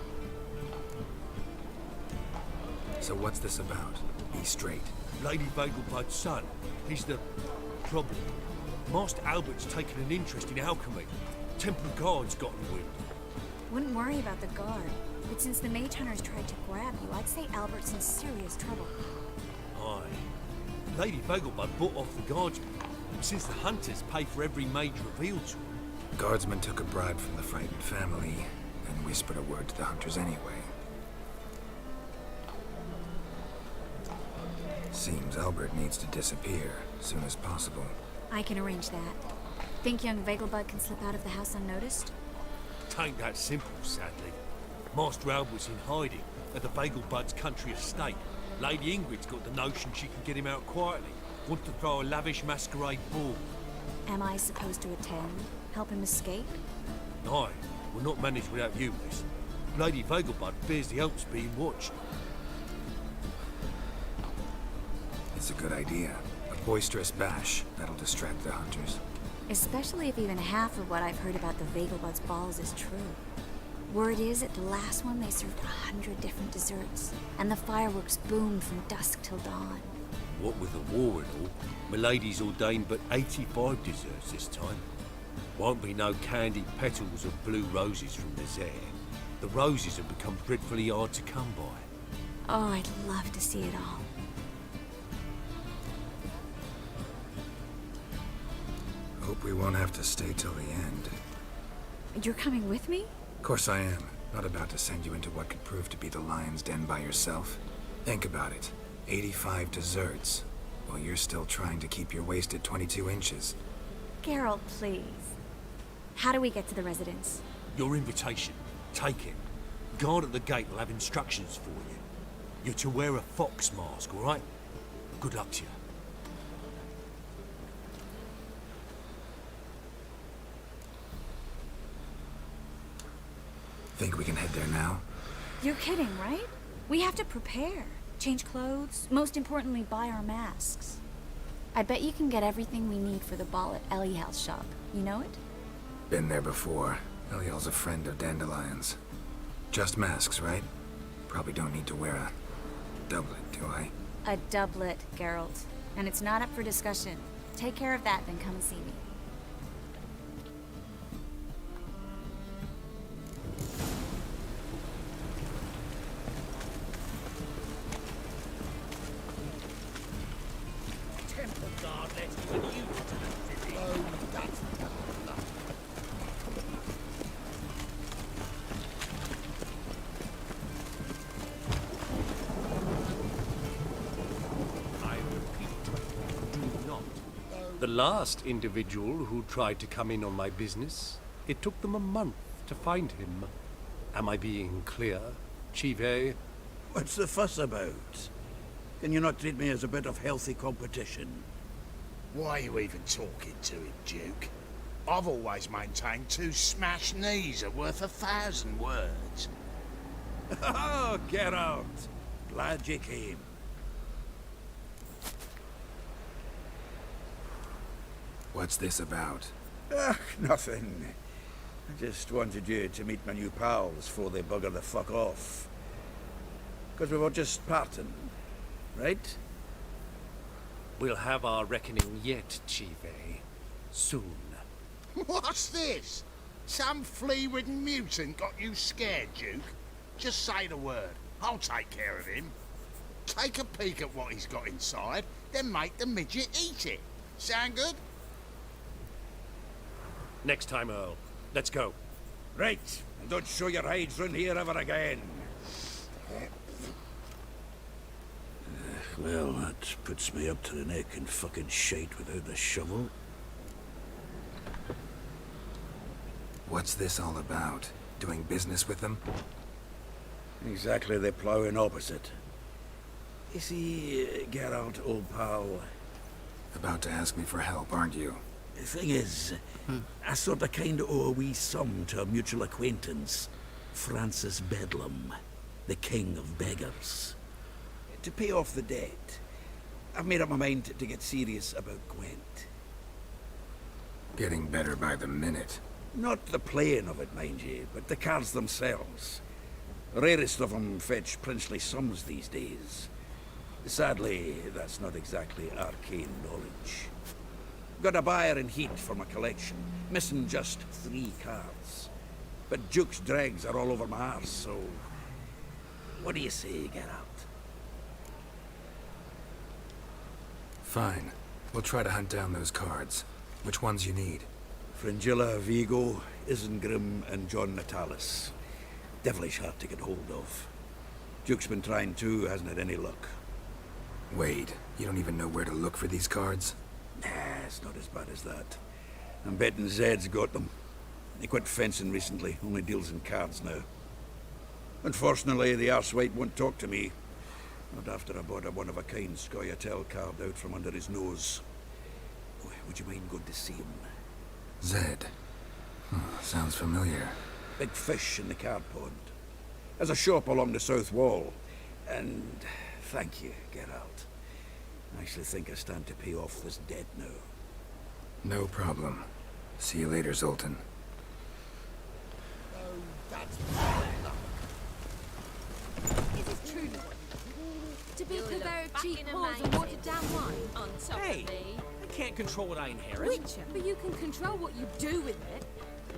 So what's this about? Be straight.
Lady Bagelbud's son. He's the problem. Master Albert's taken an interest in alchemy. Templar Guard's gotten wind.
Wouldn't worry about the guard, but since the mage hunters tried to grab you, I'd say Albert's in serious trouble.
Aye. Lady Bagelbud bought off the guardsmen, since the hunters pay for every mage revealed to them.
Guardsmen took a bribe from the frightened family and whispered a word to the hunters anyway. Seems Albert needs to disappear as soon as possible.
I can arrange that. Think young Vegelbud can slip out of the house unnoticed?
Tain't that simple, sadly. Master Albert's in hiding at the Bagelbud's country estate. Lady Ingrid's got the notion she can get him out quietly. Wants to throw a lavish masquerade ball.
Am I supposed to attend? Help him escape?
Aye, we'll not manage without you, miss. Lady Vegelbud fears the Alps being watched.
It's a good idea. A boisterous bash that'll distract the hunters.
Especially if even half of what I've heard about the Vegelbud's balls is true. Word is, at the last one they served 100 different desserts, and the fireworks boomed from dusk till dawn.
What with the war and all, Milady's ordained but 85 desserts this time. Won't be no candied petals of blue roses from dessert. The roses have become dreadfully hard to come by.
Oh, I'd love to see it all.
Hope we won't have to stay till the end.
You're coming with me?
Of course I am. Not about to send you into what could prove to be the lion's den by yourself. Think about it. 85 desserts, while you're still trying to keep your waist at 22 inches.
Geralt, please. How do we get to the residence?
Your invitation. Take it. Guard at the gate will have instructions for you. You're to wear a fox mask, all right? Good luck to you.
Think we can head there now?
You're kidding, right? We have to prepare. Change clothes. Most importantly, buy our masks. I bet you can get everything we need for the ball at Eliel's shop. You know it?
Been there before. Eliel's a friend of Dandelion's. Just masks, right? Probably don't need to wear a doublet, do I?
A doublet, Geralt. And it's not up for discussion. Take care of that, then come and see me.
The last individual who tried to come in on my business, it took them a month to find him.
Am I being clear, Chive?
What's the fuss about? Can you not treat me as a bit of healthy competition?
Why are you even talking to him, Duke? I've always maintained 2 smashed knees are worth 1,000 words.
Oh, Geralt! Glad you came.
What's this about?
Nothing. I just wanted you to meet my new pals before they bugger the fuck off. Because we were just parting, right?
We'll have our reckoning yet, Chive. Soon.
What's this? Some flea-ridden mutant got you scared, Duke? Just say the word. I'll take care of him. Take a peek at what he's got inside, then make the midget eat it. Sound good?
Next time, Earl. Let's go.
Right, and don't show your hides round here ever again. Well, that puts me up to the neck in fucking shite without the shovel.
What's this all about? Doing business with them?
Exactly the ploughing opposite. You see, Geralt, old pal...
About to ask me for help, aren't you?
The thing is, I sort of kind of owe a wee sum to a mutual acquaintance, Francis Bedlam, the king of beggars. To pay off the debt, I've made up my mind to get serious about Gwent.
Getting better by the minute.
Not the playing of it, mind you, but the cards themselves. The rarest of them fetch princely sums these days. Sadly, that's not exactly arcane knowledge. Got a buyer in heat for my collection, missing just 3 cards. But Duke's dregs are all over my arse, so... What do you say, Geralt?
Fine. We'll try to hunt down those cards. Which ones you need?
Fringilla, Vigo, Isengrim, and John Natalis. Devilish hard to get hold of. Duke's been trying too, hasn't had any luck.
Wait, you don't even know where to look for these cards?
Nah, it's not as bad as that. I'm betting Zed's got them. He quit fencing recently, only deals in cards now. Unfortunately, the arsewite won't talk to me. Not after I bought a one-of-a-kind Scoia'tael card out from under his nose. Would you mind going to see him?
Zed. Sounds familiar.
Big fish in the card pond. There's a shop along the south wall. And thank you, Geralt. I actually think I stand to pay off this debt now.
No problem. See you later, Zoltan.
Is this truly what you to be a purveyor of cheap whores and watered down wine? On top
Hey,
of me.
I can't control what I inherit.
Witcher, but you can control what you do with it.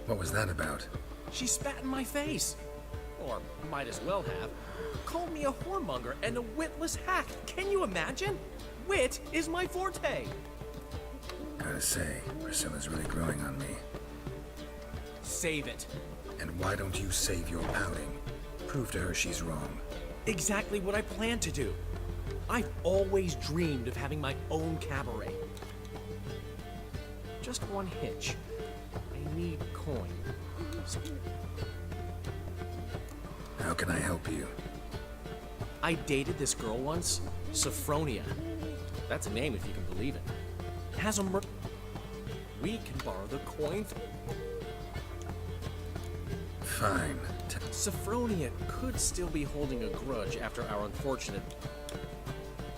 What was that about?
She spat in my face. Or might as well have. Called me a whoremonger and a witless hack. Can you imagine? Wit is my forte.
Gotta say, Priscilla's really growing on me.
Save it.
And why don't you save your pouting? Prove to her she's wrong.
Exactly what I plan to do. I've always dreamed of having my own cabaret. Just one hitch. I need coin.
How can I help you?
I dated this girl once, Sophronia. That's a name if you can believe it. Has a We can borrow the coin.
Fine.
Sophronia could still be holding a grudge after our unfortunate...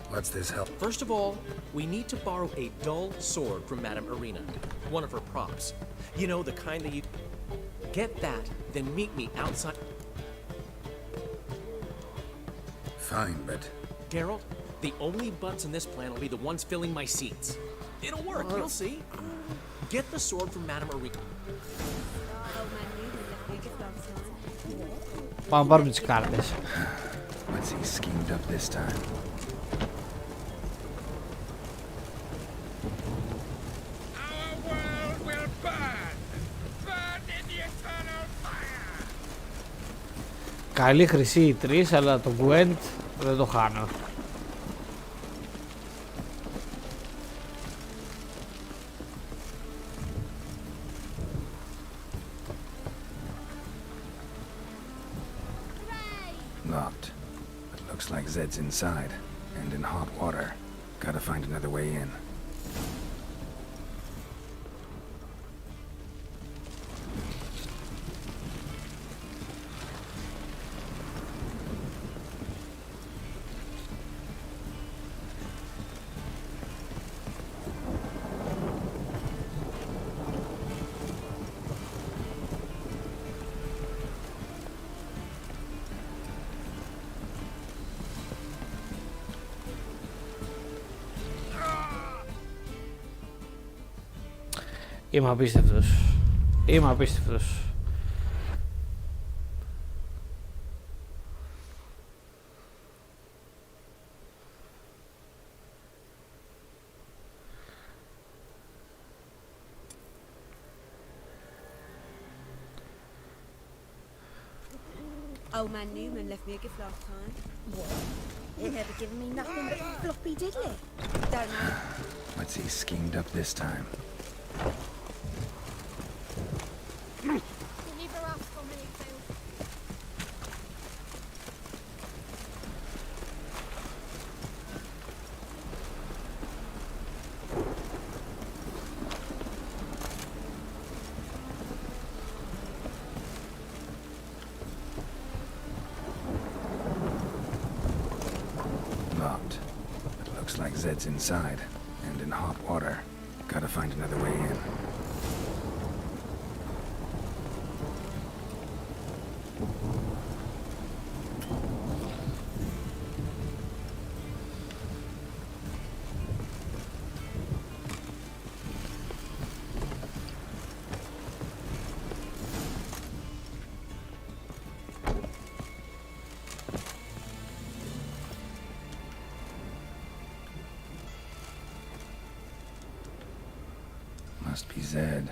What's this help?
First of all, we need to borrow a dull sword from Madame Irina, one of her props. You know, the kind that you... Get that, then meet me outside...
Fine, but...
Geralt, the only butts in this plan will be the ones filling my seats. It'll work, you'll see. Get the sword from Madame Irina.
Πάμε να πάρουμε τις κάρτες.
What's he schemed up this time?
Καλή χρυσή οι τρεις, αλλά το Gwent δεν το χάνω.
Locked. But looks like Zed's inside, and in hot water. Gotta find another way in.
Είμαι απίστευτος. Είμαι απίστευτος.
Old man Newman left me a gift last time. What? He never given me nothing but floppy diddly. Don't know.
What's he schemed up this time?
Deliver us from Hayfield.
Locked. It looks like Zed's inside, and in hot water. Gotta find another way in. Must be Zed.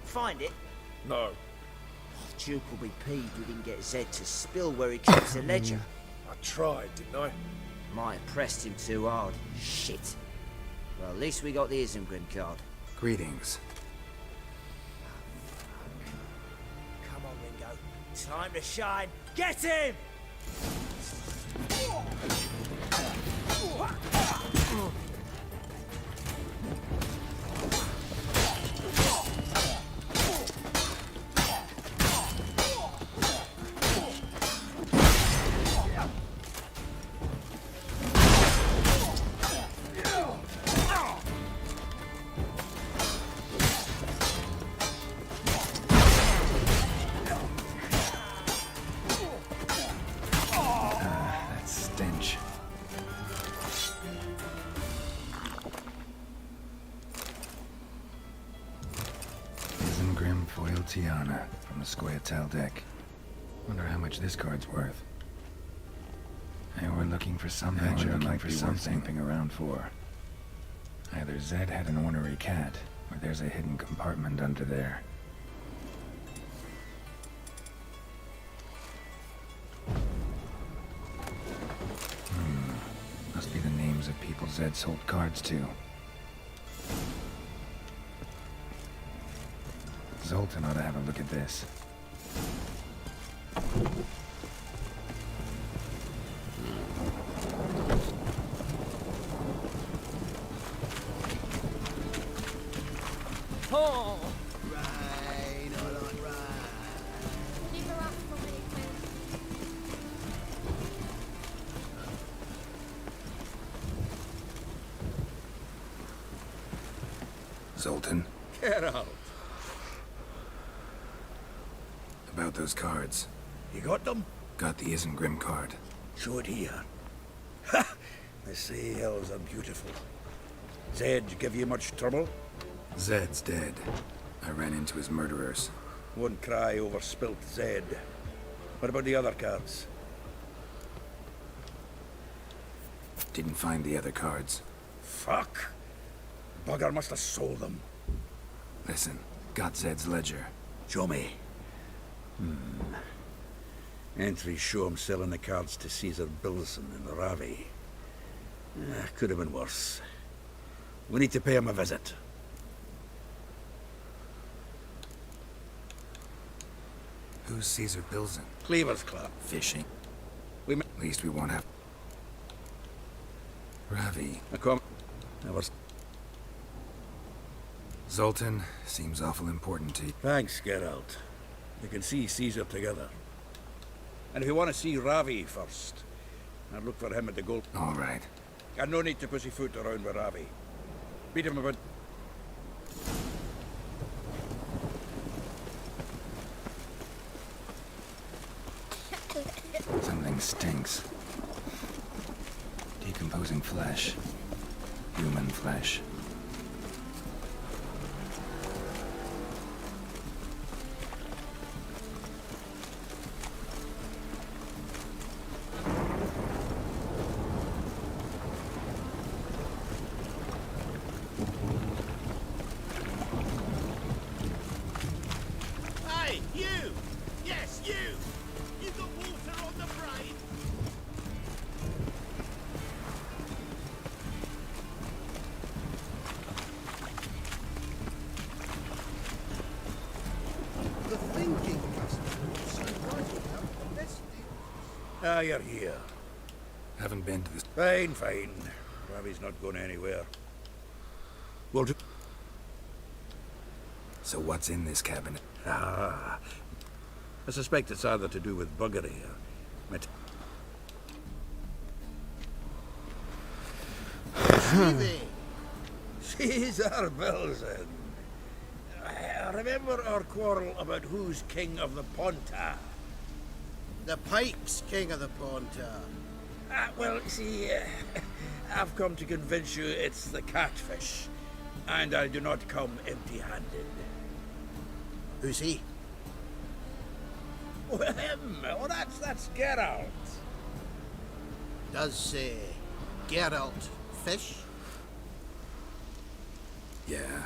Find it?
No.
Duke will be peeved we didn't get Zed to spill where he keeps the ledger.
I tried, didn't I?
Might have pressed him too hard. Shit. Well, at least we got the Isengrim card.
Greetings.
Come on, Ringo. Time to shine. Get him!
That stench. Isengrim foil Tiana from the Scoia'tael deck. Wonder how much this card's worth. Hey, we're looking for something that might be worth snooping around for. Either Zed had an ornery cat, or there's a hidden compartment under there. Must be the names of people Zed sold cards to. Zoltan ought to have a look at this.
Oh!
Rain, I like rain.
Deliver us from Hayfield.
Zoltan,
Get out.
about those cards.
You got them?
Got the Isengrim card.
Show it here. Ha! The sea hills are beautiful. Zed give you much trouble?
Zed's dead. I ran into his murderers.
Won't cry over spilt Zed. What about the other cards?
Didn't find the other cards.
Fuck! Bugger must have sold them.
Listen,
Got Zed's ledger.
Show me. Entries show him selling the cards to Caesar Bilson in Ravi. Could have been worse. We need to pay him a visit.
Who's Caesar Bilson?
Cleaver's Club.
Fishing. At least we won't have... Ravi. Zoltan seems awful important to you.
Thanks, Geralt. You can see Caesar together. And if you want to see Ravi first, I'd look for him at the gold.
All right.
And no need to pussyfoot around with Ravi. Beat him about...
Something stinks. Decomposing flesh. Human flesh.
Hey, you! Yes, you! You got water on the brain?
The thinking must be
Ah, you're here.
Haven't been to this...
Fine, fine. Ravi's not going anywhere. We'll do...
So what's in this cabinet?
Ah. I suspect it's either to do with buggery or... Caesar Bilson. Remember our quarrel about who's king of the Ponta?
The Pike's king of the Ponta.
Well, see, I've come to convince you it's the catfish. And I do not come empty-handed.
Who's he?
Well, him. Oh, that's Geralt.
Does Geralt fish?
Yeah.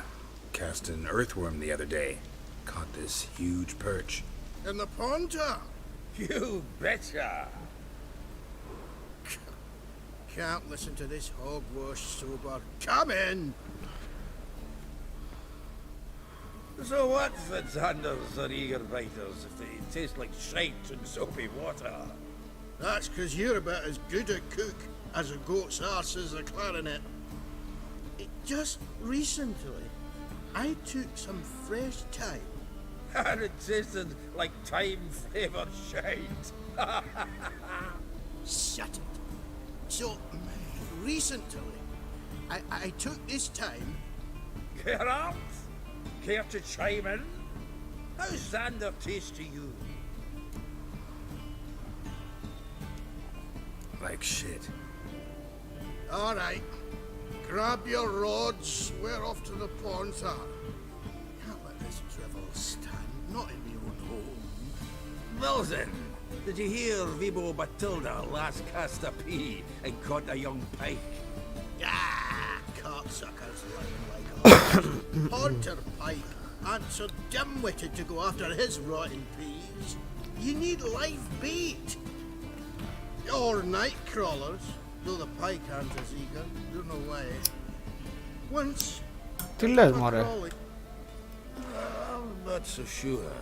Cast an earthworm the other day. Caught this huge perch.
In the Ponta?
You betcha.
Can't listen to this hogwash sober. Come in!
So what, Fitzhanders or eager biters, if they taste like shite and soapy water?
That's 'cause you're about as good a cook as a goat's arse is a clarinet. Just recently, I took some fresh thyme.
And it tasted like thyme-flavoured shite.
Shut it. So, recently, I took this thyme.
Geralt? Care to chime in? How's Xander taste to you?
Like shit.
All right. Grab your rods. We're off to the Ponta. Can't let this drivel stand. Not in my own home.
Wilson, did you hear Vibo Batilda last cast a pea and caught a young pike?
Ah, cocksuckers lying like a Ponter pike aren't so dim-witted to go after his rotten peas. You need live bait. Or night crawlers, though the pike aren't as eager. Don't know why. Once...
Τι λες, μωρέ?
I'm not so sure.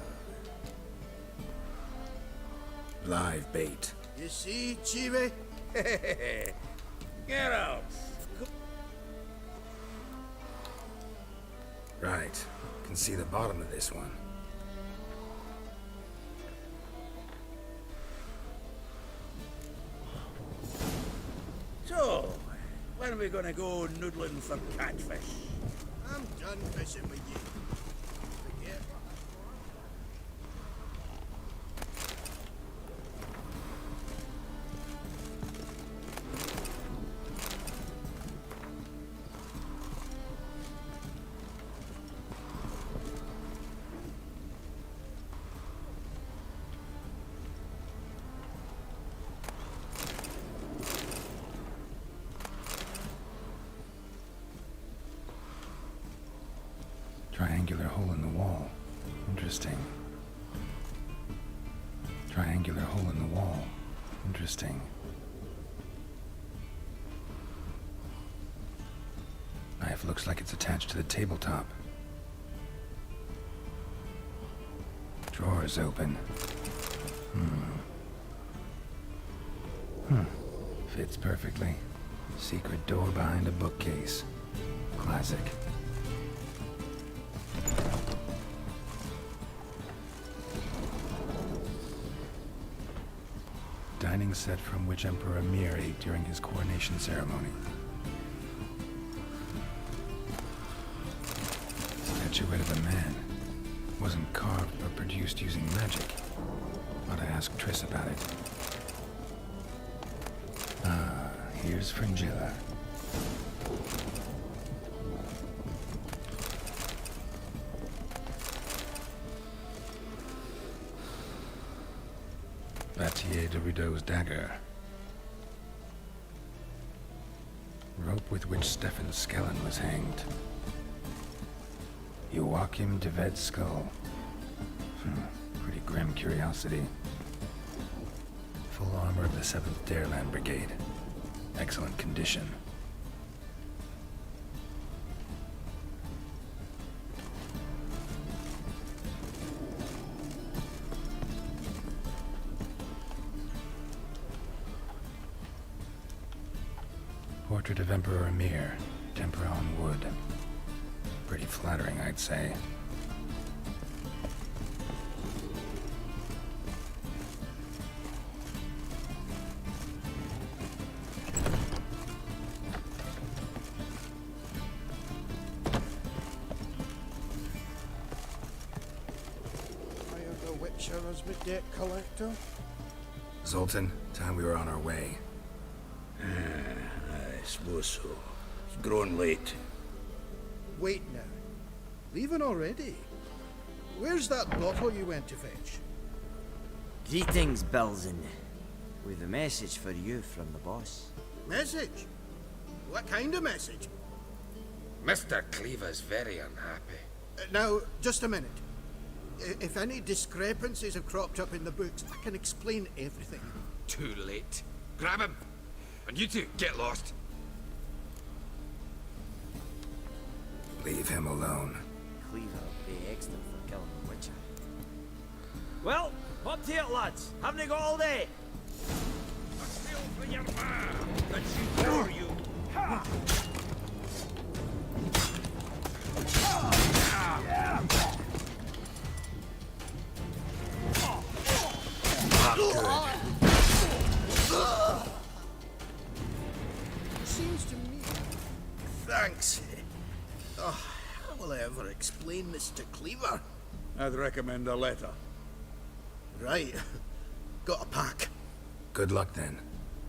Live bait.
You see, Chibi?
Get out!
Right. Can see the bottom of this one.
So, when are we gonna go noodling for catfish?
I'm done fishing with you. Forget.
Triangular hole in the wall. Interesting. Triangular hole in the wall. Interesting. Knife looks like it's attached to the tabletop. Drawer's open. Fits perfectly. Secret door behind a bookcase. Classic. Dining set from which Emperor Mir ate during his coronation ceremony. Statuette of a man. Wasn't carved but produced using magic. Ought to ask Triss about it. Ah, here's Fringilla. Batier de Rideau's dagger. Rope with which Stefan Skellen was hanged. Joachim de Ved's skull. Pretty grim curiosity. Full armor of the 7th Dareland Brigade. Excellent condition. Portrait of Emperor Mir, tempera on wood. Pretty flattering, I'd say.
The Witcher as my debt collector?
Zoltan, time we were on our way.
I suppose so. It's growing late.
Wait now. Leaving already? Where's that bottle you went to fetch?
Greetings, Belzen. With a message for you from the boss.
Message? What kind of message?
Mr. Cleaver's very unhappy.
Now, just a minute. If any discrepancies have cropped up in the books, I can explain everything.
Too late. Grab him! And you two, get lost.
Leave him alone.
Cleaver will pay extra for killing the Witcher.
Well, up to it, lads. Haven't you got all day?
A steal for your man! That you for you! Ha!
Seems to me... Thanks. Oh, how will I ever explain this to Cleaver?
I'd recommend a letter.
Right. Got a pack.
Good luck then.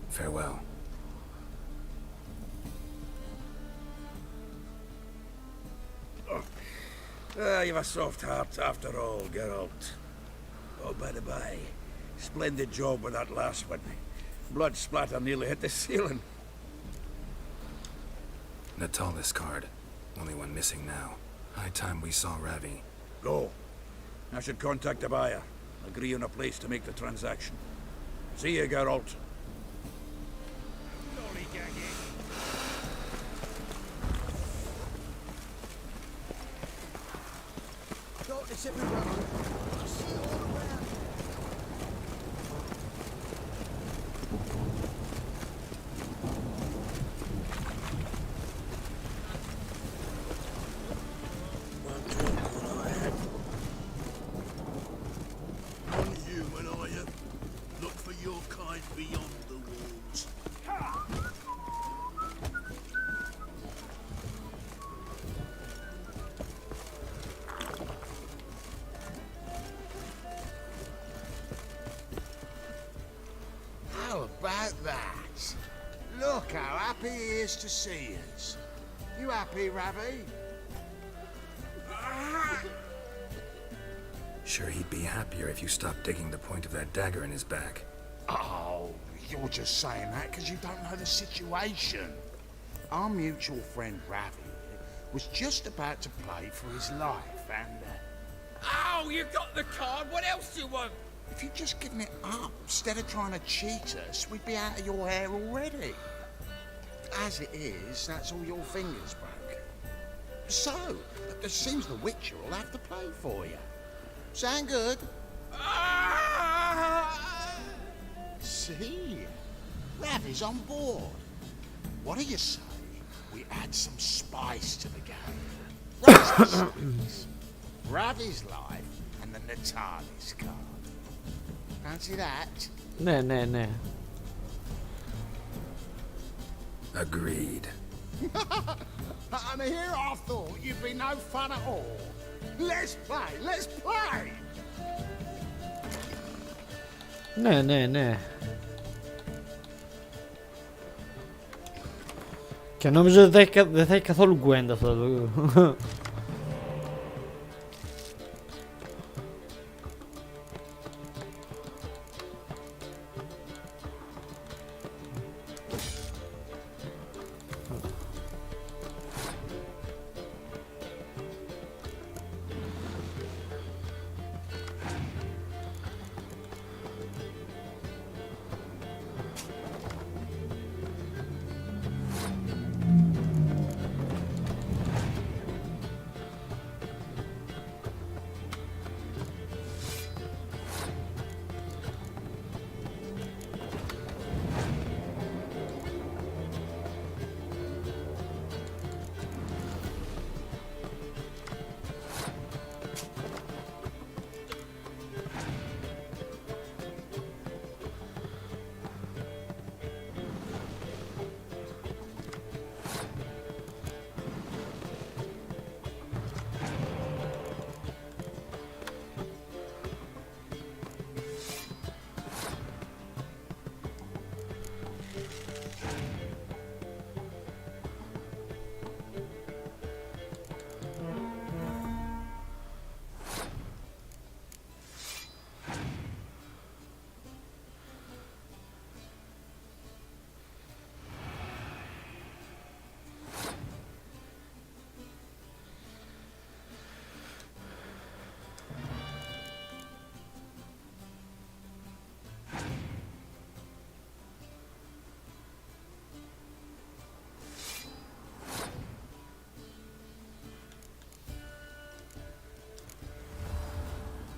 Farewell.
You've a soft heart after all, Geralt. Oh, by the by, splendid job with that last one. Blood splatter nearly hit the ceiling.
Natalis card. Only one missing now. High time we saw Ravi.
Go. I should contact the buyer. Agree on a place to make the transaction. See you, Geralt.
Don't sit me down. I'll see you all around.
Unhuman, are you? Look for your kind beyond the walls. How about that? Look how happy he is to see us. You happy, Ravi?
Sure he'd be happier if you stopped digging the point of that dagger in his back.
Oh, you're just saying that because you don't know the situation. Our mutual friend Ravi was just about to play for his life, and
Oh, you got the card. What else do you want?
if you'd just given it up instead of trying to cheat us, we'd be out of your hair already. As it is, that's all your fingers broke. So, it seems the Witcher will have to play for you. Sound good? See? Ravi's on board. What do you say? We add some spice to the game. Ravi's life and the Natali's card. Fancy that?
Ναι.
Agreed.
And here I thought you'd be no fun at all. Let's play!
Ναι. Και νόμιζα δεν θα έχει καθόλου γκουέντα αυτό το...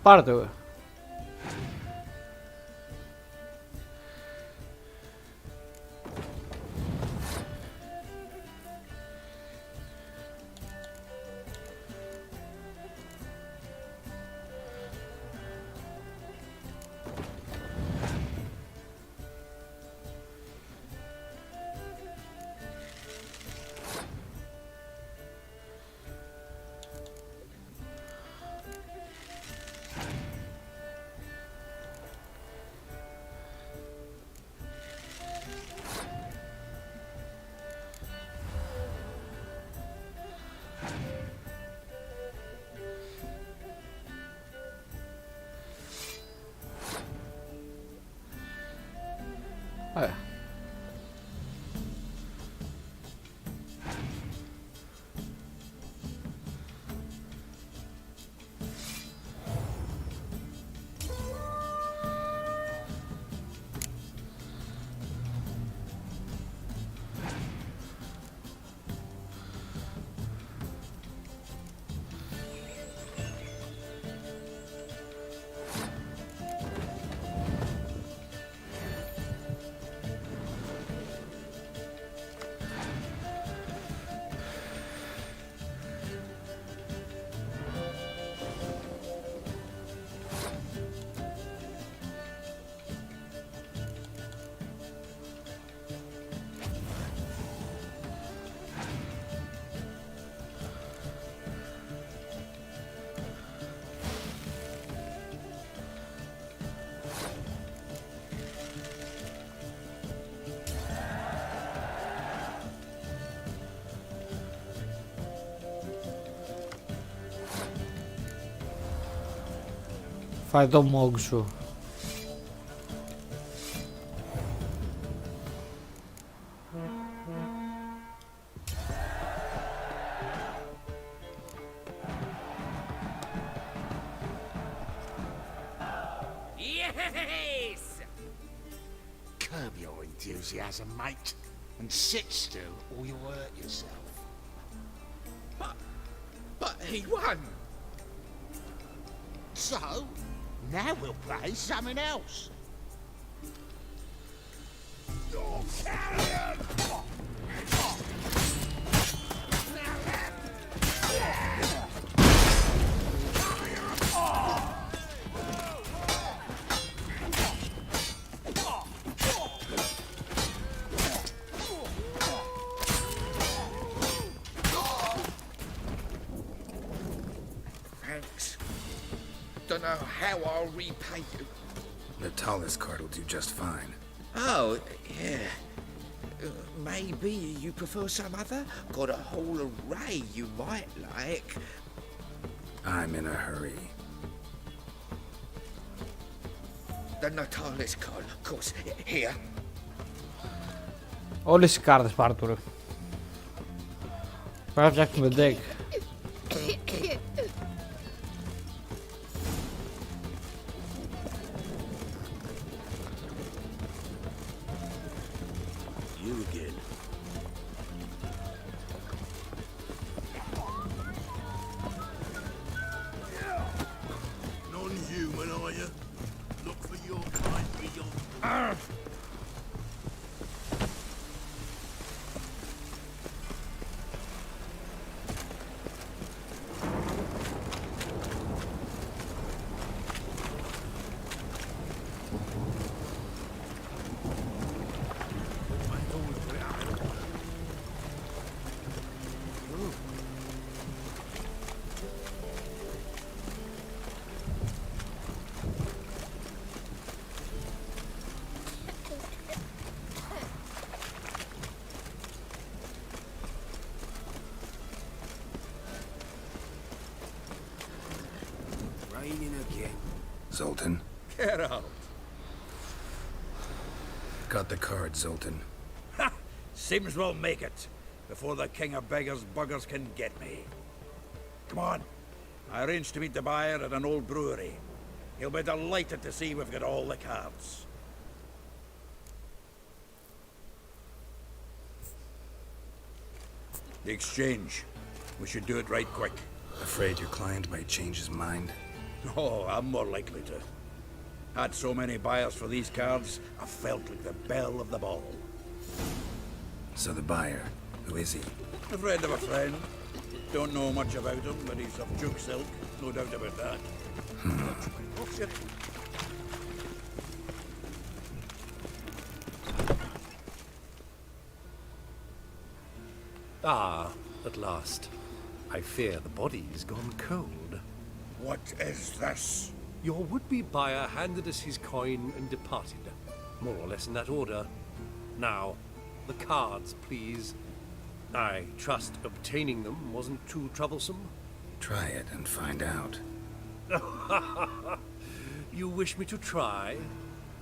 Πάρε το. Ωραία. Φάει το μόγκ σου.
Curb your enthusiasm, mate, and sit still or you'll hurt yourself.
But he won.
So, now we'll play something else. Your carrion!
Thanks. Don't know how I'll repay you.
The tallest card will do just fine.
Oh, yeah. Maybe you prefer some other? Got a whole array you might like.
I'm in a hurry.
The Natalis card, of course. Here.
Όλες οι κάρτες πάρ' του ρε. Πρέπει να φτιάξουμε deck.
You again. Non-human, are you? Look for your kind beyond.
Raining again.
Zoltan.
Get out.
Got the card, Zoltan.
Ha! Seems we'll make it before the king of beggars buggers can get me. Come on. I arranged to meet the buyer at an old brewery. He'll be delighted to see we've got all the cards. The exchange. We should do it right quick.
Afraid your client might change his mind?
Oh, I'm more likely to. Had so many buyers for these cards, I felt like the belle of the ball.
So the buyer, who is he?
A friend of a friend. Don't know much about him, but he's of Duke silk, no doubt about that. Oh, shit.
Ah, at last. I fear the body's gone cold.
What is this?
Your would-be buyer handed us his coin and departed. More or less in that order. Now, the cards, please. I trust obtaining them wasn't too troublesome.
Try it and find out.
You wish me to try?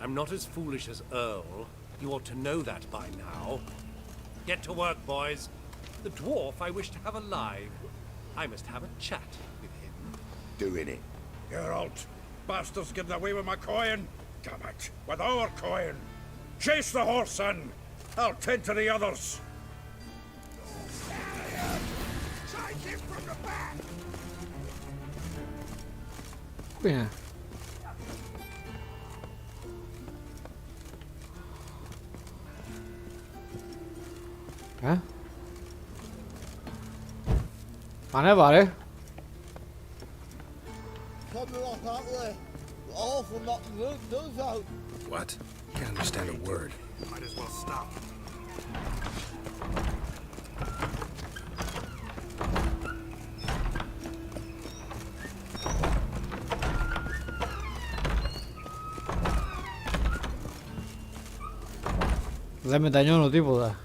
I'm not as foolish as Earl. You ought to know that by now. Get to work, boys. The dwarf I wish to have alive. I must have a chat with him.
Doing it. Geralt, bastards getting away with my coin. Damn it, with our coin. Chase the horse, son. I'll tend to the others.
Take him from the back!
Πού είναι? Ανέβα ρε.
What? Can't understand a word.
Might as well stop.
Δεν μετανιώνω τίποτα.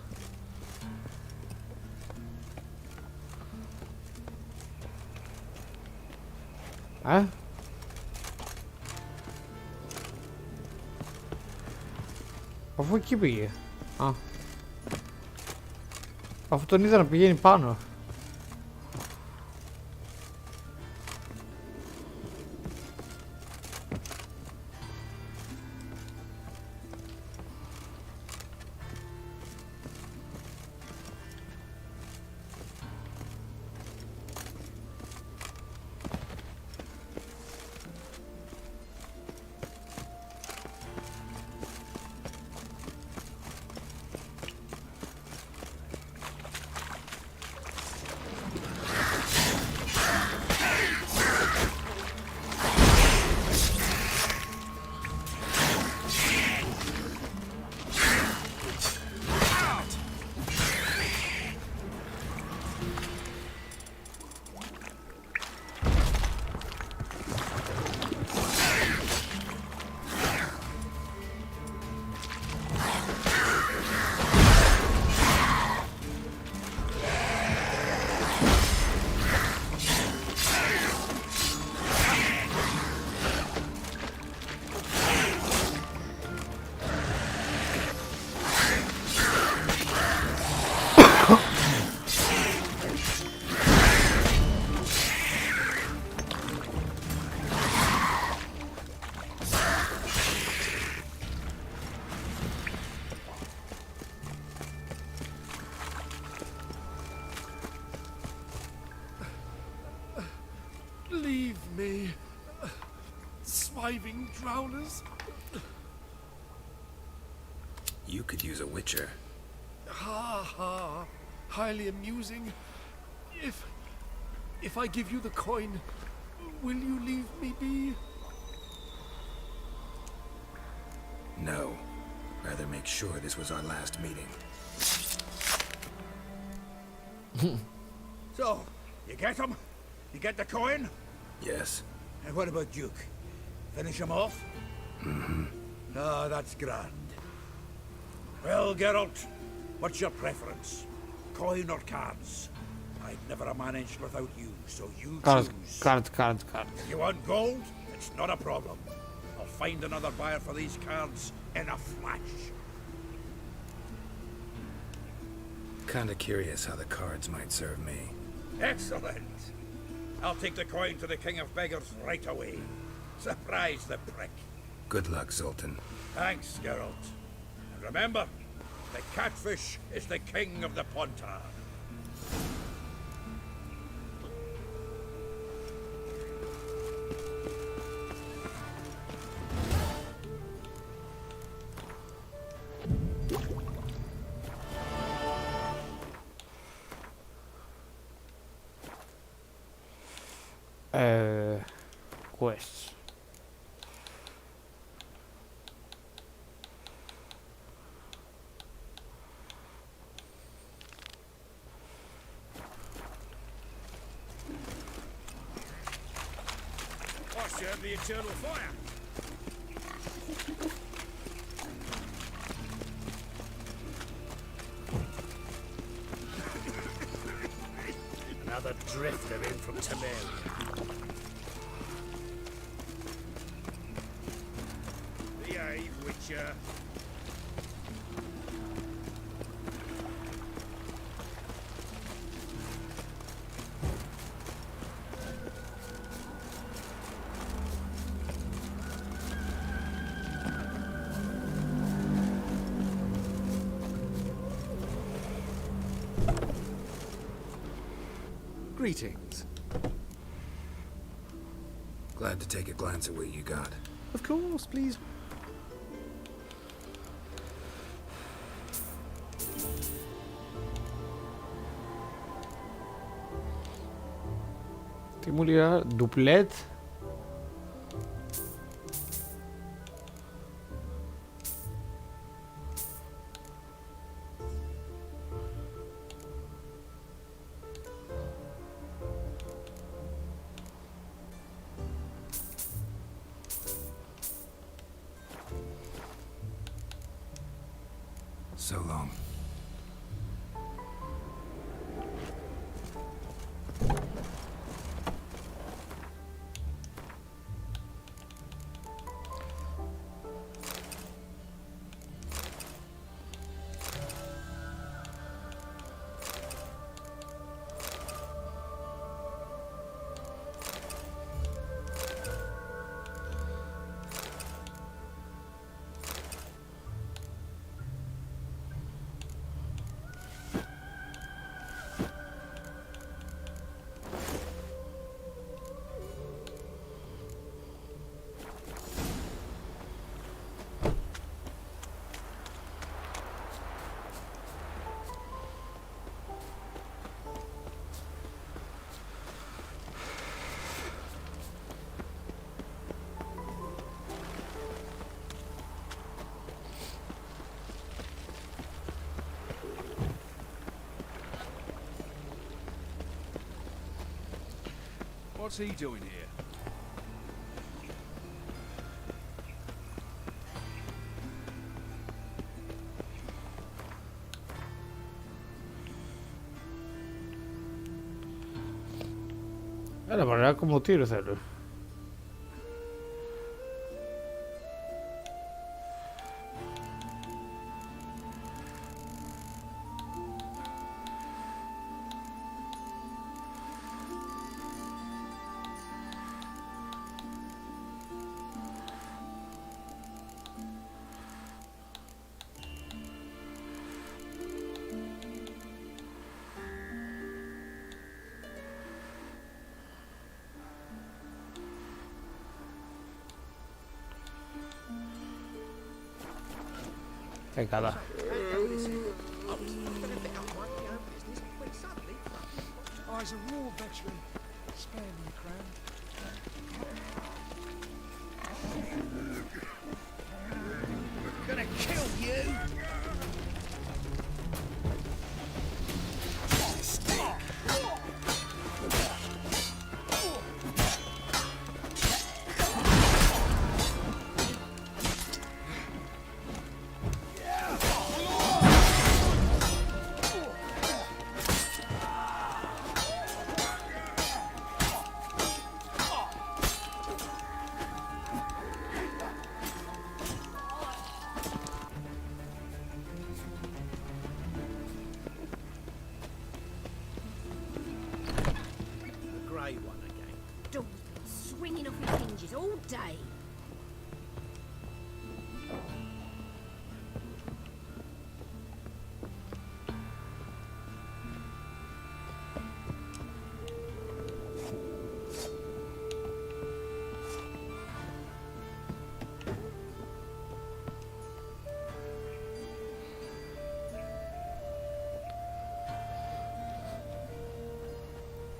Αφού εκεί πήγε. Αφού τον είδα να πηγαίνει πάνω.
Leave me. Swiving drowners.
You could use a witcher.
Ha ha. Highly amusing. If I give you the coin, will you leave me be?
No. Rather make sure this was our last meeting.
So, you get him? You get the coin?
Yes.
And what about Duke? Finish him off?
Mm-hmm.
Ah, that's grand. Well, Geralt, what's your preference? Coin or cards? I'd never have managed without you, so you
Cards,
choose.
cards.
If you want gold, it's not a problem. I'll find another buyer for these cards in a flash.
Kinda curious how the cards might serve me.
Excellent. I'll take the coin to the King of Beggars right away. Surprise the prick.
Good luck, Zoltan.
Thanks, Geralt. And remember, the catfish is the king of the Pontar.
Quests.
I serve the eternal fire. Another drifter in from Temeria. Behave, Witcher.
Greetings.
Glad to take a glance at what you got.
Of course, please.
Τι μου λέει, ντουπλέτ.
So long.
What's he doing here?
Έλα παρακάτω como tiro θέλω. Καλά.
I was a war veteran. Spare me the crown.
Gonna kill you!
Grey one again.
Door's been swinging off its hinges all day.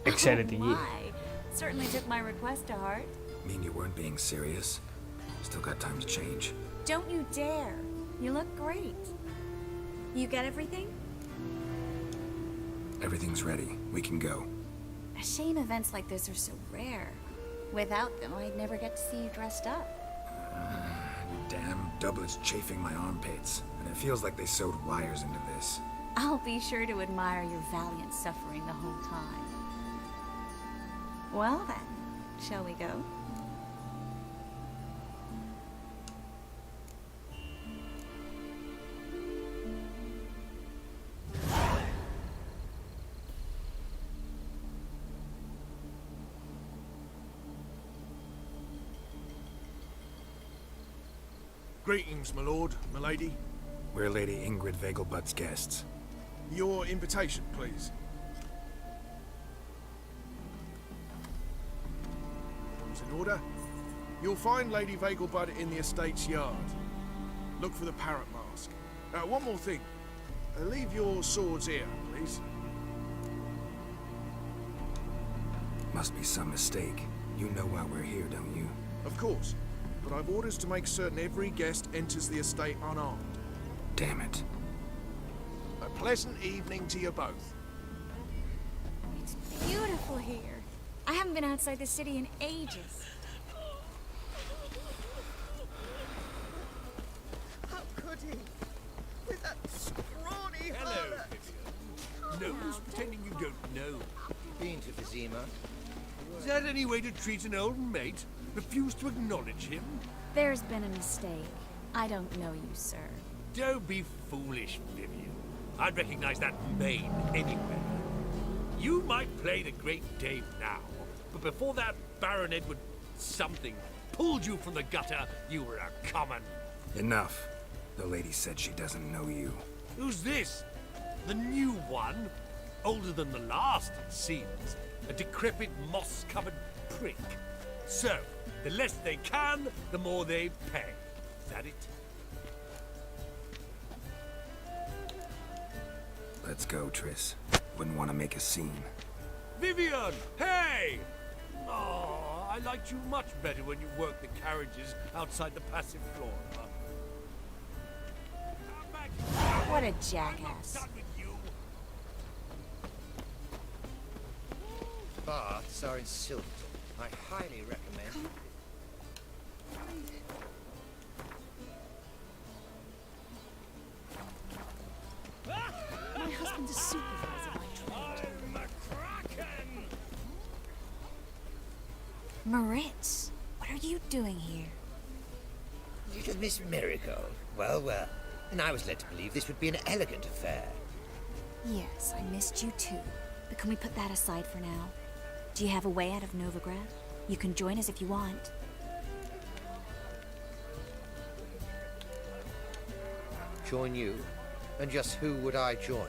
Εξαιρετική.
My. Certainly took my request to heart.
Mean you weren't being serious? Still got time to change.
Don't you dare. You look great. You get everything?
Everything's ready. We can go.
A shame events like this are so rare. Without them, I'd never get to see you dressed up.
Damn doublet's chafing my armpits, and it feels like they sewed wires into this.
I'll be sure to admire your valiant suffering the whole time. Well then, shall we go?
Greetings, my lord, my lady.
We're Lady Ingrid Vegelbud's guests.
Your invitation, please. All's in order. You'll find Lady Vegelbud in the estate's yard. Look for the parrot mask. One more thing. Leave your swords here, please.
Must be some mistake. You know why we're here, don't you?
Of course. But I've orders to make certain every guest enters the estate unarmed.
Damn it.
A pleasant evening to you both.
It's beautiful here. I haven't been outside the city in ages.
How could he? With that scrawny
Hello,
harlot.
Vivian. No use pretending you don't know.
Been to Vizima?
Is that any way to treat an old mate? Refuse to acknowledge him?
There's been a mistake. I don't know you, sir.
Don't be foolish, Vivian. I'd recognize that mane anywhere. You might play the great dame now, but before that Baron Edward something pulled you from the gutter, you were a common.
Enough. The lady said she doesn't know you.
Who's this? The new one? Older than the last, it seems. A decrepit, moss-covered prick. So, the less they can, the more they pay. Is that it?
Let's go, Triss. Wouldn't want to make a scene.
Vivian! Hey! Oh, I liked you much better when you worked the carriages outside the passive floor.
What a jackass.
Baths are in Silverton. I highly recommend.
My husband's a supervisor by trade. Moritz, what are you doing here?
Little Miss Marigold. Well, well. And I was led to believe this would be an elegant affair.
Yes, I missed you too. But can we put that aside for now? Do you have a way out of Novigrad? You can join us if you want.
Join you? And just who would I join?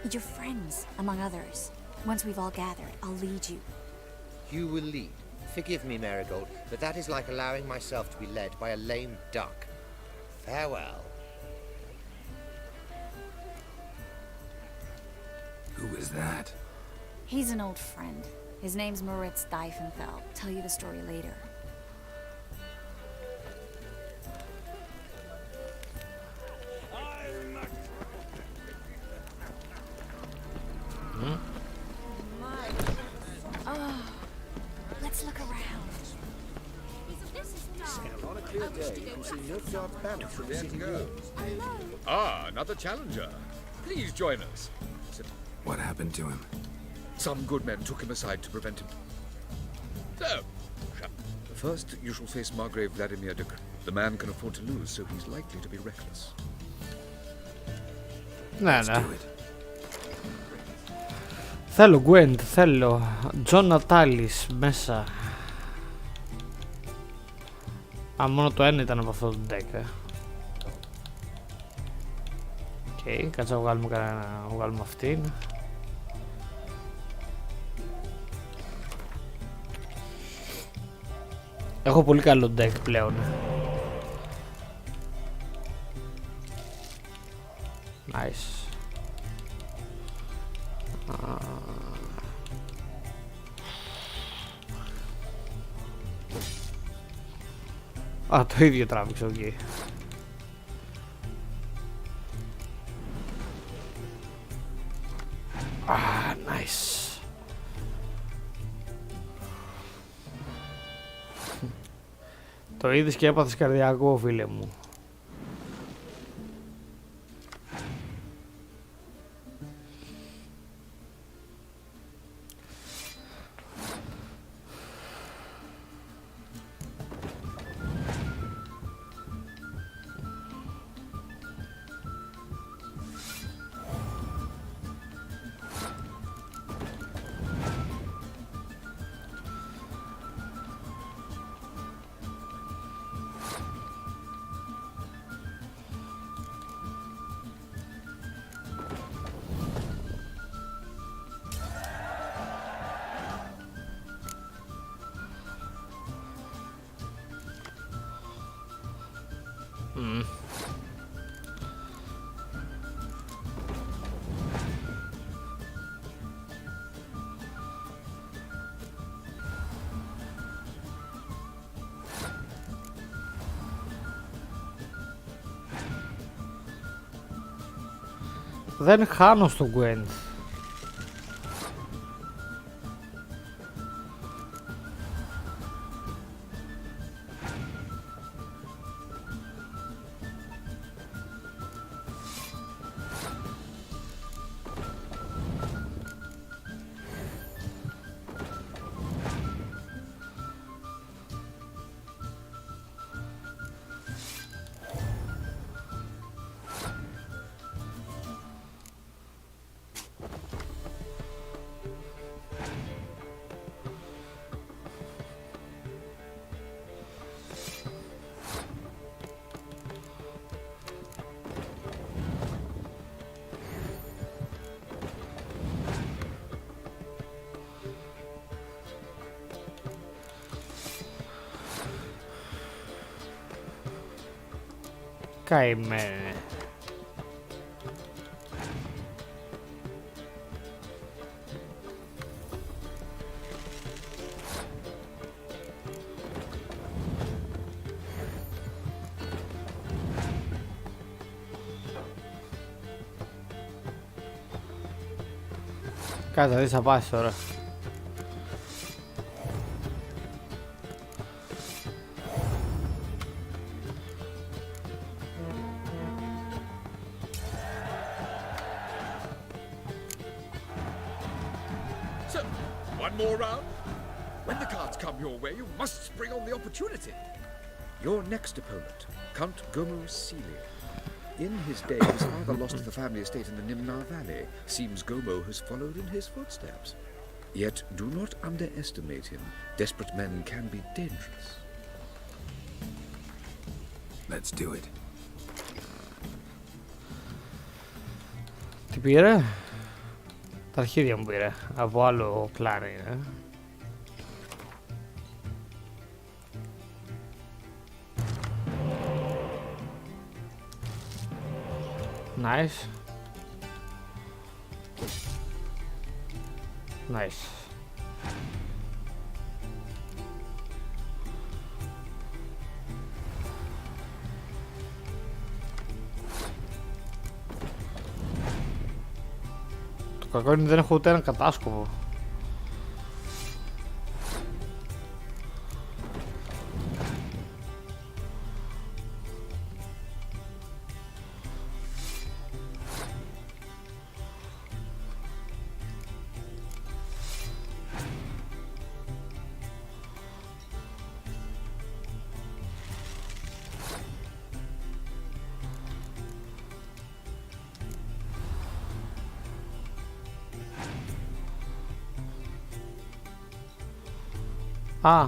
Your friends, among others. Once we've all gathered, I'll lead you.
You will lead. Forgive me, Marigold, but that is like allowing myself to be led by a lame duck. Farewell.
Who is that?
He's an old friend. His name's Moritz Diefenfeld. Tell you the story later. Oh, let's look around.
On a clear day, you see no dark banner from the city walls.
Ah, another challenger. Please join us.
What happened to him?
Some good men took him aside to prevent him. So, first you shall face Margrave Vladimir de... The man can afford to lose, so he's likely to be reckless.
Ναι, ναι. Θέλω Gwent, θέλω John Natalis μέσα. Α, μόνο το ένα ήταν από αυτό το deck, Οκ, κάτσε να βγάλουμε αυτήν. Έχω πολύ καλό deck πλέον. Nice. Α, το ίδιο τράβηξε, οκ. Α, nice. Το είδες και έπαθες καρδιακό, φίλε μου. Δεν χάνω στο Gwent. Καημένε. Κάτσε, δεις θα πας τώρα.
So, one more round? When the cards come your way, you must spring on the opportunity. Your next opponent, Count Gomo Sealy. In his day, his father lost the family estate in the Nimnar Valley. Seems Gomo has followed in his footsteps. Yet, do not underestimate him. Desperate men can be dangerous.
Let's do it.
Τι πήρε? Τα αρχίδια μου πήρε. Από άλλο κλάν είναι. Nice. Nice. Το κακό είναι δεν έχω ούτε έναν κατάσκοπο. Α.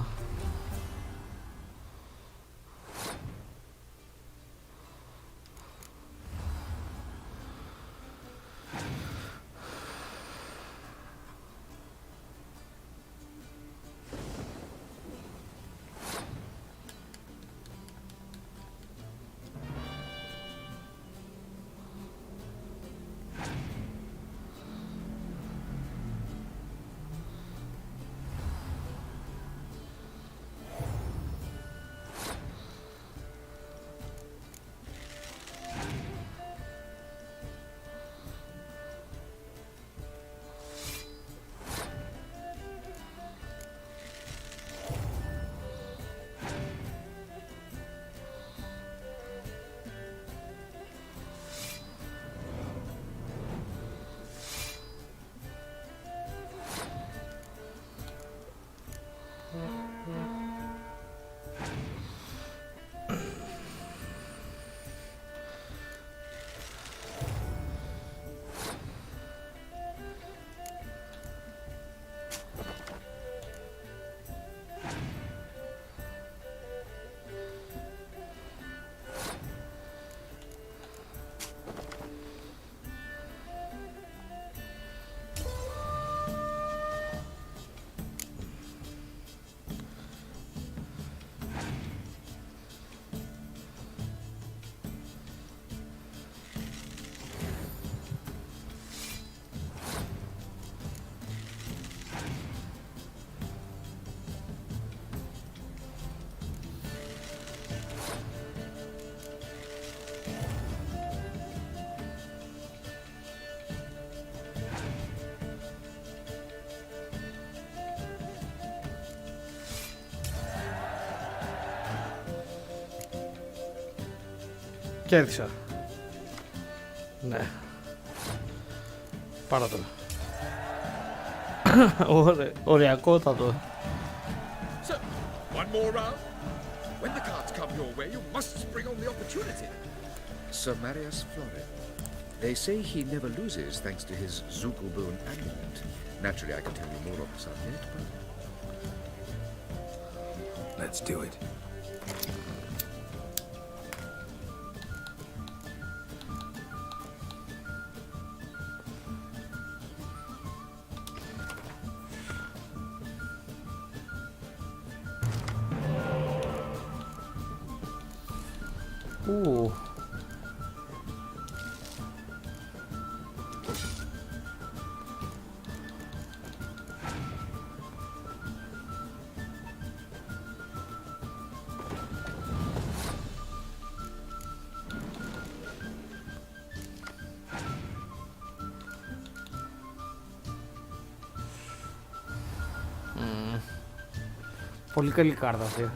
Κέρδισα. Ναι. Πάρα το. Ωριακότατο.
So, one more round? When the cards come your way, you must spring on the opportunity. Sir Marius Florin. They say he never loses thanks to his Zugelbone amulet. Naturally, I can tell you more of the subject, but...
Let's do it.
Πολύ καλή κάρτα αυτή.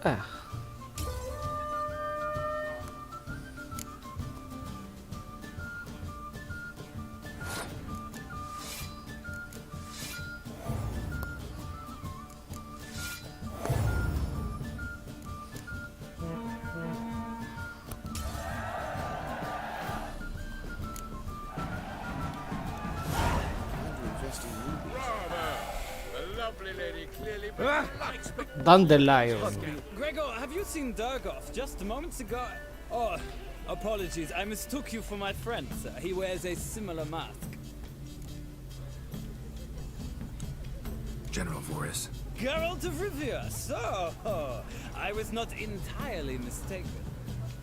The lovely lady clearly likes me.
Dandelion.
Gregor, have you seen Durgoff just moments ago? Oh, apologies. I mistook you for my friend, sir. He wears a similar mask.
General Voris.
Geralt of Rivia. So, I was not entirely mistaken.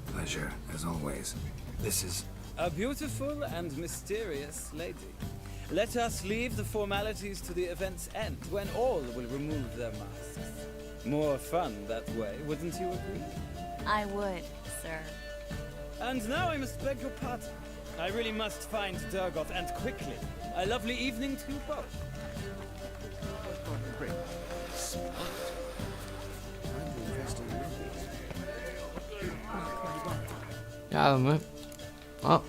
Pleasure, as always. This is...
A beautiful and mysterious lady. Let us leave the formalities to the event's end, when all will remove their masks. More fun that way, wouldn't you agree?
I would, sir.
And now I must beg your pardon. I really must find Durgoff, and quickly. A lovely evening to you both.
Ja, me. Oh.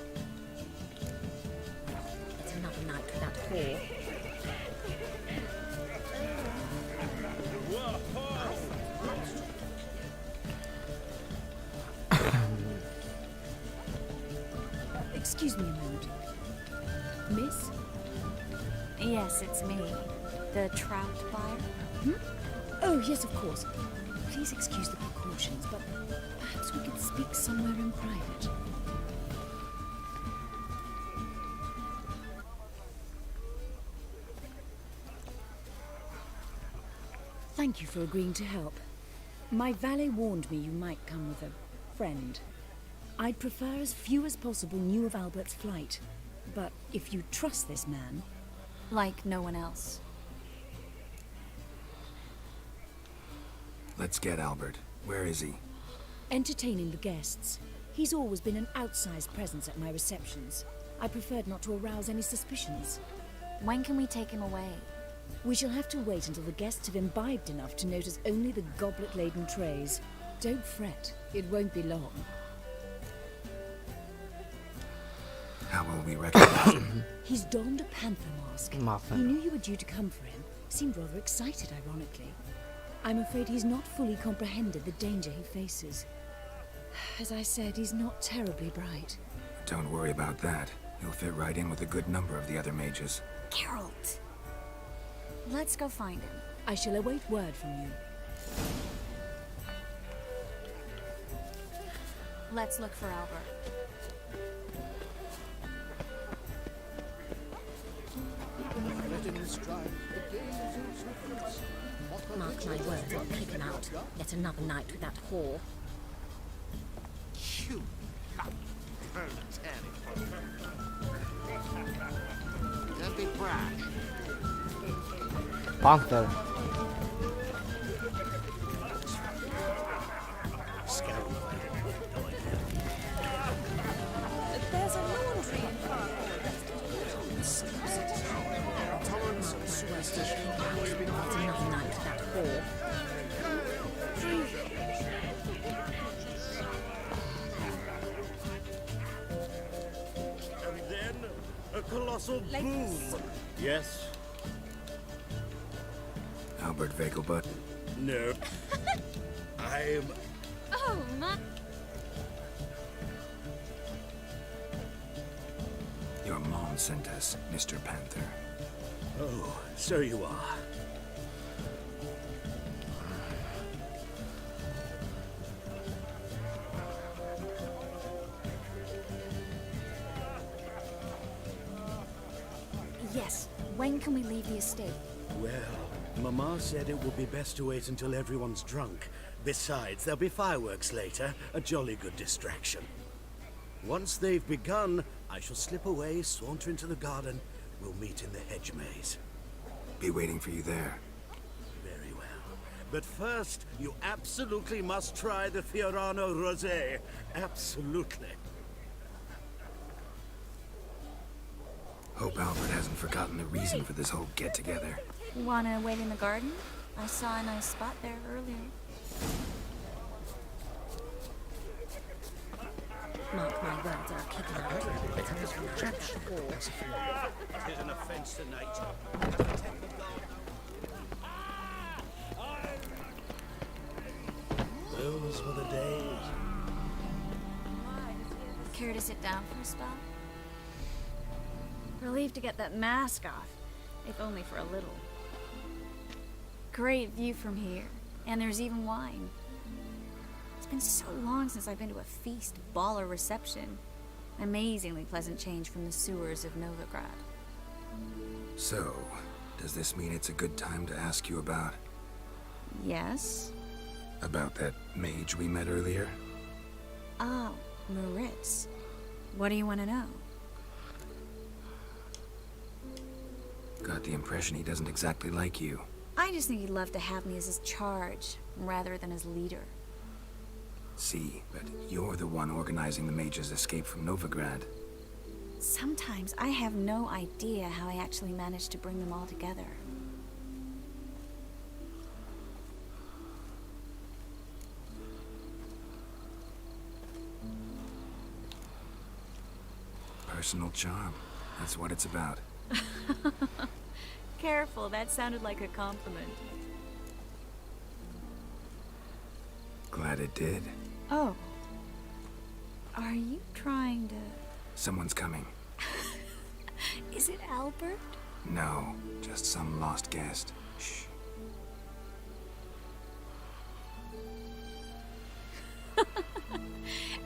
It's another night without whore.
Excuse me a moment. Miss?
Yes, it's me. The trout buyer.
Oh, yes, of course. Please excuse the precautions, but perhaps we could speak somewhere in private. Thank you for agreeing to help. My valet warned me you might come with a friend. I'd prefer as few as possible knew of Albert's flight, but if you trust this man...
Like no one else.
Let's get Albert. Where is he?
Entertaining the guests. He's always been an outsized presence at my receptions. I preferred not to arouse any suspicions.
When can we take him away?
We shall have to wait until the guests have imbibed enough to notice only the goblet-laden trays. Don't fret, it won't be long.
How will we recognize him?
He's donned a panther mask.
Muffin.
He knew you were due to come for him. Seemed rather excited, ironically. I'm afraid he's not fully comprehended the danger he faces. As I said, he's not terribly bright.
Don't worry about that. He'll fit right in with a good number of the other mages.
Geralt! Let's go find him.
I shall await word from you.
Let's look for Albert.
Mark my words, I'll kick him out. Yet another night with that whore.
You proletariat. Don't be brash.
Panther.
There's a laundry in front.
Tolerance and superstition.
Yet another night with that whore.
And then a colossal boom. Yes?
Albert Vegelbutt.
No. I'm...
Oh, my...
Your mom sent us, Mr. Panther.
Oh, so you are.
Yes. When can we leave the estate?
Well, Mama said it would be best to wait until everyone's drunk. Besides, there'll be fireworks later, a jolly good distraction. Once they've begun, I shall slip away, saunter into the garden. We'll meet in the hedge maze.
Be waiting for you there.
Very well. But first, you absolutely must try the Fiorano Rosé. Absolutely.
Hope Albert hasn't forgotten the reason for this whole get-together.
Wanna wait in the garden? I saw a nice spot there earlier.
Mark my words, I'll kick him out.
There's an offence tonight. Those were the days.
Care to sit down for a spell? Relieved to get that mask off, if only for a little. Great view from here, and there's even wine. It's been so long since I've been to a feast, ball, or reception. Amazingly pleasant change from the sewers of Novigrad.
So, does this mean it's a good time to ask you about...
Yes?
About that mage we met earlier?
Oh, Moritz. What do you want to know?
Got the impression he doesn't exactly like you.
I just think he'd love to have me as his charge, rather than as leader.
See, but you're the one organizing the mage's escape from Novigrad.
Sometimes I have no idea how I actually managed to bring them all together.
Personal charm. That's what it's about.
Careful, that sounded like a compliment.
Glad it did.
Oh. Are you trying to...
Someone's coming.
Is it Albert?
No, just some lost guest. Shh.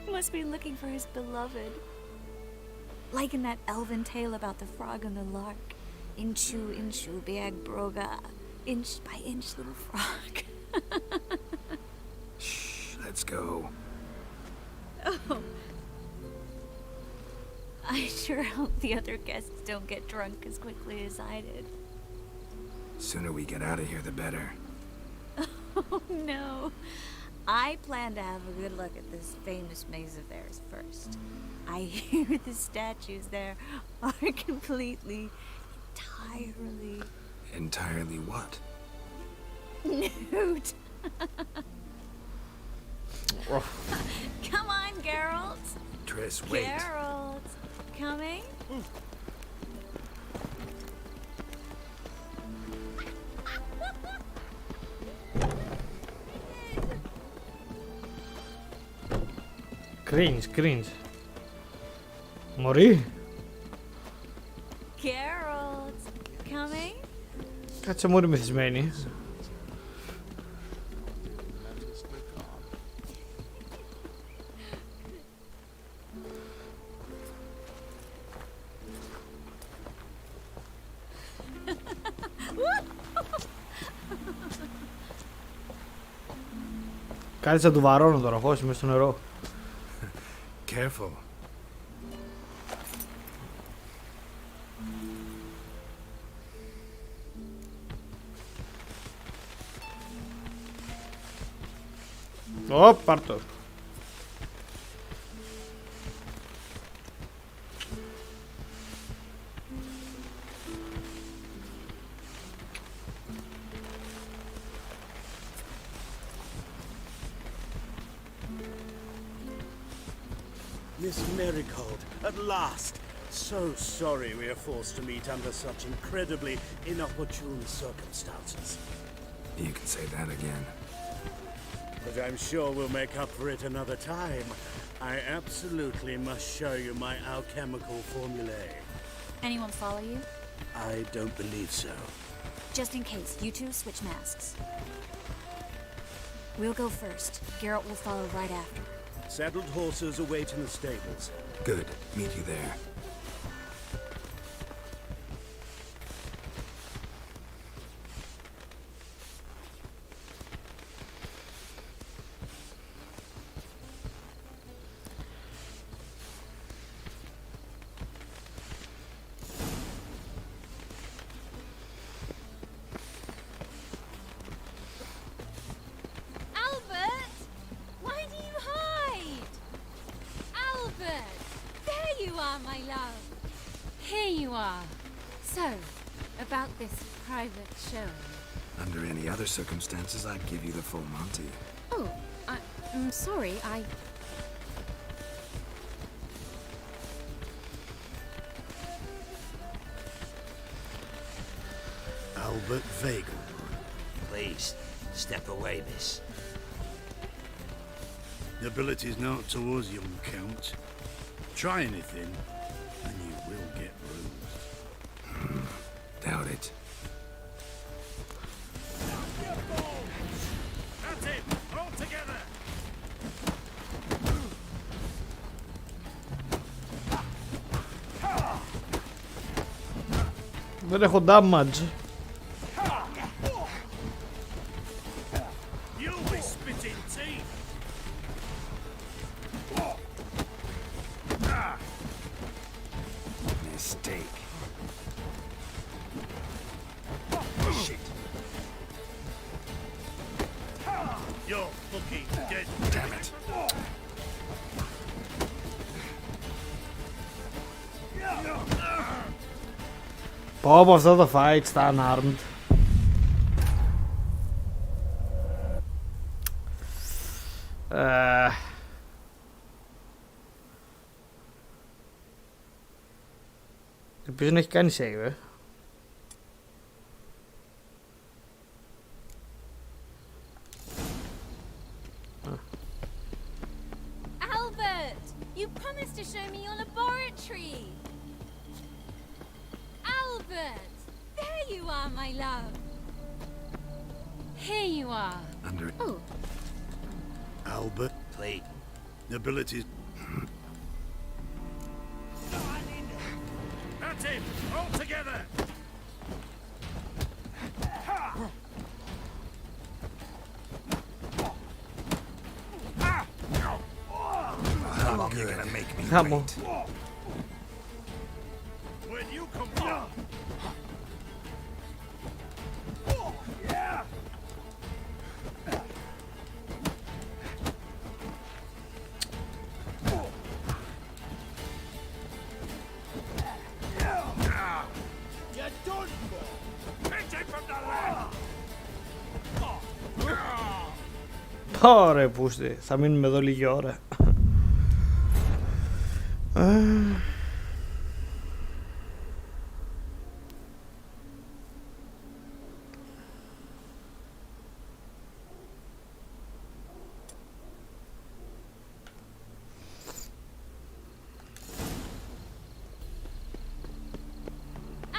Must be looking for his beloved. Like in that elven tale about the frog and the lark. Inchu, inchu, biag broga. Inch by inch, little frog.
Shh, let's go.
Oh. I sure hope the other guests don't get drunk as quickly as I did.
Sooner we get out of here, the better.
Oh no. I plan to have a good look at this famous maze of theirs first. I hear the statues there are completely, entirely...
Entirely what?
Nude. Come on, Geralt.
Triss, wait.
Geralt, coming?
Cringe, cringe. Μωρή.
Geralt, coming?
Κάτσε μωρή μεθυσμένη. Κάτσε να του βαρώνω τώρα, χώσει μες στο νερό.
Careful.
Ω, πάρ' το.
Miss Marigold, at last! So sorry we are forced to meet under such incredibly inopportune circumstances.
You can say that again.
But I'm sure we'll make up for it another time. I absolutely must show you my alchemical formulae.
Anyone follow you?
I don't believe so.
Just in case, you two switch masks. We'll go first. Geralt will follow right after.
Saddled horses await in the stables.
Good. Meet you there.
Albert! Why do you hide? Albert! There you are, my love. Here you are. So, about this private show.
Under any other circumstances, I'd give you the full Monty.
Oh, I'm sorry,
Albert Vagel.
Please, step away, miss.
Nobility's not towards young Count. Try anything, and you will get bruised.
Doubt it.
That's it! All together!
Δεν έχω damage.
You'll be spitting teeth!
Mistake. Shit.
You're fucking dead.
Damn it.
Πω από αυτό το fight στα unarmed. Ελπίζω να έχει κάνει save.
Albert, you promised to show me your laboratory. Albert, there you are, my love. Here you are.
Under.
Oh.
Albert.
Plate.
Nobility's...
That's it! All together!
How long you gonna make me
Χάμω.
wait?
Where'd you come from? You're done for! Pinch it from the left!
Ωραία πούστη, θα μείνουμε εδώ λίγη ώρα.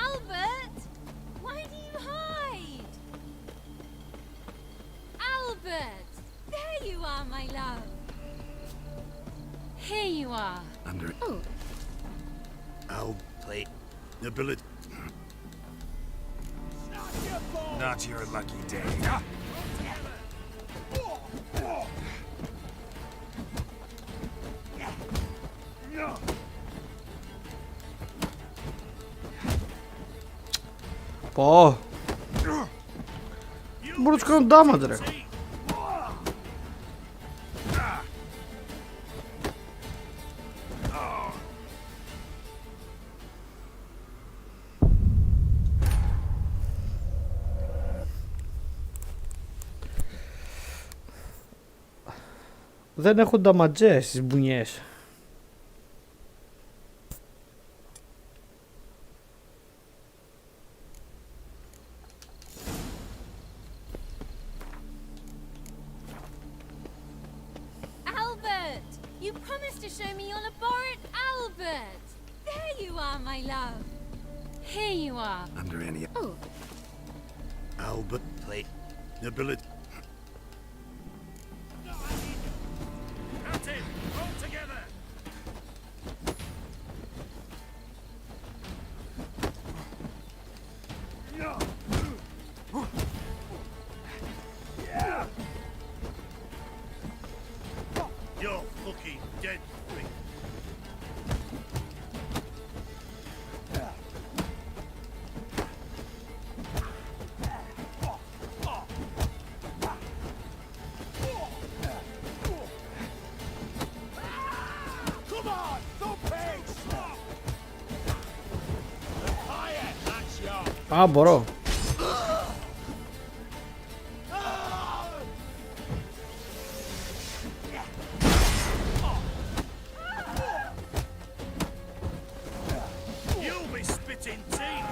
Albert, why do you hide? Albert, there you are, my love. Here you are.
Under.
Oh.
Plate.
Nobility...
Not your lucky day.
Πω. Μπορώ να τους κάνω damage ρε. Δεν έχουν νταματζέ στις μπουνιές.
Albert, you promised to show me your laboratory. Albert, there you are, my love. Here you are.
Under any.
Oh.
Albert.
Plate.
Nobility...
That's it! All together! You're fucking dead. Come on! Don't pace! Fire! That's yours!
Α, μπορώ.
You'll be spitting teeth!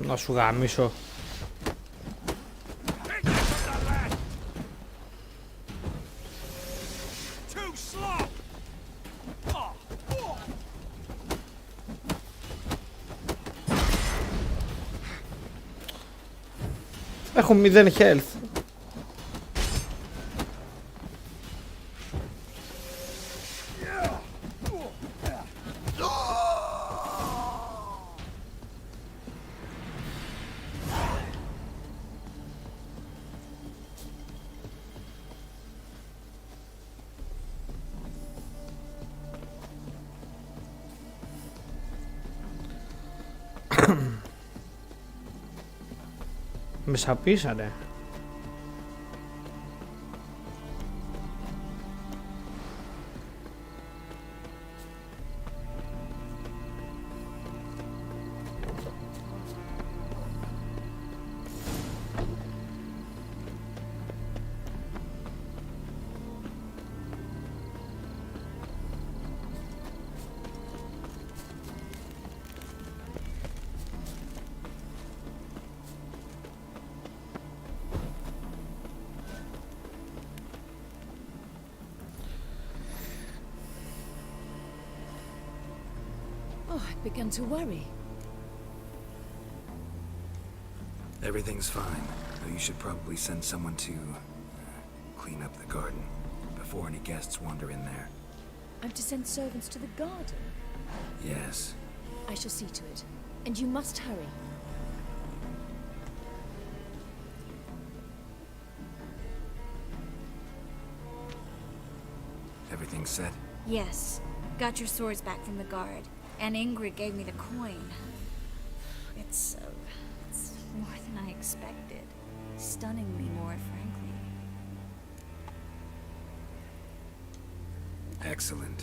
Να σου γαμίσω. Έχω 0 health. Με σαπίσανε.
Oh, I began to worry.
Everything's fine, though you should probably send someone to clean up the garden before any guests wander in there.
I'm to send servants to the garden?
Yes.
I shall see to it. And you must hurry.
Everything set?
Yes. Got your swords back from the guard. And Ingrid gave me the coin. It's more than I expected. Stunningly more, frankly.
Excellent.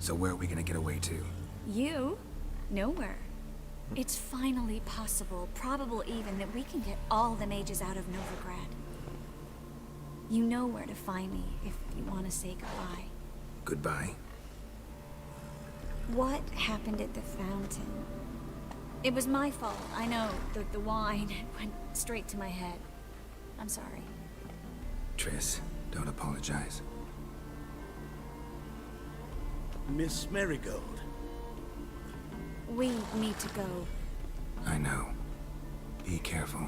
So where are we gonna get away to?
You? Nowhere. It's finally possible, probable even, that we can get all the mages out of Novigrad. You know where to find me if you want to say goodbye.
Goodbye?
What happened at the fountain? It was my fault, I know. The wine went straight to my head. I'm sorry.
Triss, don't apologize.
Miss Marigold.
We need to go.
I know. Be careful.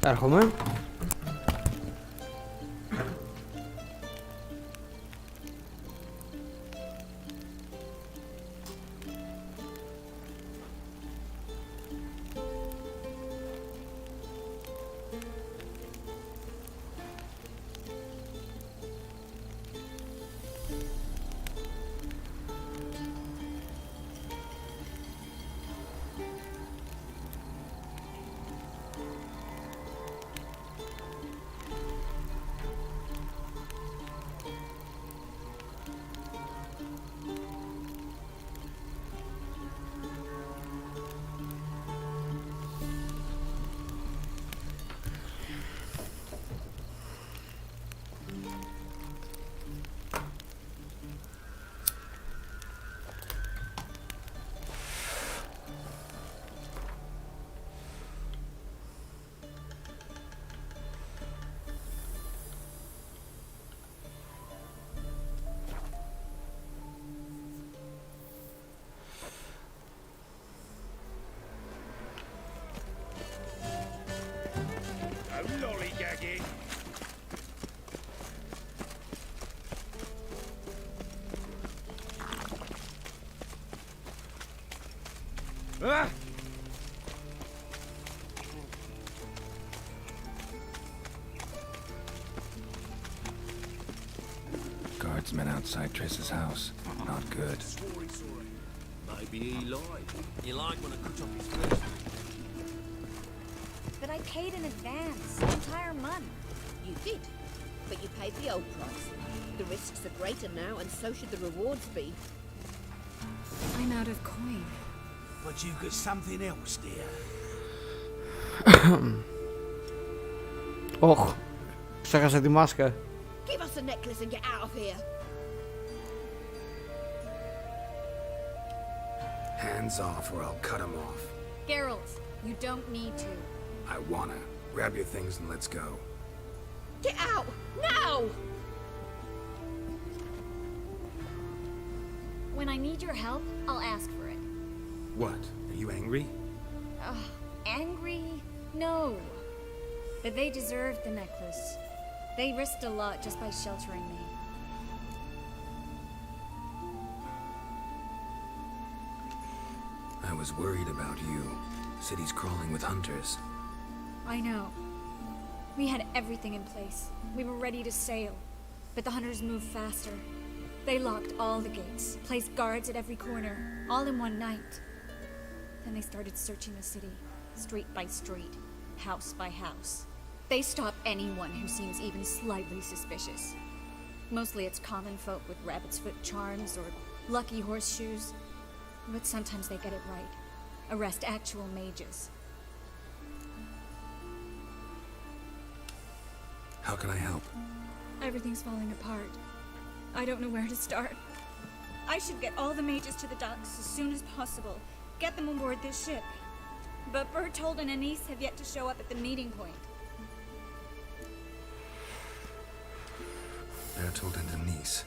Έρχομαι.
Guardsmen outside Triss's house. Not good.
Maybe he lied. He lied when I cut off his first.
But I paid in advance, an entire month.
You did, but you paid the old price. The risks are greater now, and so should the rewards be.
I'm out of coin.
But you've got something else, dear.
Ωχ, ξέχασα τη μάσκα.
Give us a necklace and get out of here.
Hands off or I'll cut him off.
Geralt, you don't need to.
I wanna. Grab your things and let's go.
Get out! Now!
When I need your help, I'll ask for it.
What? Are you angry?
Angry? No. But they deserved the necklace. They risked a lot just by sheltering me.
I was worried about you. City's crawling with hunters.
I know. We had everything in place. We were ready to sail. But the hunters moved faster. They locked all the gates, placed guards at every corner, all in one night. Then they started searching the city, street by street, house by house. They stop anyone who seems even slightly suspicious. Mostly it's common folk with rabbit's foot charms or lucky horseshoes. But sometimes they get it right. Arrest actual mages.
How can I help?
Everything's falling apart. I don't know where to start.
I should get all the mages to the docks as soon as possible. Get them aboard this ship. But Bertold and Anise have yet to show up at the meeting point.
Bertold and Anise.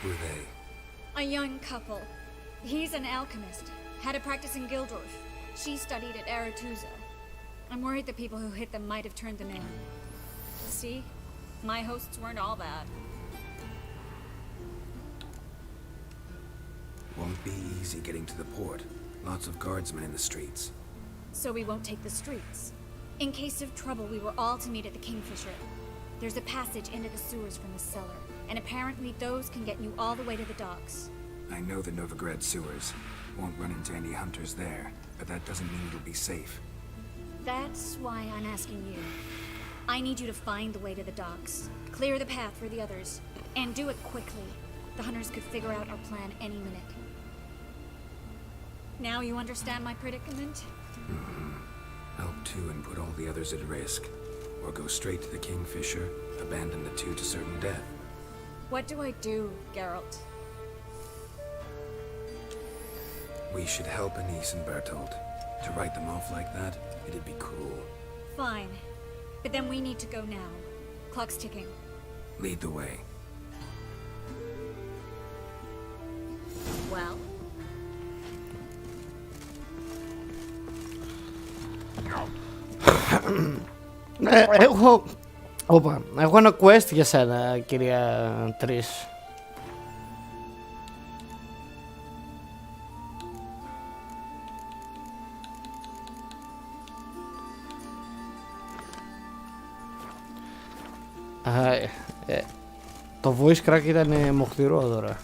Who are they?
A young couple. He's an alchemist. Had a practice in Gildorf. She studied at Aretuza. I'm worried the people who hit them might have turned them in. See? My hosts weren't all bad.
Won't be easy getting to the port. Lots of guardsmen in the streets.
So we won't take the streets. In case of trouble, we were all to meet at the Kingfisher. There's a passage into the sewers from the cellar, and apparently those can get you all the way to the docks.
I know the Novigrad sewers. Won't run into any hunters there, but that doesn't mean it'll be safe.
That's why I'm asking you. I need you to find the way to the docks, clear the path for the others, and do it quickly. The hunters could figure out our plan any minute. Now you understand my predicament?
Help two and put all the others at risk. Or go straight to the Kingfisher, abandon the two to certain death.
What do I do, Geralt?
We should help Anise and Bertold. To write them off like that, it'd be cruel.
Fine. But then we need to go now. Clock's ticking.
Lead the way.
Well?
Έχω ένα quest για σένα, κυρία Τρις. Το voice crack ήταν μοχθηρό τώρα.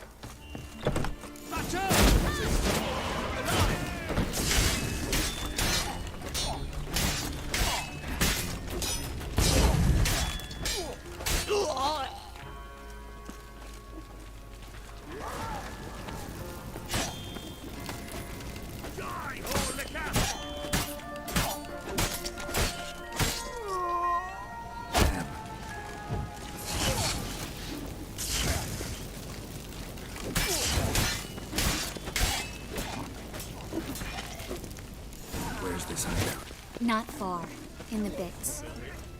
Not far. In the bits.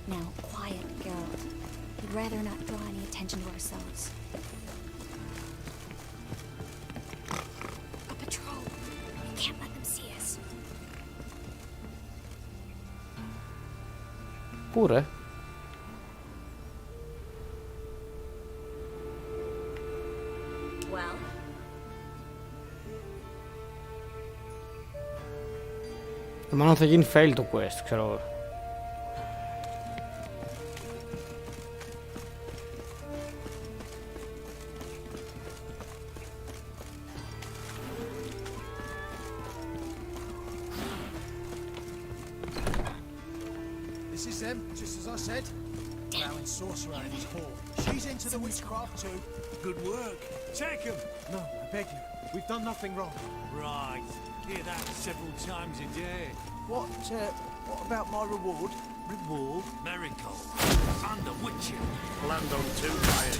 Now, quiet, Geralt. We'd rather not draw any attention to ourselves. A patrol. We can't let them see us.
Πού ρε?
Well?
Μάλλον θα γίνει fail το quest, ξέρω εγώ.
This is them, just as I said. Allowing sorcerer in his hall. She's into the witchcraft too.
Good work. Take him.
No, I beg you. We've done nothing wrong.
Right. Hear that several times a day.
What about my reward?
Reward? Miracle. And the Witcher.
Land on two fires.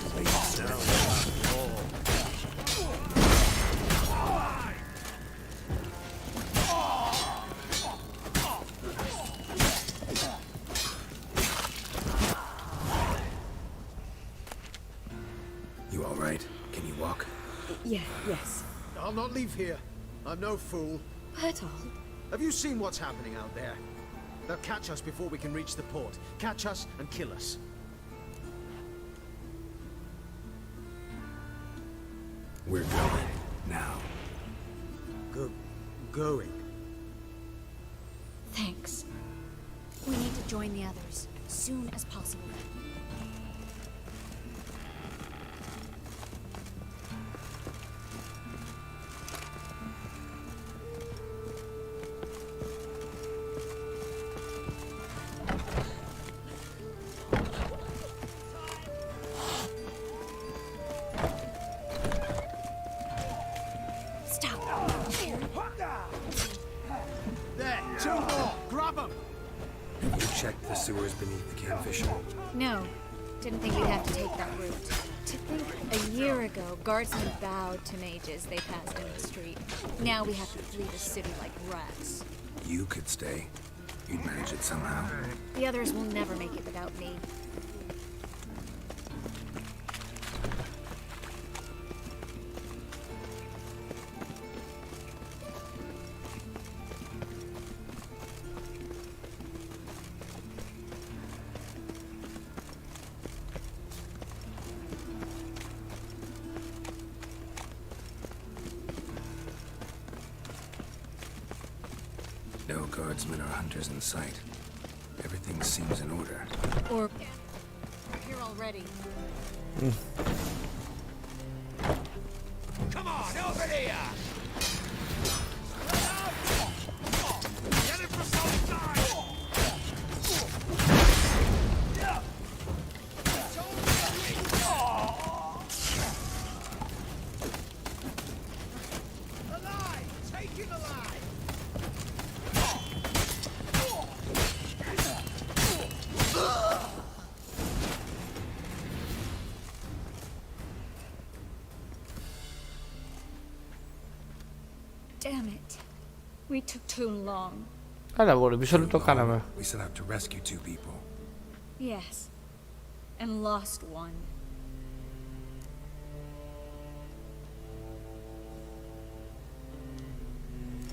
You all right? Can you walk?
Yes.
I'll not leave here. I'm no fool.
Bertold?
Have you seen what's happening out there? They'll catch us before we can reach the port. Catch us and kill us.
We're going now.
Going?
Thanks. We need to join the others as soon as possible.
There, two more. Grab them.
Have you checked the sewers beneath the Kingfisher?
No. Didn't think we'd have to take that route. To think a year ago, guardsmen bowed to mages they passed in the street. Now we have to flee the city like rats.
You could stay. You'd manage it somehow.
The others will never make it without me.
No guardsmen or hunters in sight. Everything seems in order.
Or... We're here already.
Come on, over here! Get it from both sides! Alive! Take him alive!
Damn it. We took too long.
Καλά, μπορεί, μισό λεπτό κάναμε.
We set out to rescue two people.
Yes. And lost one.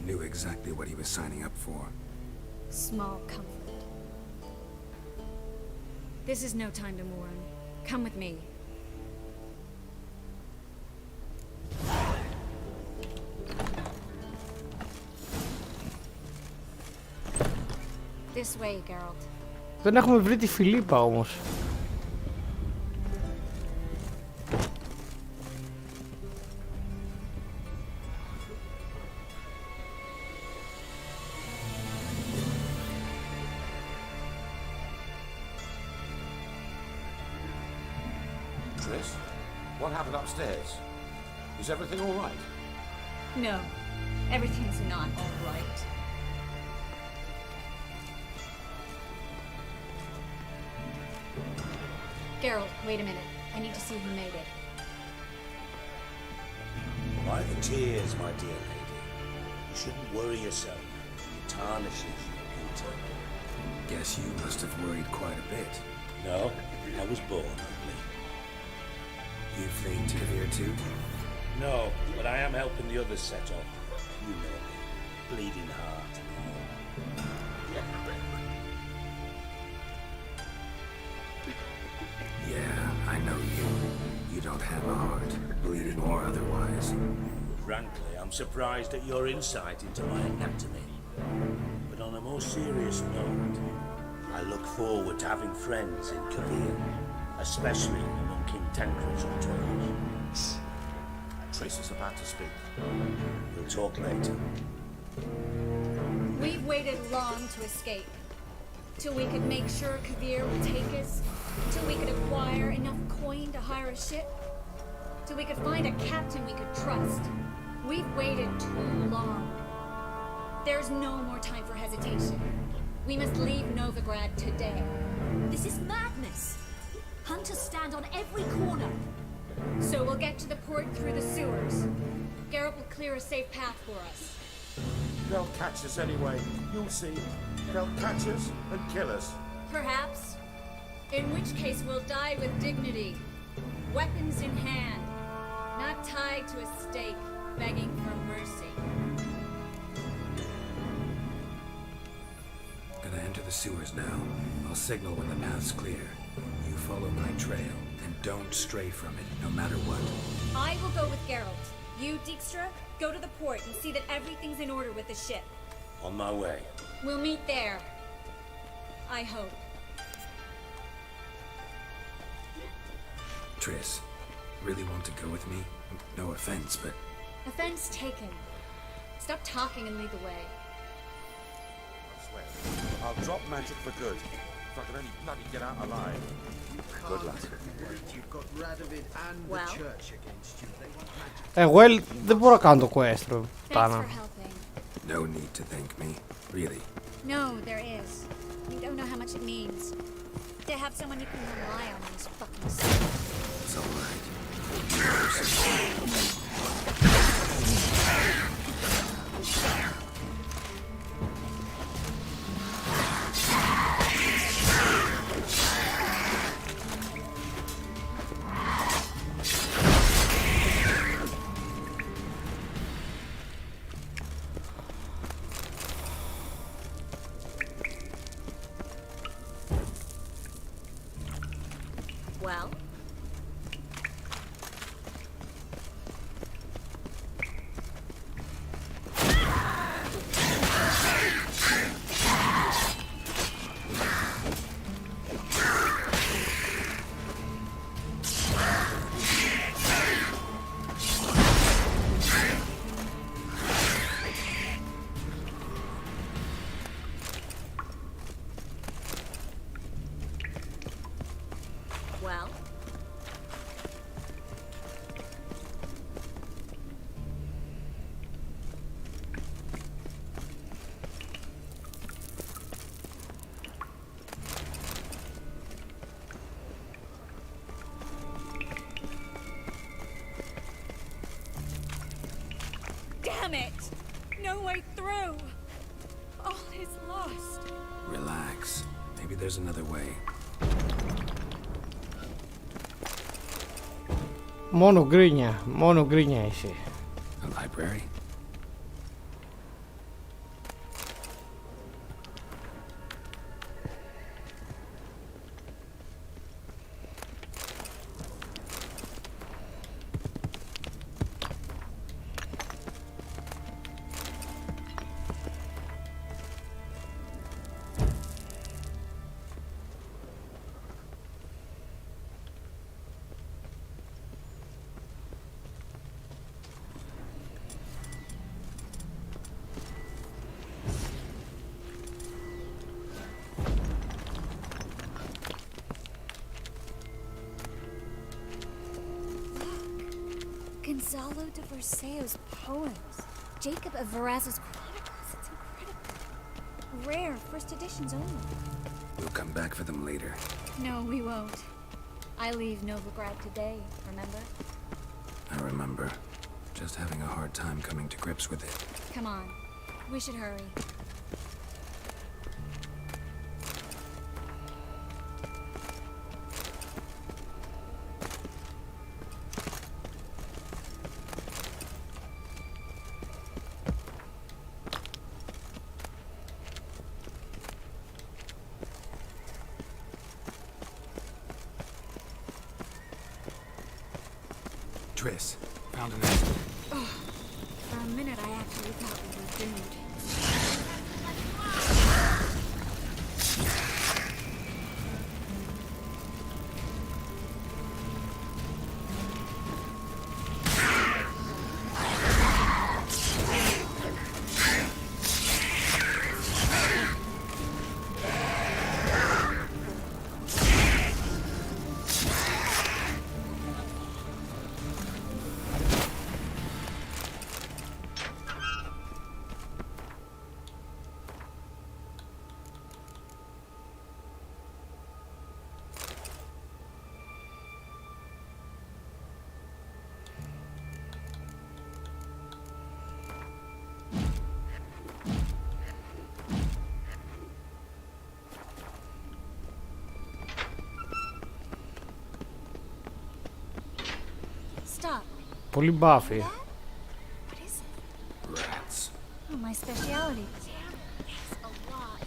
Knew exactly what he was signing up for.
Small comfort. This is no time to mourn. Come with me. This way, Geralt.
Δεν έχουμε βρει τη Φιλίππα όμως.
Triss, what happened upstairs? Is everything all right?
No. Everything's not all right. Geralt, wait a minute. I need to see who made it.
Why the tears, my dear lady? You shouldn't worry yourself. It tarnishes your beauty.
Guess you must have worried quite a bit.
No, I was born ugly.
You fleeing to here too?
No, but I am helping the others set off. You know me. Bleeding heart and all.
Yeah, I know you. You don't have a heart, bleeding or otherwise.
Frankly, I'm surprised at your insight into my anatomy. But on
a more serious note, I look forward to having friends in Kavir, especially among King Tancred's entourage.
Triss is about to speak.
We'll talk later.
We've waited long to escape. Till we could make sure Kavir would take us. Till we could acquire enough coin to hire a ship. Till we could find a captain we could trust. We've waited too long. There's no more time for hesitation. We must leave Novigrad today.
This is madness. Hunters stand on every corner.
So we'll get to the port through the sewers. Geralt will clear a safe path for us.
They'll catch us anyway. You'll see. They'll catch us and kill us.
Perhaps. In which case we'll die with dignity. Weapons in hand. Not tied to a stake, begging for mercy.
Gonna enter the sewers now. I'll signal when the path's clear. You follow my trail, and don't stray from it, no matter what.
I will go with Geralt. You, Dijkstra, go to the port and see that everything's in order with the ship.
On my way.
We'll meet there. I hope.
Triss, really want to go with me? No offense, but...
Offense taken. Stop talking and lead the way.
I swear. I'll drop magic for good. If I can only bloody get out alive. Good luck.
You've got Radovid and the church against you. They want magic.
Εγώ δεν μπορώ να κάνω το quest.
Thanks
Τάνα.
for helping.
No need to thank me. Really.
No, there is. You don't know how much it means. To have someone you can rely on in this fucking city.
It's all right.
Well? Well?
Damn it! No way through! All is lost.
Relax. Maybe there's another way.
Μόνο γκρίνια είσαι.
A library?
Gonzalo de Verseo's poems. Jacob of Varaz's chronicles. It's incredible. Rare, first editions only.
We'll come back for them later.
No, we won't. I leave Novigrad today, remember?
I remember. Just having a hard time coming to grips with it.
Come on. We should hurry.
Triss, found an exit.
Oh, for a minute I actually thought we were doomed.
Stop.
Πολύ μπάφι.
What is it?
Rats.
Oh, my speciality.
It's a lot.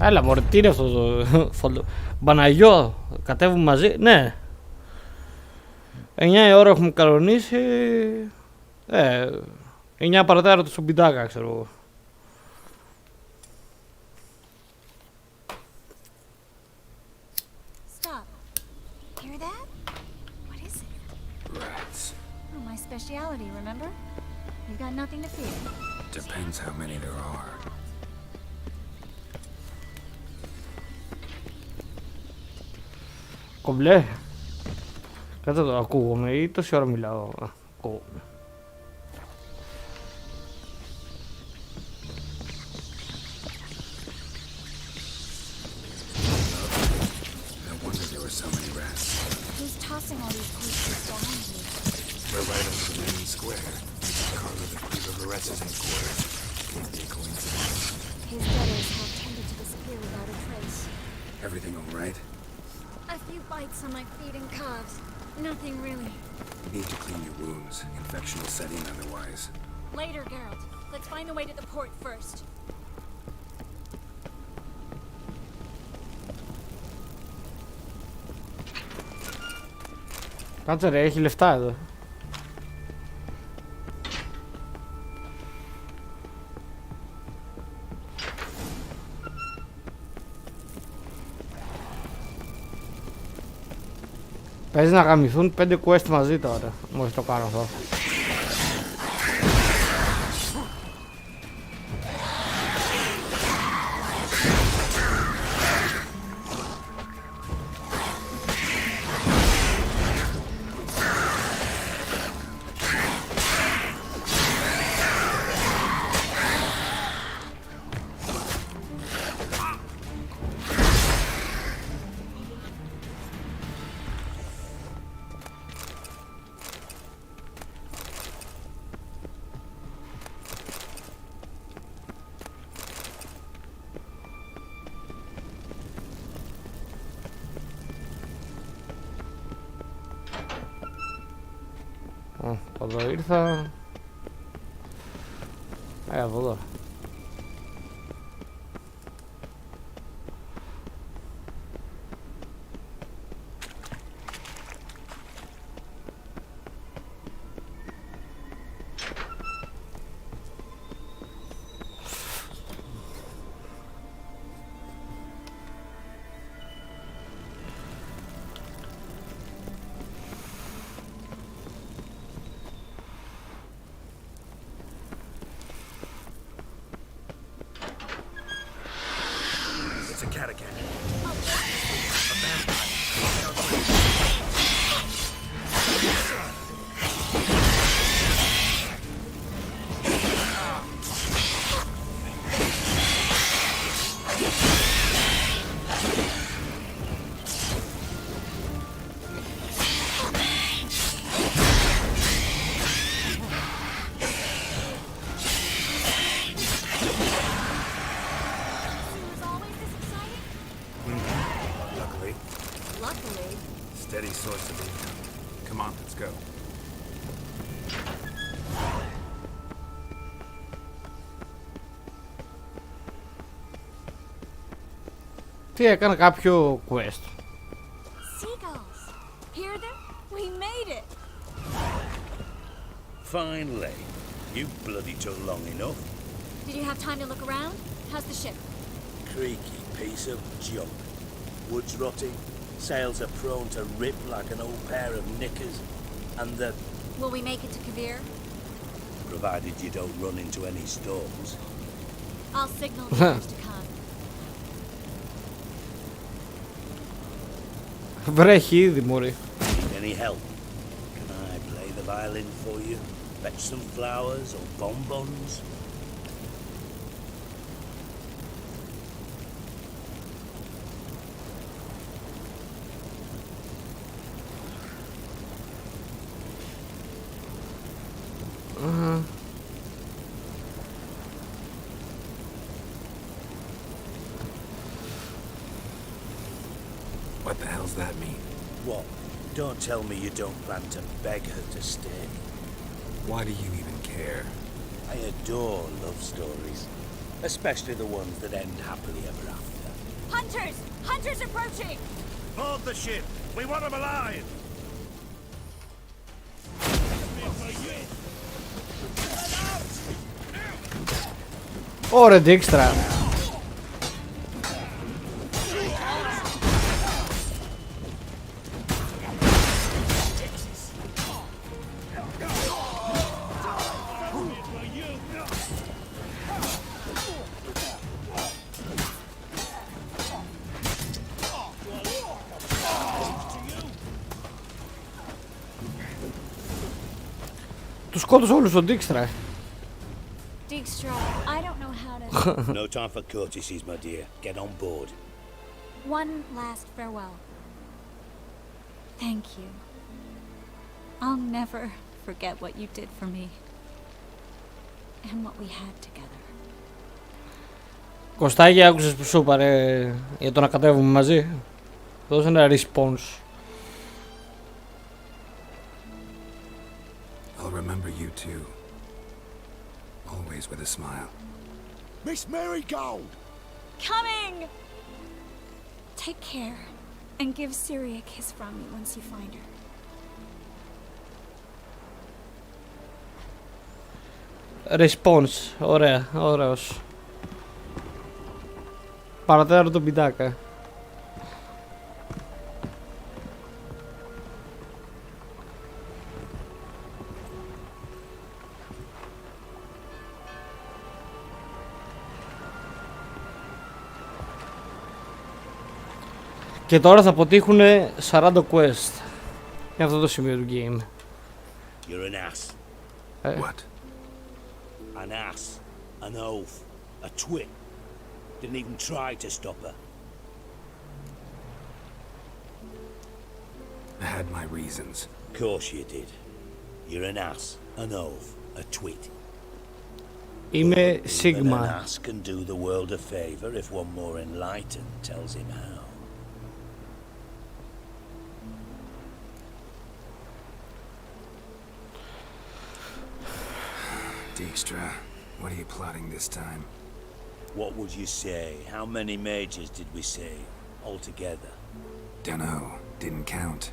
Έλα μωρέ, τι είναι αυτό το Παναγιώ, κατέβουμε μαζί, ναι. 9 η ώρα έχουμε κανονίσει. 9 παρατέταρτο στον πιτάκα, ξέρω εγώ.
Stop. Hear that? What is it?
Rats.
Oh, my speciality, remember? You've got nothing to fear.
Depends how many there are.
Κομπλέ. Κάτσε το ακούγομαι ή τόση ώρα μιλάω. Ακούγομαι.
No wonder there were so many rats.
Who's tossing all these posters down here?
We're right on the main square. Carla the Queen of Loretta's headquarters. Can't be a coincidence.
His debtors have tended to disappear without a trace.
Everything all right?
A few bites on my feet and calves. Nothing really.
You need to clean your wounds. Infection will set in otherwise.
Later, Geralt. Let's find the way to the port first.
Κάτσε ρε, έχει λεφτά εδώ. Παίζει να γαμηθούν 5 quest μαζί τώρα, μόλις το κάνω αυτό. Εδώ ήρθα. Από εδώ.
It's a catacomb. Steady source of income. Come on, let's go.
Τι έκανα κάποιο quest.
Seagulls. Hear them? We made it.
Finally. You bloody took long enough.
Did you have time to look around? How's the ship?
Creaky piece of junk. Wood's rotting. Sails are prone to rip like an old pair of knickers. And the...
Will we make it to Kavir?
Provided you don't run into any storms.
I'll signal the others to come.
Βρέχει ήδη, μωρή.
Need any help? Can I play the violin for you? Fetch some flowers or bonbons?
that mean?
What? Don't tell me you don't plan to beg her to stay.
Why do you even care?
I adore love stories. Especially the ones that end happily ever after.
Hunters! Hunters approaching!
Board the ship! We want them alive!
Ωραία, Dijkstra. Τους σκότωσε όλους τον Dijkstra.
Dijkstra, I don't know how to...
No time for courtesies, my dear. Get on board.
One last farewell. Thank you. I'll never forget what you did for me. And what we had together.
Κωστάκη, άκουσες που σου είπα ρε, για το να κατέβουμε μαζί. Δώσε ένα response.
I'll remember you too. Always with a smile.
Miss Marigold!
Coming! Take care. And give Ciri a kiss from me once you find her.
Response, ωραία, ωραίος. Παρατέρα τον πιτάκα. Και τώρα θα αποτύχουν 40 quest για αυτό το σημείο του game.
You're an ass.
What?
An ass. An oaf. A twit. Didn't even try to stop her.
I had my reasons.
Of course you did. You're an ass. An oaf. A twit.
Είμαι
Even
Sigma.
an ass can do the world a favor if one more enlightened tells him how.
Dijkstra, what are you plotting this time?
What would you say? How many mages did we save altogether?
Dunno, didn't count.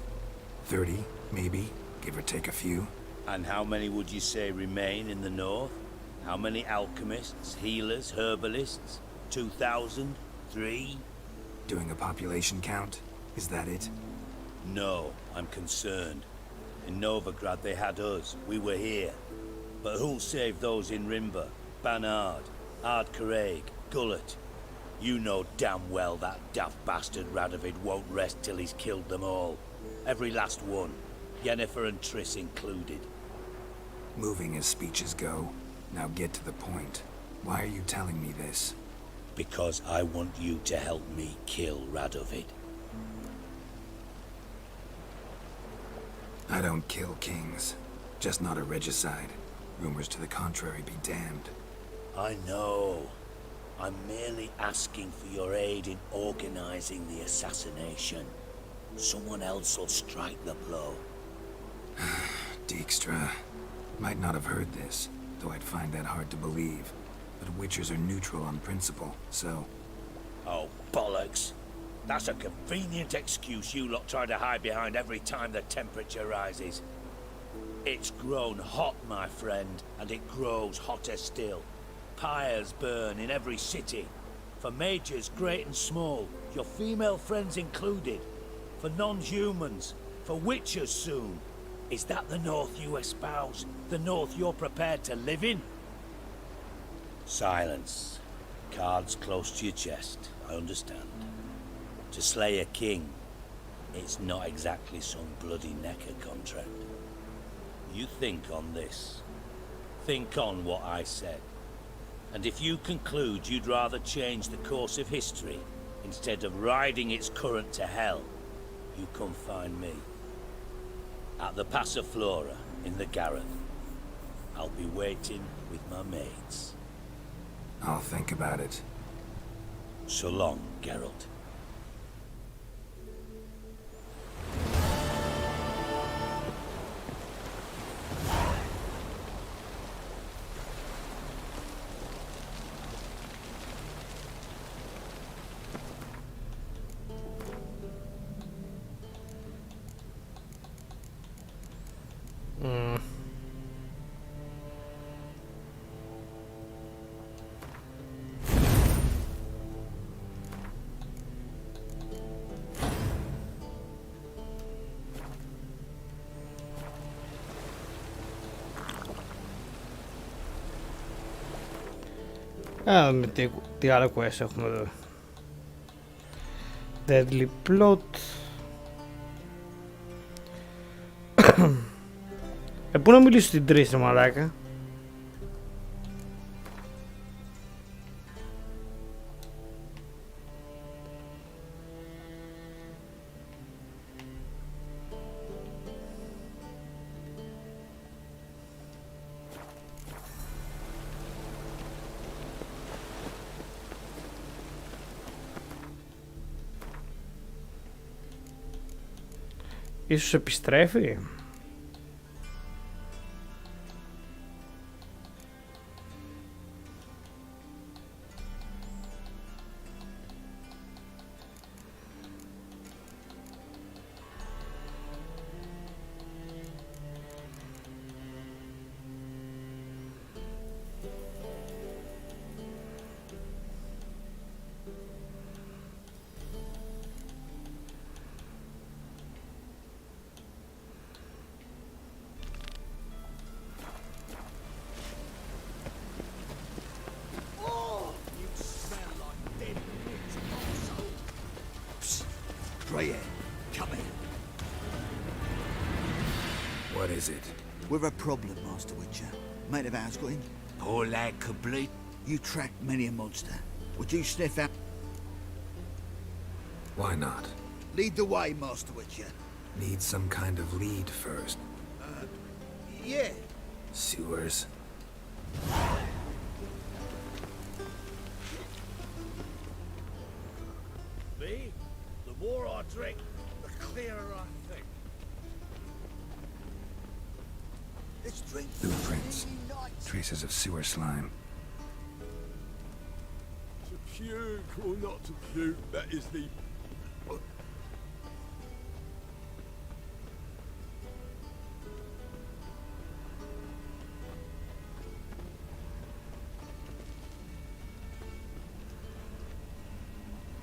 30, maybe, give or take a few.
And how many would you say remain in the north? How many alchemists, healers, herbalists? 2,000? 3?
Doing a population count? Is that it?
No, I'm concerned. In Novigrad they had us. We were here. But who'll save those in Rimba? Banard, Ardcaraig, Gullet? You know damn well that daft bastard Radovid won't rest till he's killed them all. Every last one. Yennefer and Triss included.
Moving as speeches go. Now get to the point. Why are you telling me this?
Because I want you to help me kill Radovid.
I don't kill kings. Just not a regicide. Rumors to the contrary be damned.
I know. I'm merely asking for your aid in organizing the assassination. Someone else will strike the blow.
Dijkstra. Might not have heard this, though I'd find that hard to believe. But Witchers are neutral on principle, so...
Oh, bollocks. That's a convenient excuse you lot try to hide behind every time the temperature rises. It's grown hot, my friend, and it grows hotter still. Pyres burn in every city. For mages great and small, your female friends included. For non-humans, for witchers soon. Is that the North you espouse? The North you're prepared to live in? Silence. Cards close to your chest, I understand. To slay a king, it's not exactly some bloody necker contract. You think on this. Think on what I said. And if you conclude you'd rather change the course of history instead of riding its current to hell, you come find me. At the Passiflora in the Gareth. I'll be waiting with my mates.
I'll think about it.
So long, Geralt.
Με τι άλλο quest έχουμε εδώ. Deadly plot. Πού να μιλήσω στην 3 ρε μαλάκα. Ίσως επιστρέφει.
What is it?
We're a problem, Master Witcher. Mate of ours got him.
Poor lad complete.
You tracked many a monster. Would you sniff out?
Why not?
Lead the way, Master Witcher.
Need some kind of lead first.
Yeah.
Sewers.
Me? The more I drink, the clearer I think. This drink
Blueprints. Traces of sewer slime.
To puke or not to puke, that is the...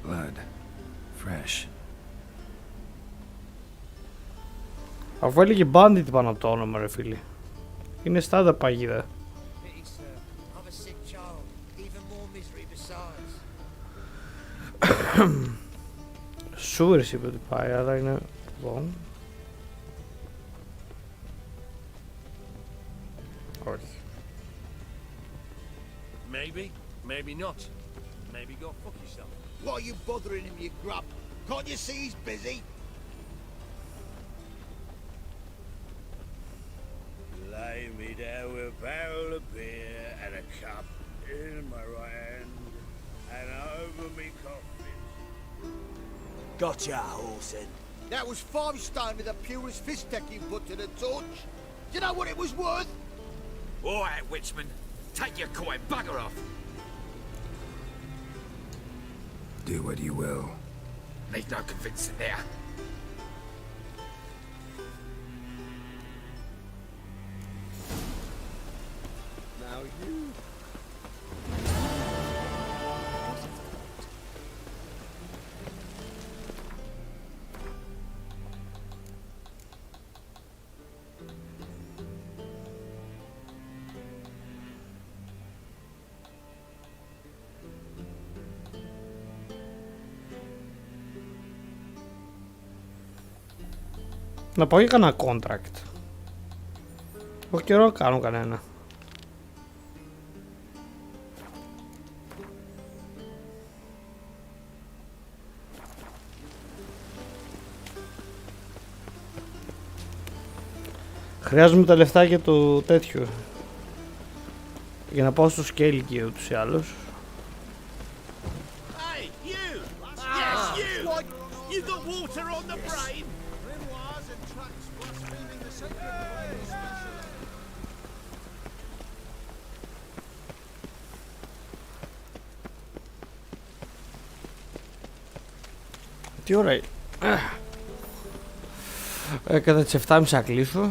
Blood. Fresh.
Αφού έλεγε Bandit πάνω από το όνομα ρε φίλε. Είναι στάντα παγίδα.
Pity, sir. I'm a sick child. Even more misery besides.
Σούρες είπε ότι πάει, άρα είναι εδώ. Όχι.
Maybe, maybe not. Maybe go fuck yourself.
Why are you bothering him, you grub? Can't you see he's busy?
Lay me down with a barrel of beer and a cup in my right hand and over me coffin.
Gotcha, Horsen. That was 5 stone with the purest fish tech you put to the torch. Do you know what it was worth?
All right, Witchman. Take your coin, bugger off.
Do what you will.
Need no convincing there.
Now you...
Να πάω για κανένα contract. Όχι καιρό να κάνω κανένα. Χρειάζομαι τα λεφτά για το τέτοιο. Για να πάω στο scale και ούτως ή άλλως.
Hey, you! Yes, you! You got water on the brain?
Grimoires and tracks blaspheming the sacred Bible especially.
Τι ώρα είναι. Κατά τις 7.30 θα κλείσω.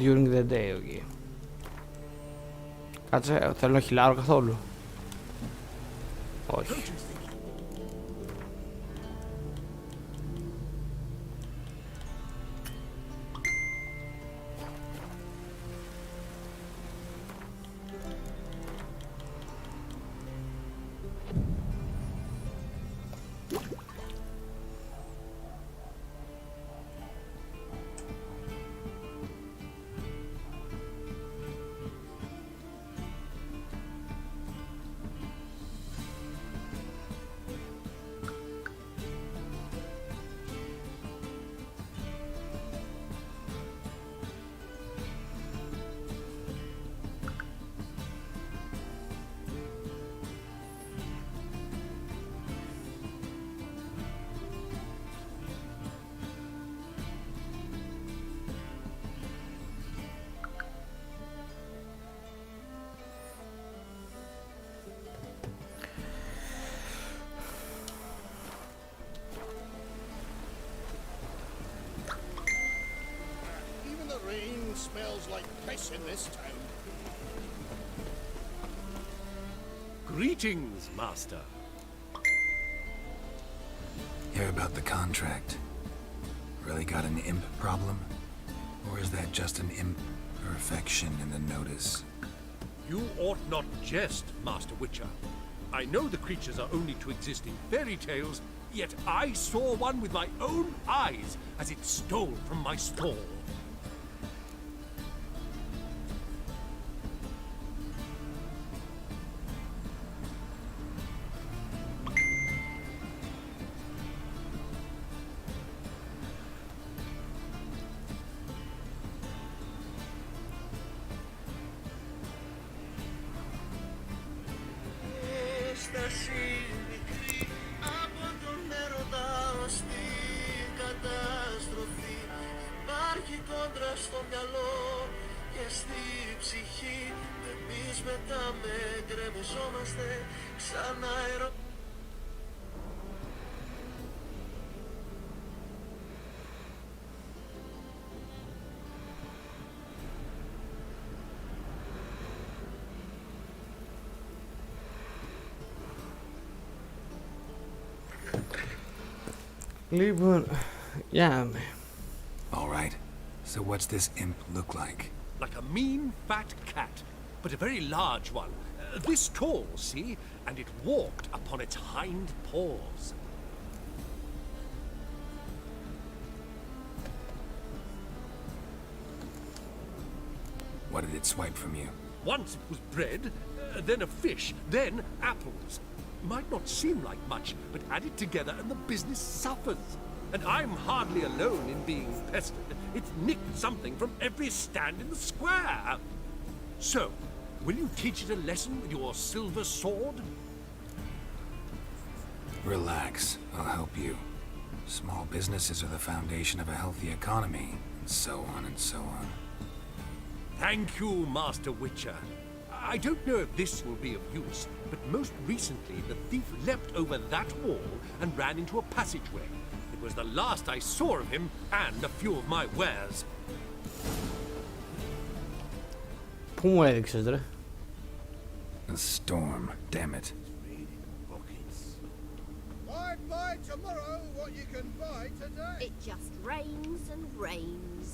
During the day, okay. Κάτσε, θέλω να χιλάρω καθόλου. Όχι.
smells like piss in this town.
Greetings, Master.
Hear about the contract. Really got an imp problem? Or is that just an imperfection in the notice?
You ought not jest, Master Witcher. I know the creatures are only to exist in fairy tales, yet I saw one with my own eyes as it stole from my stall.
Έσταση μικρή από τον έρωτα ως την καταστροφή. Υπάρχει κόντρα στο μυαλό και στη ψυχή. Εμείς μετάμε, γκρεμιζόμαστε σαν αερο...
Λοιπόν, yeah.
Alright, so what's this imp look like?
Like a mean, fat cat, but a very large one. This tall, see? And it walked upon its hind paws.
What did it swipe from you?
Once it was bread, then a fish, then apples. Might not seem like much, but add it together and the business suffers. And I'm hardly alone in being pestered. It's nicked something from every stand in the square. So, will you teach it a lesson with your silver sword?
Relax, I'll help you. Small businesses are the foundation of a healthy economy, and so on and so on.
Thank you, Master Witcher. I don't know if this will be of use, but most recently the thief leapt over that wall and ran into a passageway. It was the last I saw of him and a few of my wares.
Πού μου έδειξες, ρε?
A storm, damn it.
Buy tomorrow what you can buy today.
It just rains and rains.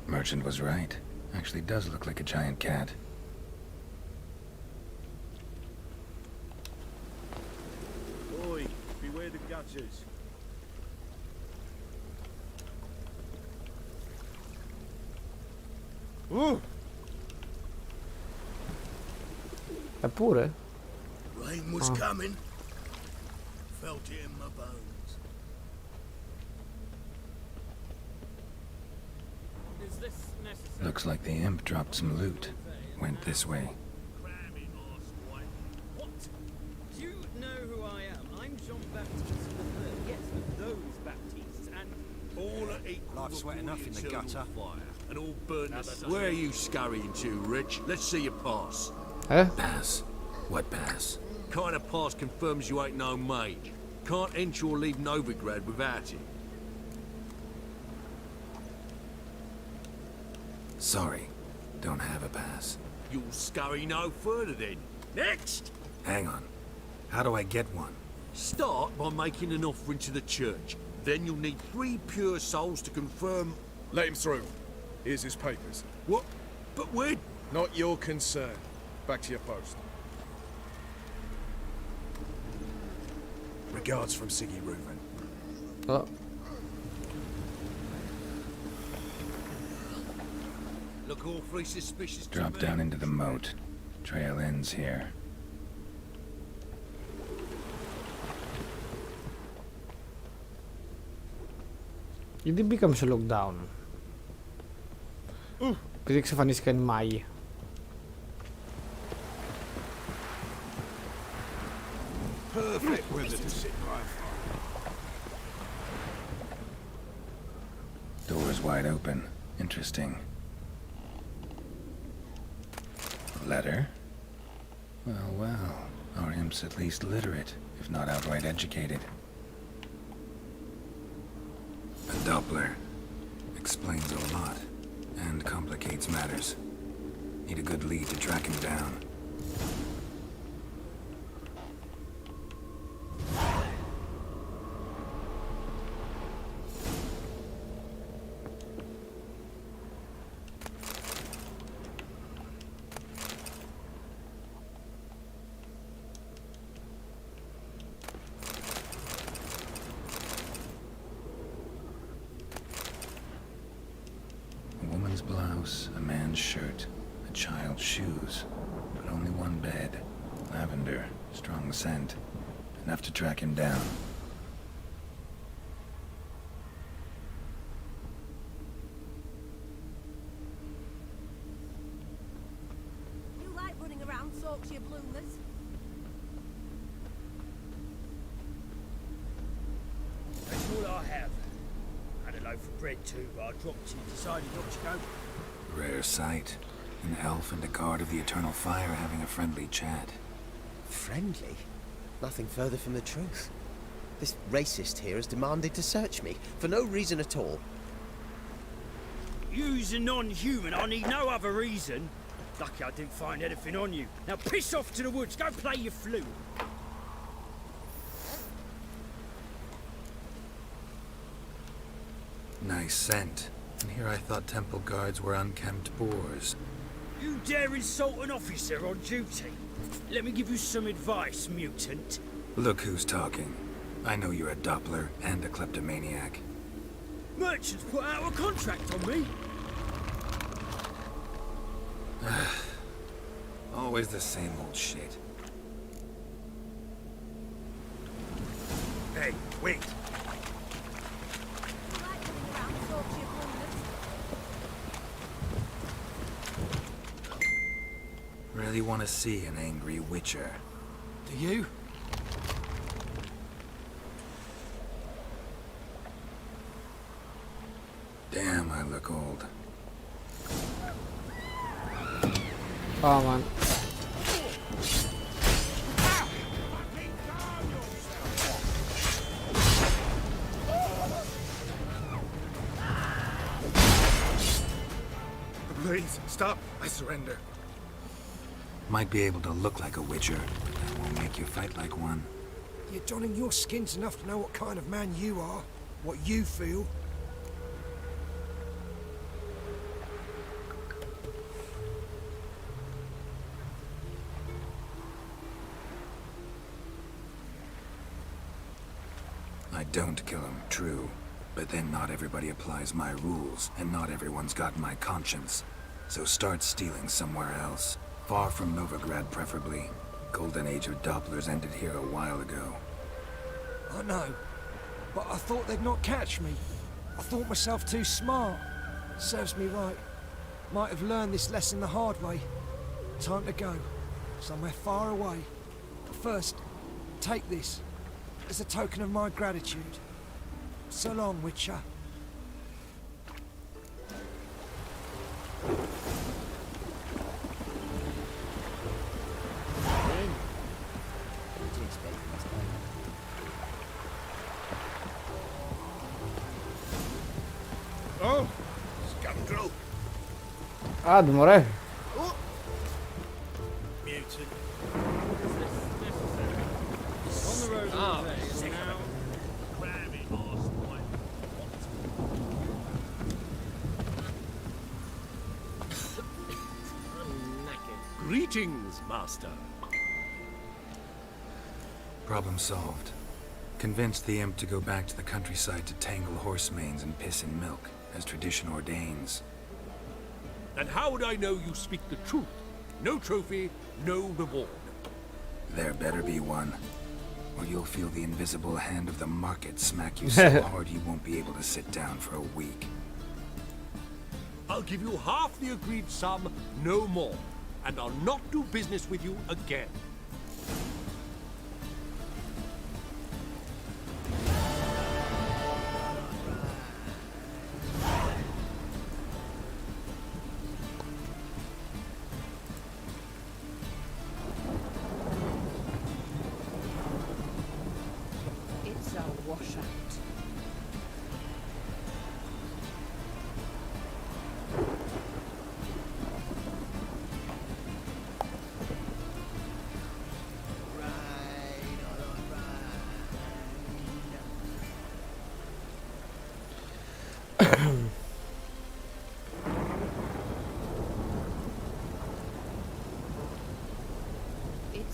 Merchant was right. Actually does look like a giant cat.
Oi, beware the gutters.
Πού, ρε?
Rain was coming. Felt it in my bones.
Is this necessary?
Looks like the imp dropped some loot. Went this way.
What? Do you know who I am? I'm Jean-Baptiste III. Yes, but those Baptistes and...
All are equal.
Life's wet enough in the gutter.
Fire, and all burn the sun. Where are you scurrying to, Rich? Let's see your pass.
Pass? What pass?
Kind of pass confirms you ain't no mage. Can't enter or leave Novigrad without it.
Sorry, don't have a pass.
You'll scurry no further then. Next!
Hang on. How do I get one?
Start by making an offering to the church. Then you'll need 3 pure souls to confirm...
Let him through. Here's his papers.
What? But where...
Not your concern. Back to your post. Regards from Siggy Reuven.
Oh.
Look awfully suspicious to
Drop
me.
down into the moat. Trail ends here.
Γιατί μπήκαμε σε lockdown? Επειδή εξαφανίστηκαν οι μάγοι.
Perfect weather to sit by a fire.
Door's wide open. Interesting. A letter? Well, well. Our imp's at least literate, if not outright educated.
A Doppler. explains a lot, and complicates matters. Need a good lead to track him down. Blouse, a man's shirt, a child's shoes, but only one bed. Lavender, strong scent, enough to track him down.
You like running around, Yorkshire bloomers?
That's all I have. Had a loaf of bread too, but I dropped it and decided not to go.
Rare sight. An elf and a guard of the Eternal Fire having a friendly chat.
Friendly? Nothing further from the truth. This racist here has demanded to search me, for no reason at all.
You's a non-human, I need no other reason. Lucky I didn't find anything on you. Now piss off to the woods, go play your flute.
Nice scent. And here I thought temple guards were unkempt boors.
You dare insult an officer on duty? Let me give you some advice, mutant.
Look who's talking. I know you're a Doppler and a kleptomaniac.
Merchants put out a contract on me.
Always the same old shit.
Hey, wait.
Really want to see an angry witcher.
Do you?
Damn, I look old.
Oh man.
Please, stop. I surrender.
Might be able to look like a witcher, but that won't make you fight like one.
You're donning your skins enough to know what kind of man you are, what you feel.
I don't kill him, true. But then not everybody applies my rules, and not everyone's got my conscience. So start stealing somewhere else. Far from Novigrad, preferably. Golden age of Dopplers ended here a while ago.
I know, but I thought they'd not catch me. I thought myself too smart. Serves me right. Might have learned this lesson the hard way. Time to go. Somewhere far away. But first, take this. As a token of my gratitude. So long, Witcher.
Oh, scoundrel.
Ah, demorei.
Oh. Mutant.
On the road all day, and now...
Cramming horse boy. Greetings, master.
Problem solved. Convinced the imp to go back to the countryside to tangle horse manes and piss in milk, as tradition ordains.
And how would I know you speak the truth? No trophy, no reward.
There better be one. Or you'll feel the invisible hand of the market smack you so hard you won't be able to sit down for a week.
I'll give you half the agreed sum, no more. And I'll not do business with you again.
It's a washout.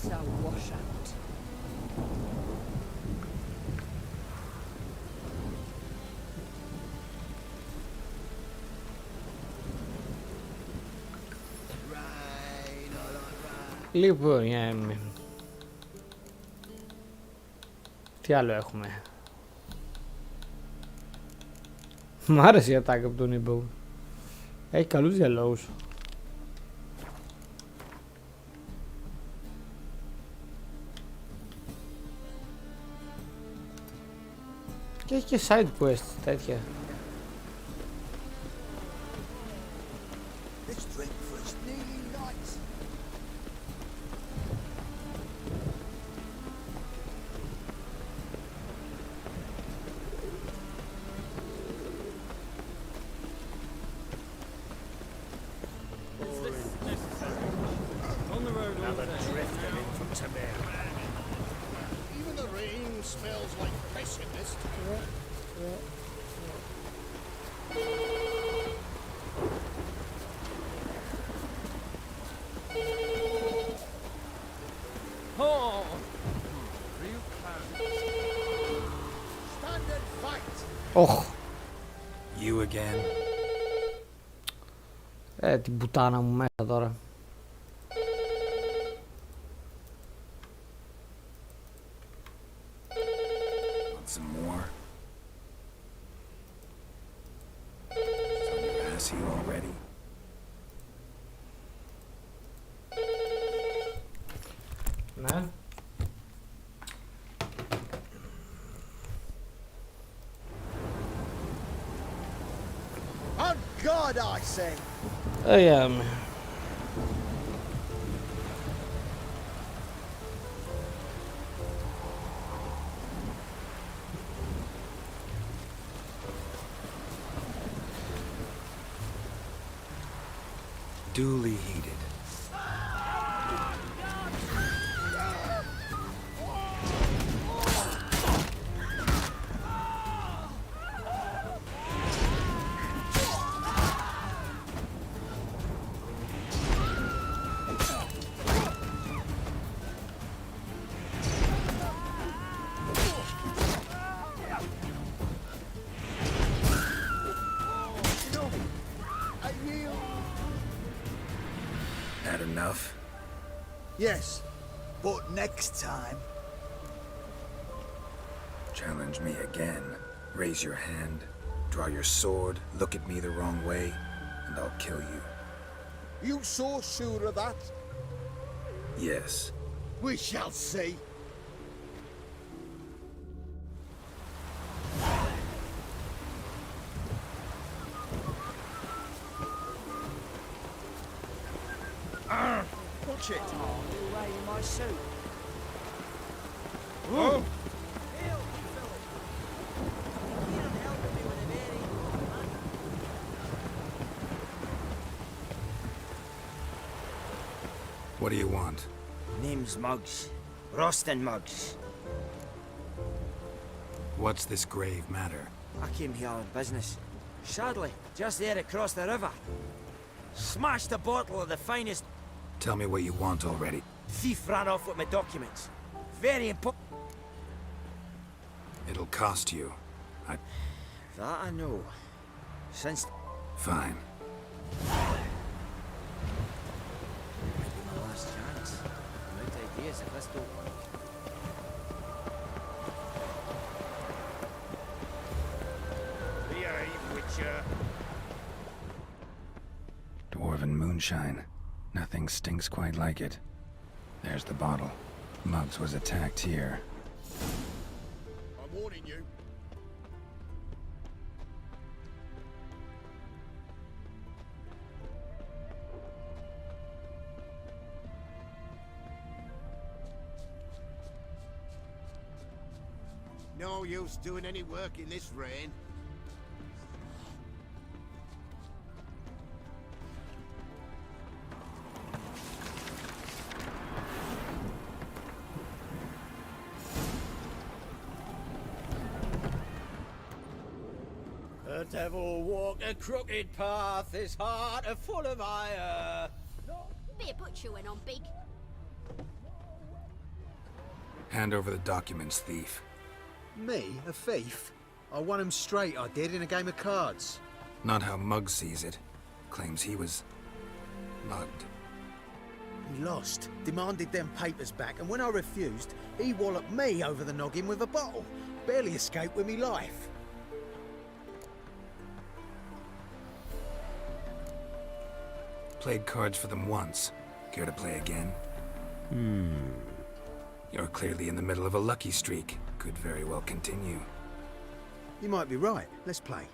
So wash out.
Λοιπόν, τι άλλο έχουμε. Μ' άρεσε η ατάκα από τον Ήμπο. Έχει καλούς διαλόγους. Και έχει και side quest τέτοια.
Even the rain smells like pessimist.
Oh! Real clowns. Stand and fight!
Oh.
You again?
Την πουτάνα μου μέσα τώρα.
Want some more? It's on your ass you already.
Ναι.
On God, I say!
Duly heated. Had enough?
Yes, but next time.
Challenge me again. Raise your hand, draw your sword, look at me the wrong way, and I'll kill you.
You so sure of that?
Yes.
We shall see.
Watch it. Oh, you're way in my suit.
Oh.
What do you want?
Name's Muggs. Rostin Muggs.
What's this grave matter?
I came here on business. Sadly, just there across the river. Smashed a bottle of the finest.
Tell me what you want already.
Thief ran off with my documents. Very important.
It'll cost you.
That I know. Since...
Fine.
Might be my last chance. I'm out of ideas if this don't work.
Behave, Witcher.
Dwarven moonshine. Nothing stinks quite like it. There's the bottle. Muggs was attacked here.
I'm warning you. No use doing any work in this rain.
The devil walk a crooked path, his heart full of ire.
Be a butcher went on big.
Hand over the documents, thief.
Me? A thief? I won him straight, I did, in a game of cards.
Not how Mugg sees it. Claims he was mugged.
He lost, demanded them papers back, and when I refused, he walloped me over the noggin with a bottle. Barely escaped with me life.
Played cards for them once. Care to play again? You're clearly in the middle of a lucky streak. Could very well continue.
You might be right. Let's play.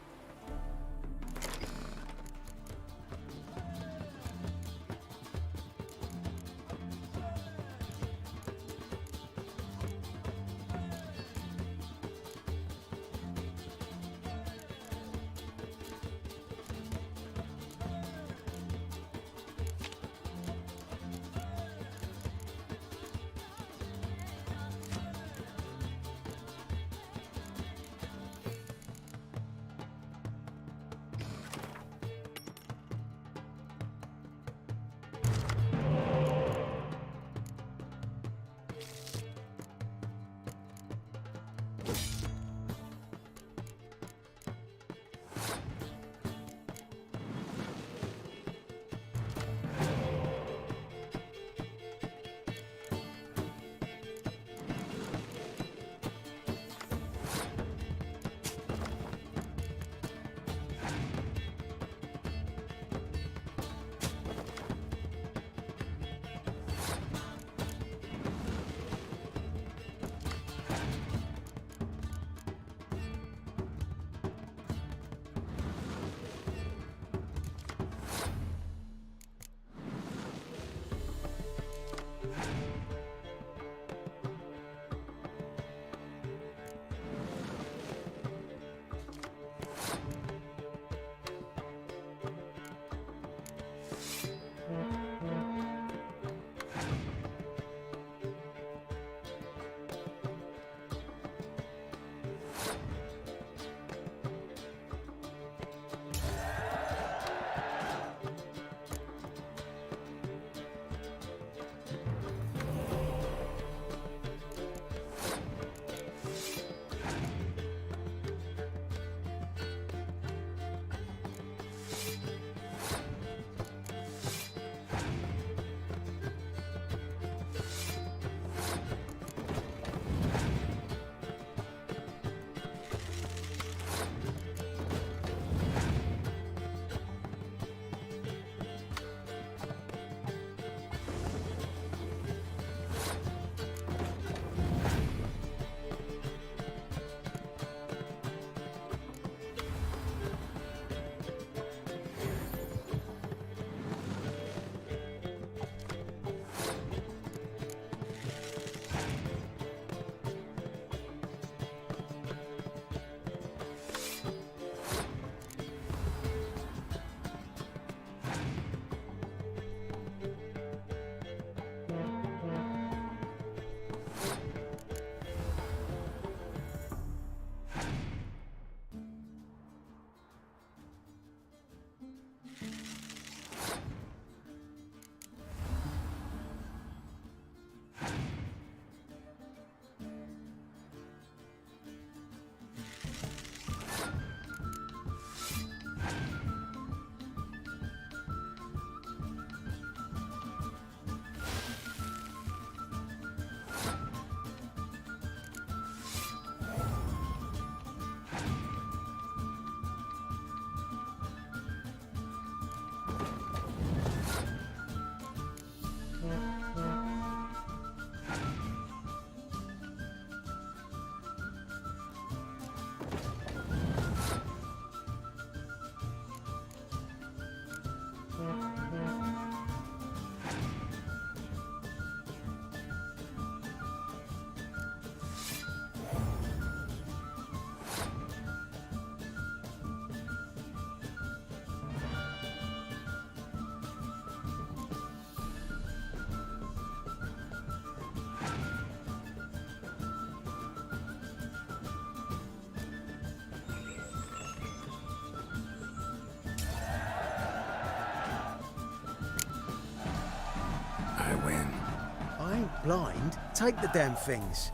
blind, take the damn things.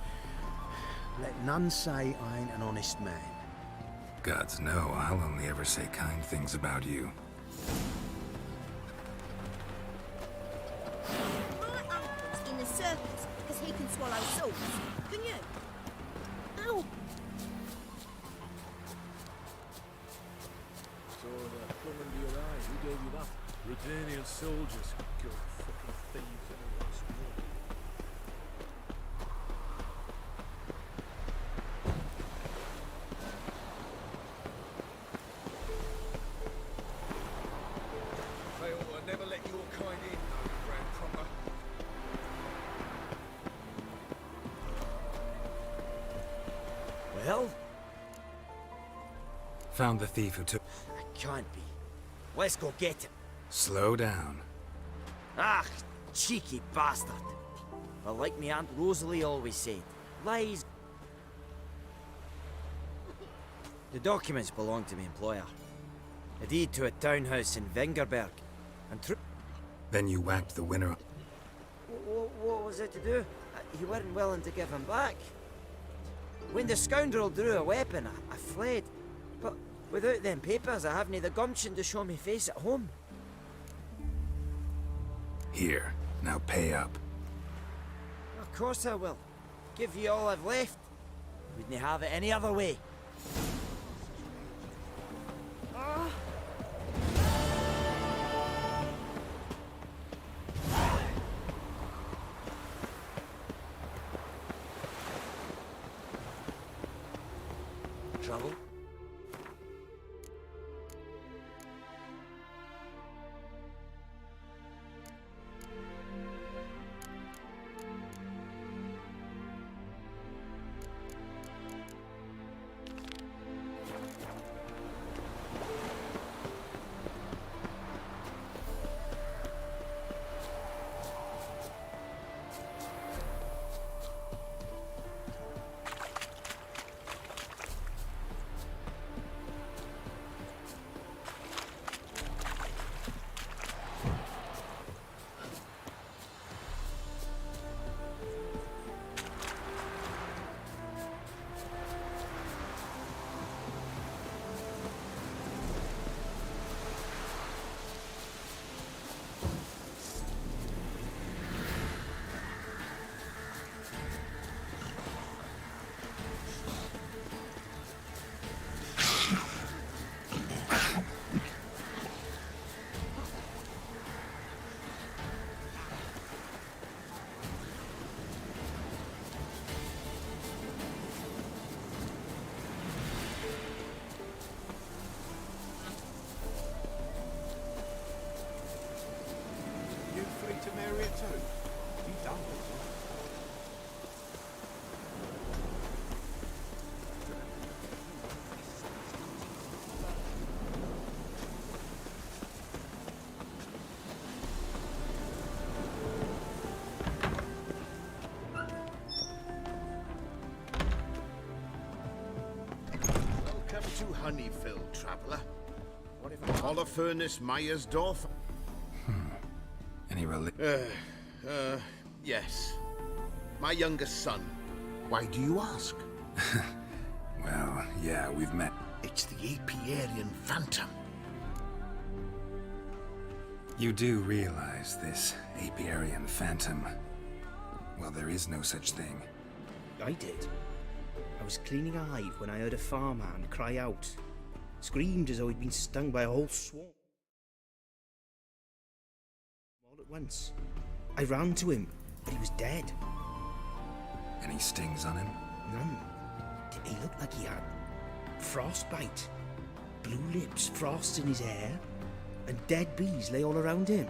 Let none say I ain't an honest man.
Gods know, I'll only ever say kind things about you.
My uncle's in the circus because he can swallow swords. Can you? Ow!
So the plum under your eye, who gave you that? Redanian soldiers. Good fucking thieves in the last war. They ought to never let your kind in, though, Grand Proper.
Well,
Found the thief who took...
it can't be. Let's go get him.
Slow down.
Ah, cheeky bastard. Well, like me Aunt Rosalie always said, lies. The documents belong to my employer. A deed to a townhouse in Vengerberg. And
Then you whacked the winner.
What was it to do? You weren't willing to give him back. When the scoundrel drew a weapon, I fled. But without them papers, I haven't the gumption to show me face at home.
Here, now pay up.
Of course I will. Give you all I've left. Wouldn't have it any other way. Trouble?
You free to marry her too? You done with it.
Welcome to Honeyfield, traveller. Holofernes Meyersdorf.
Any
Yes. My youngest son. Why do you ask?
Well, yeah, we've met.
It's the Apiarian Phantom.
You do realize this Apiarian Phantom. Well, there is no such thing.
I did. I was cleaning a hive when I heard a farmhand cry out. Screamed as though he'd been stung by a whole swarm. All at once. I ran to him, but he was dead.
Any stings on him?
None. He looked like he had frostbite. Blue lips, frost in his hair, and dead bees lay all around him.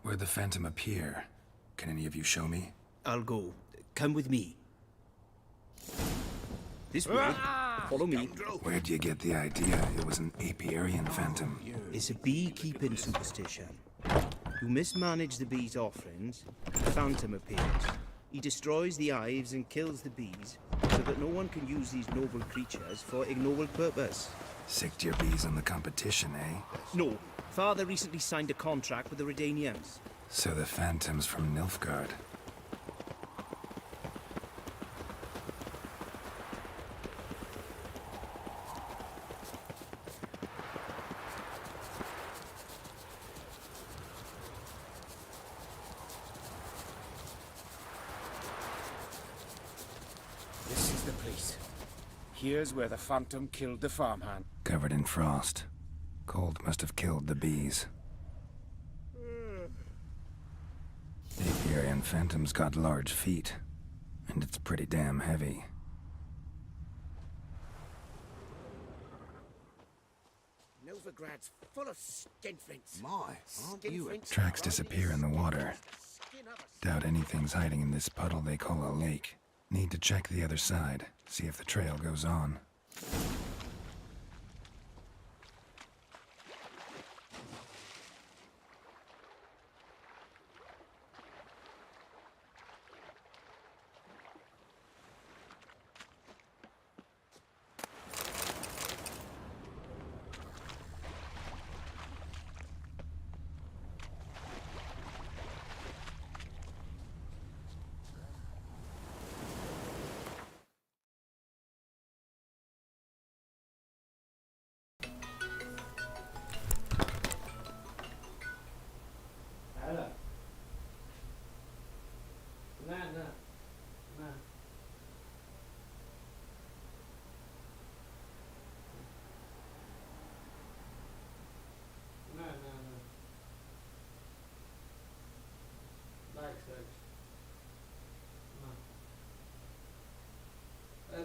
Where'd the phantom appear? Can any of you show me?
I'll go. Come with me. This way. Follow me.
Where'd you get the idea it was an apiarian phantom?
It's a beekeeping superstition. You mismanage the bees' offerings, a phantom appears. He destroys the hives and kills the bees, so that no one can use these noble creatures for ignoble purpose.
Sicked your bees on the competition, eh?
No. Father recently signed a contract with the Redanians.
So the phantom's from Nilfgaard.
This is the place. Here's where the phantom killed the farmhand.
Covered in frost. Cold must have killed the bees. Apiarian phantom's got large feet, and it's pretty damn heavy.
Novigrad's full of skinflints.
My, aren't you a...
Tracks disappear in the water. Doubt anything's hiding in this puddle they call a lake. Need to check the other side, see if the trail goes on.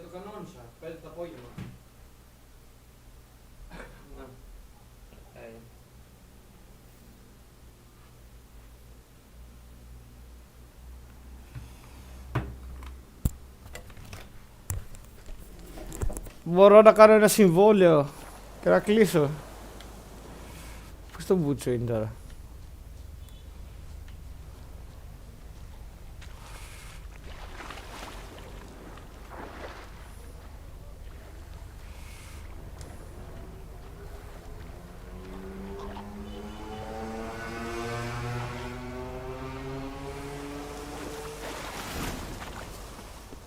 Το κανόνισα, 5 το απόγευμα. Μπορώ να κάνω ένα συμβόλαιο και να κλείσω. Πώς το μπούτσο είναι τώρα?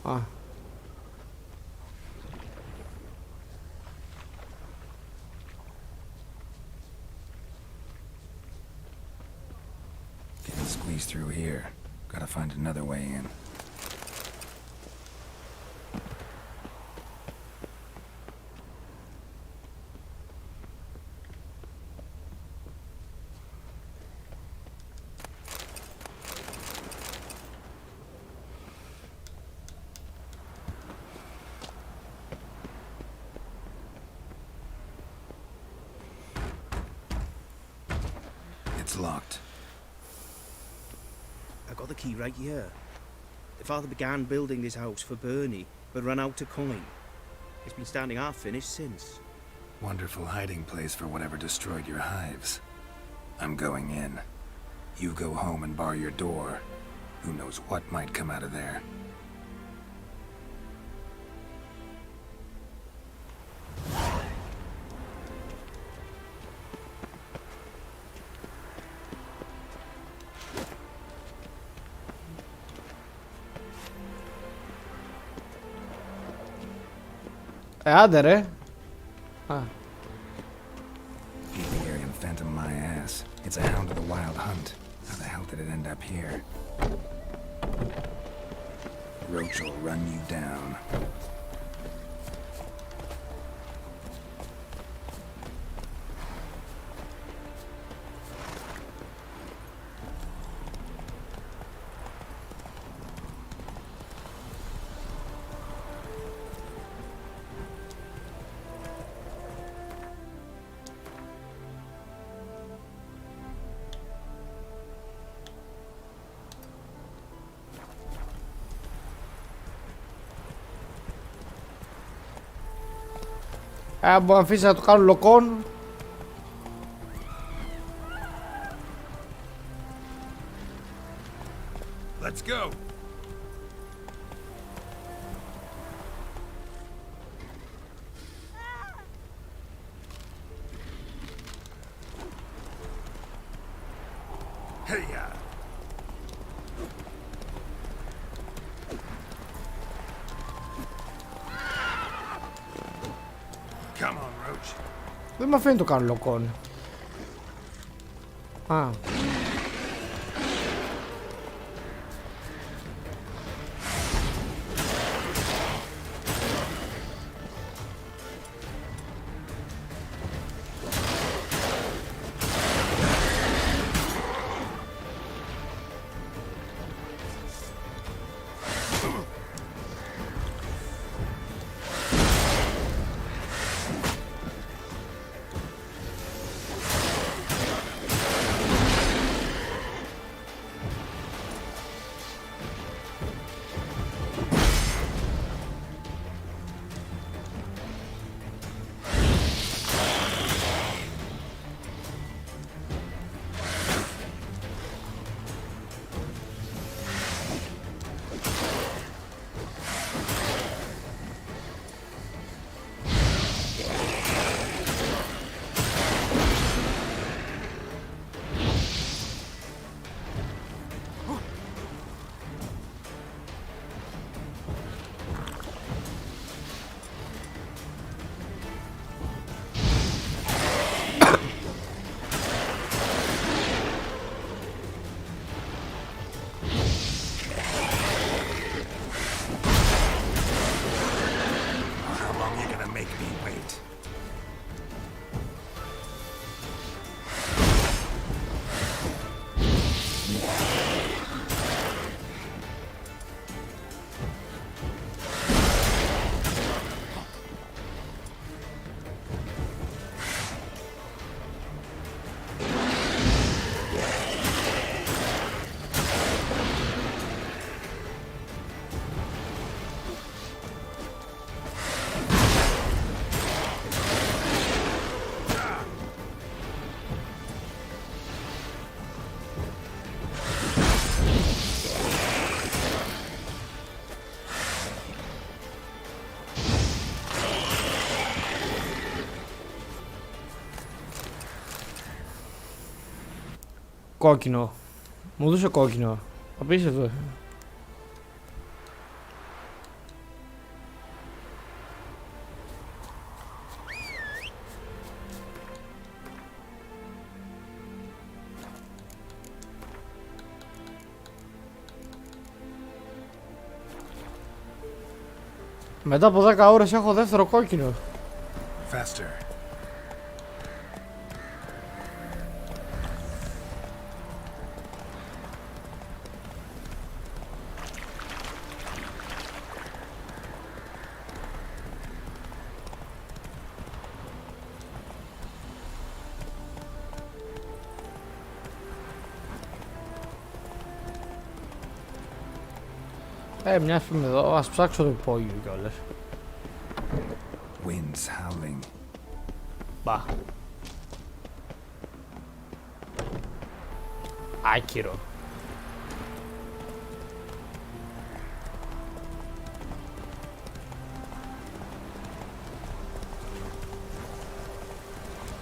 Α.
Can't squeeze through here. Gotta find another way in. It's locked.
I got the key right here. Father began building this house for Bernie, but ran out of coin. It's been standing half finished since.
Wonderful hiding place for whatever destroyed your hives. I'm going in. You go home and bar your door. Who knows what might come out of there.
Άντε ρε. Α.
Apiarian phantom my ass. It's a hound of the wild hunt. How the hell did it end up here? Roach will run you down.
Μου αφήσει να το κάνω λοκόν.
Let's go. Hey, Come on, Roach.
Δεν με αφήνει το κάνω λοκόν. Α. Κόκκινο. Μου δώσε κόκκινο. Απίστευτο. Μετά από 10 ώρες έχω δεύτερο κόκκινο.
Faster.
Μια φήμη εδώ, ας ψάξω το υπόγειο κιόλας.
Winds howling.
Μπα. Άκυρο.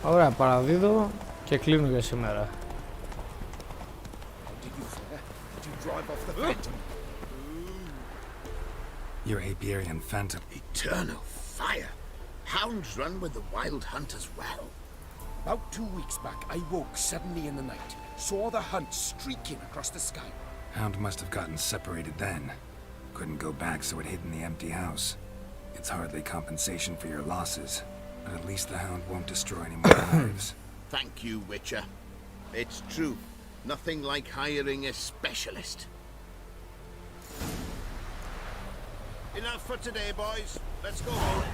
Ωραία, παραδίδω και κλείνω για σήμερα.
Your Iberian phantom.
Eternal fire. Hounds run with the wild hunt as well.
About 2 weeks back, I woke suddenly in the night, saw the hunt streaking across the sky.
Hound must have gotten separated then. Couldn't go back, so it hid in the empty house. It's hardly compensation for your losses, but at least the hound won't destroy any more lives.
Thank you, Witcher. It's true. Nothing like hiring a specialist. Enough for today, boys. Let's go home.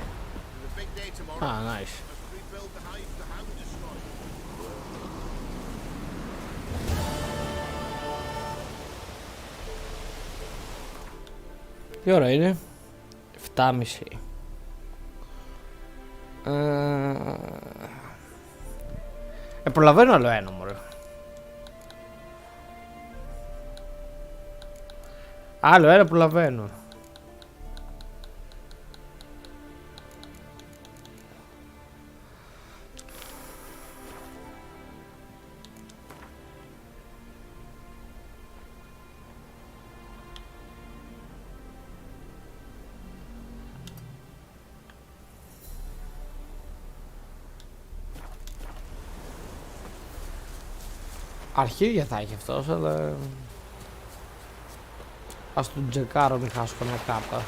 There's a big day tomorrow.
Ah, nice.
Let's rebuild the hive the hound destroyed.
Τι ώρα είναι? 7.30. Προλαβαίνω άλλο ένα μωρέ. Άλλο ένα προλαβαίνω. Αρχίδια θα έχει αυτός, αλλά ας τον τζεκάρω, μην χάσω κανένα κάπα.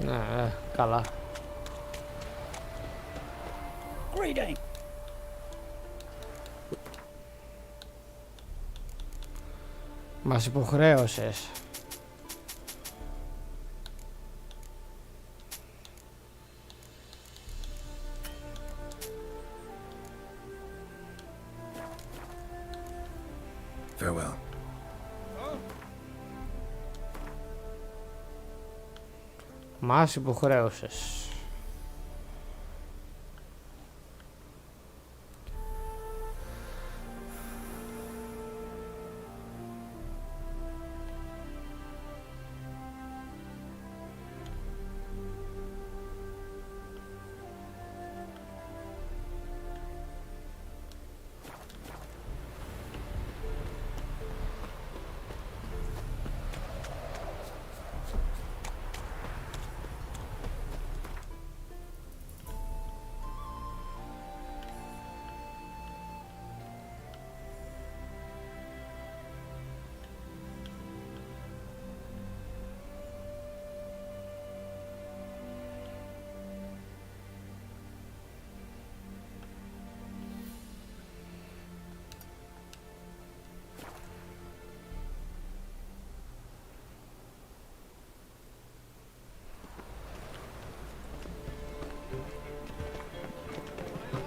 Ναι, καλά.
Greeting.
Μας υποχρέωσες.
Farewell.
Μας υποχρέωσες.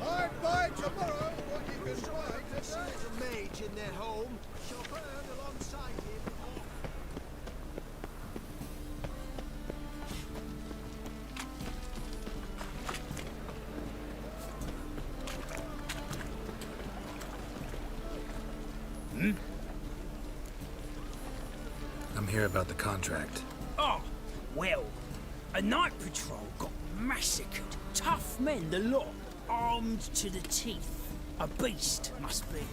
I'd buy tomorrow what you can try to say. There's a mage in their home. Shall burn alongside him.
I'm here about the contract.
Oh, well, a night patrol got massacred. Tough men, the lot, armed to the teeth. A beast, must be.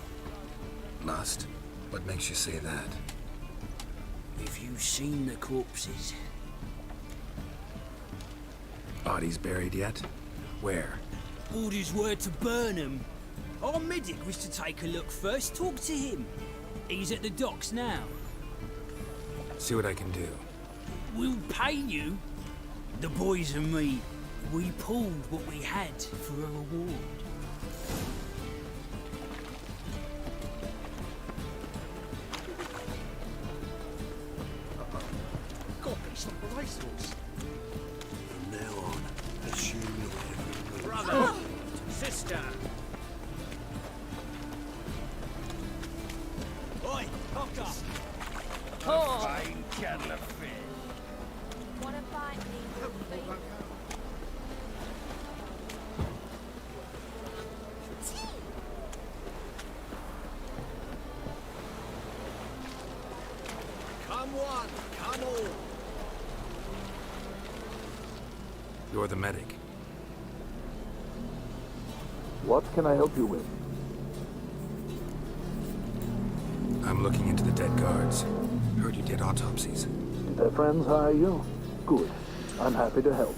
Must? What makes you say that?
Have you seen the corpses?
Bodies buried yet? Where?
Orders were to burn them. Our medic was to take a look first, talk to him. He's at the docks now.
See what I can do.
We'll pay you. The boys and me, we pulled what we had for a reward.
Got me some racehorse.
From now on, assume you're
Brother, sister. Oi, Cocker.
Oh.
Fine kettle of fish.
Wanna bite me?
Come one, come all.
You're the medic.
What can I help you with?
I'm looking into the dead guards. Heard you did autopsies.
Did their friends hire you? Good. I'm happy to help.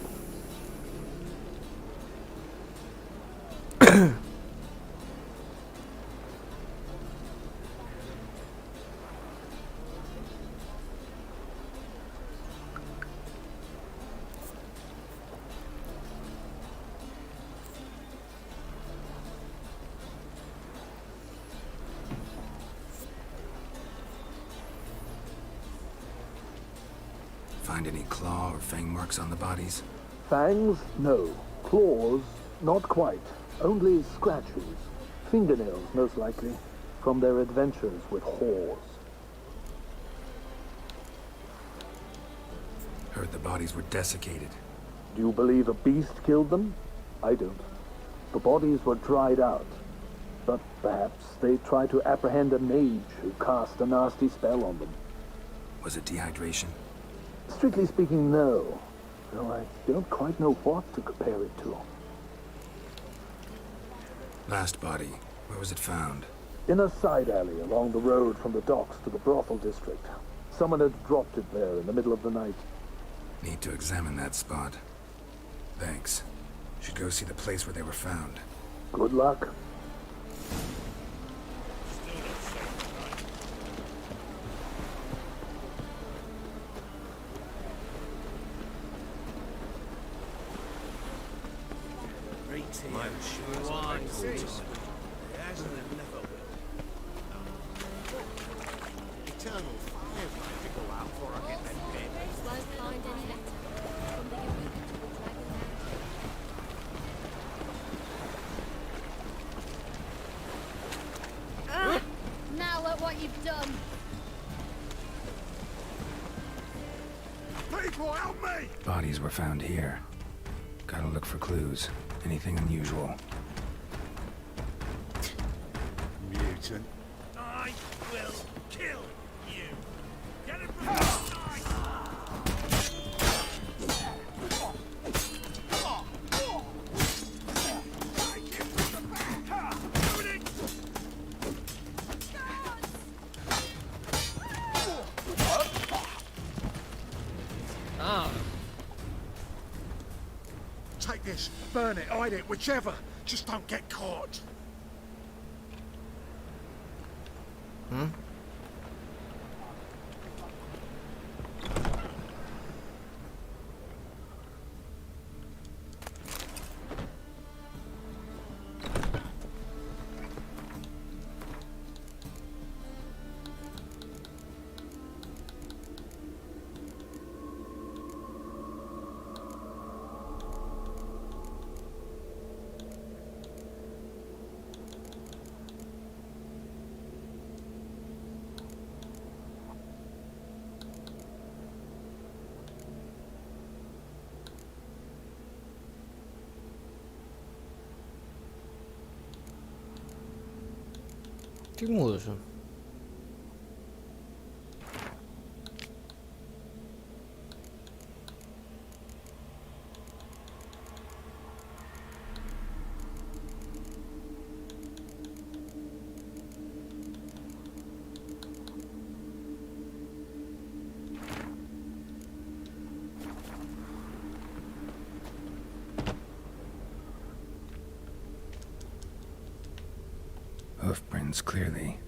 Find any claw or fang marks on the bodies?
Fangs? No. Claws? Not quite. Only scratches. Fingernails, most likely, from their adventures with whores.
Heard the bodies were desiccated.
Do you believe a beast killed them? I don't. The bodies were dried out. But perhaps they tried to apprehend a mage who cast a nasty spell on them.
Was it dehydration?
Strictly speaking, no. Though I don't quite know what to compare it to.
Last body, where was it found?
In a side alley along the road from the docks to the brothel district. Someone had dropped it there in the middle of the night.
Need to examine that spot. Thanks. Should go see the place where they were found.
Good luck.
Eternal fire might to go out before I get them papers.
Won't find any letter from the Eureka to the Dragon. Now look what you've done.
People, help me!
Bodies were found here. Gotta look for clues. Anything unusual.
Mutant.
I will kill you. Get it from the side. Take this, burn it, hide it, whichever. Just don't get caught.
Τι μου έδωσε?
Hoofprints, clearly.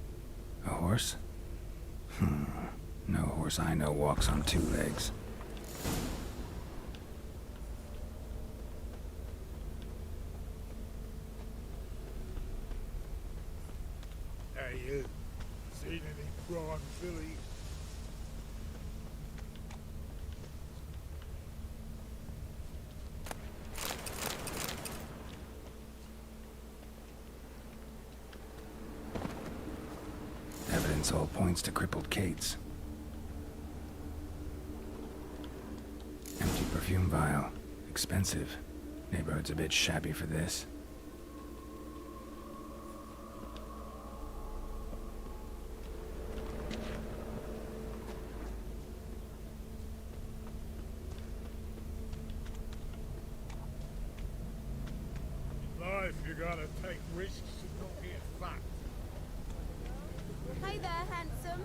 A horse? No horse I know walks on two legs.
Hey, you. Seen any brawn filly?
Evidence all points to crippled Kate's. Empty perfume vial. Expensive. Neighborhood's a bit shabby for this.
In life, you gotta take risks and not get fucked.
Hey there, handsome.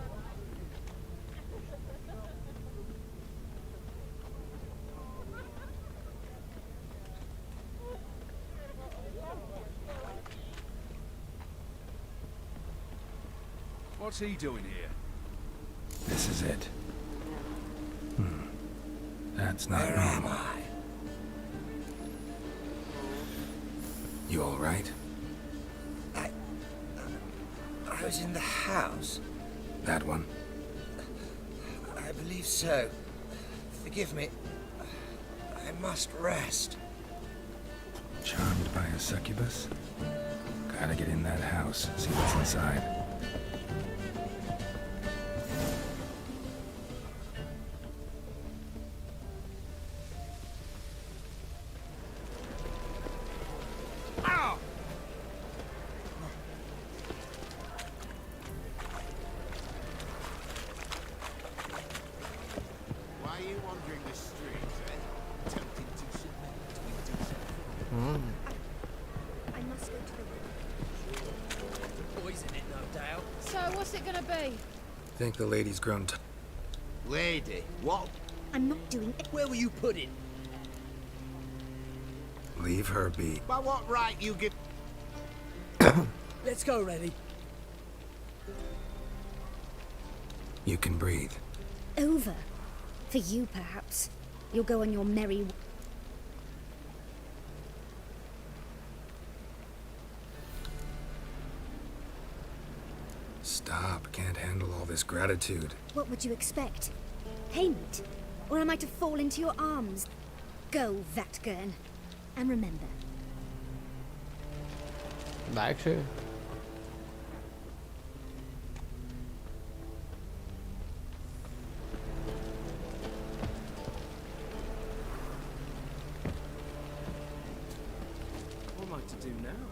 What's he doing here?
This is it. That's not
Where am
normal.
I?
You all right?
I was in the house.
That one?
I believe so.
Forgive me. I must rest.
Charmed by a succubus? Gotta get in that house, see what's inside.
Why are you wandering the streets, eh? Tempting to submit between decent
I must go to the
Poison it, no doubt.
So, what's it gonna be?
Think the lady's grown
Lady, what?
I'm not doing it.
Where were you put in?
Leave her be.
By what right you get...
Let's go, Reddy.
You can breathe.
Over. For you, perhaps. You'll go on your merry...
Stop. Can't handle all this gratitude.
What would you expect? Payment? Or am I to fall into your arms? Go, Vatgern. And remember.
Εντάξει.
What am I to do now?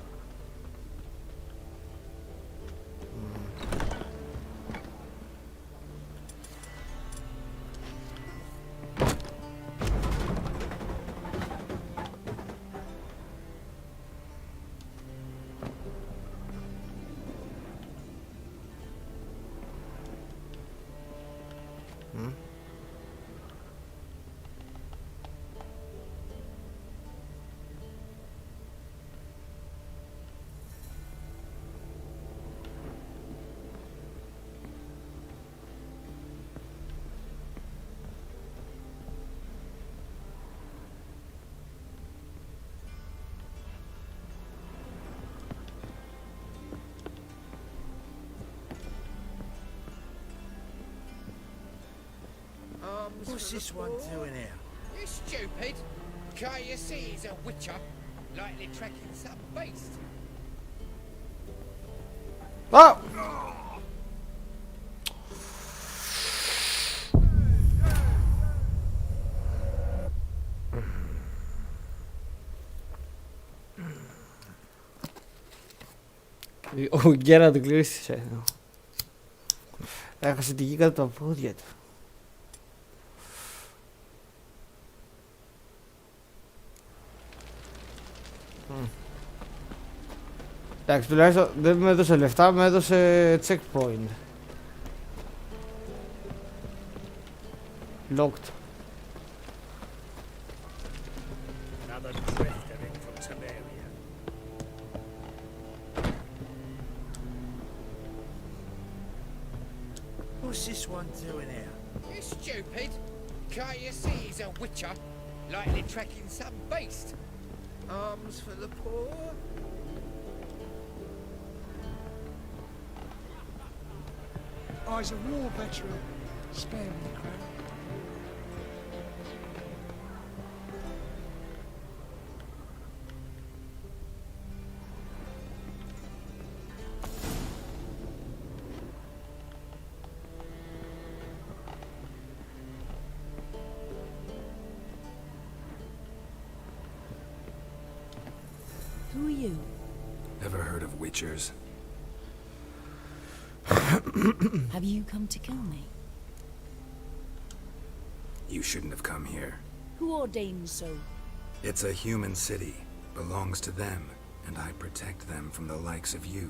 What's this one doing here?
You stupid! Can't you see he's a witcher? Likely tracking some beast.
Oh! Ο Γκέρα του κλείστησε. Έχασε τη γη κάτω από τα πόδια του. Εντάξει, τουλάχιστον δεν με έδωσε λεφτά, με έδωσε checkpoint. Locked.
Another drifter in from Samaria. What's this one doing here?
You stupid! Can't you see he's a witcher? Likely tracking some beast.
Arms for the poor?
I was a war veteran. Spare me the crown.
Who are you?
Ever heard of witchers?
Have you come to kill me?
You shouldn't have come here.
Who ordained so?
It's a human city. Belongs to them, and I protect them from the likes of you.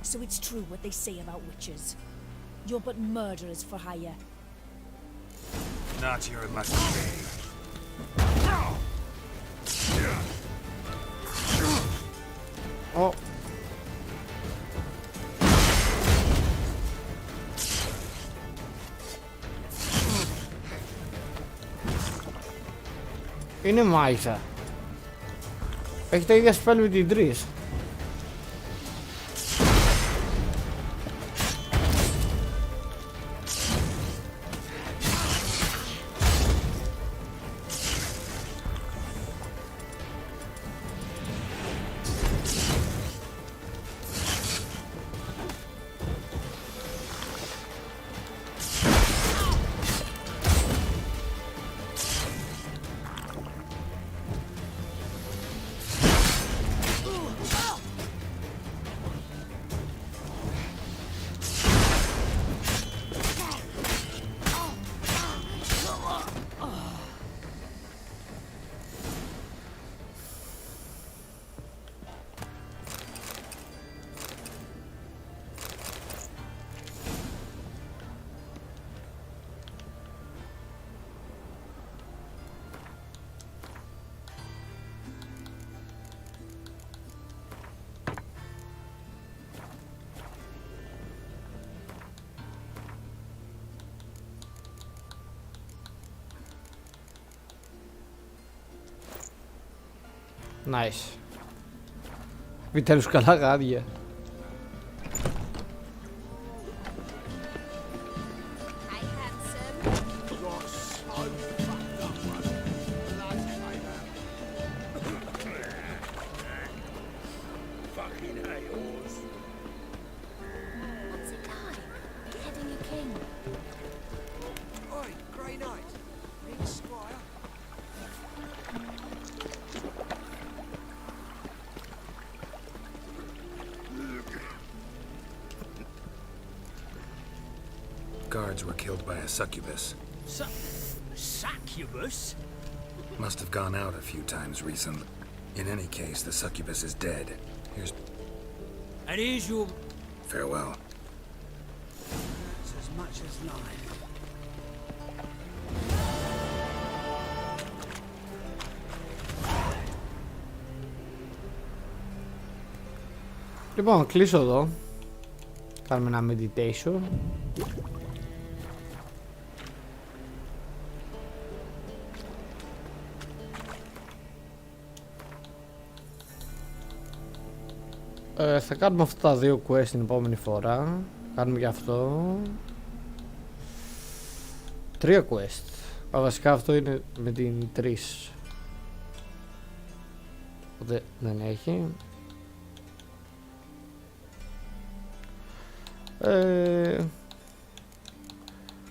So it's true what they say about witches. You're but murderers for hire.
Not your must be.
Oh. Είναι μάισα. Έχει τα ίδια spell με την Τρίς. Nice. Επιτέλους καλά γάδια.
Guards were killed by a succubus.
Succubus?
Must have gone out a few times recently. In any case, the succubus is dead. Here's...
And here's your...
Farewell.
That's as much as life.
Λοιπόν, κλείσω εδώ. Κάνουμε ένα meditation. Θα κάνουμε αυτά τα δύο quest την επόμενη φορά. Κάνουμε και αυτό. 3 quest. Βασικά αυτό είναι με την 3. Οπότε δεν έχει.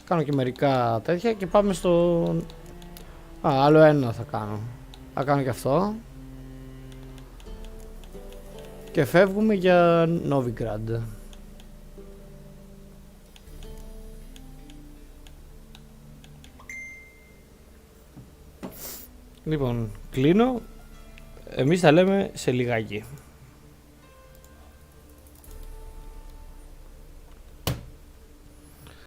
Κάνω και μερικά τέτοια και πάμε στο... άλλο ένα θα κάνω. Θα κάνω και αυτό. Και φεύγουμε για Novigrad. Λοιπόν, κλείνω. Εμείς τα λέμε σε λιγάκι.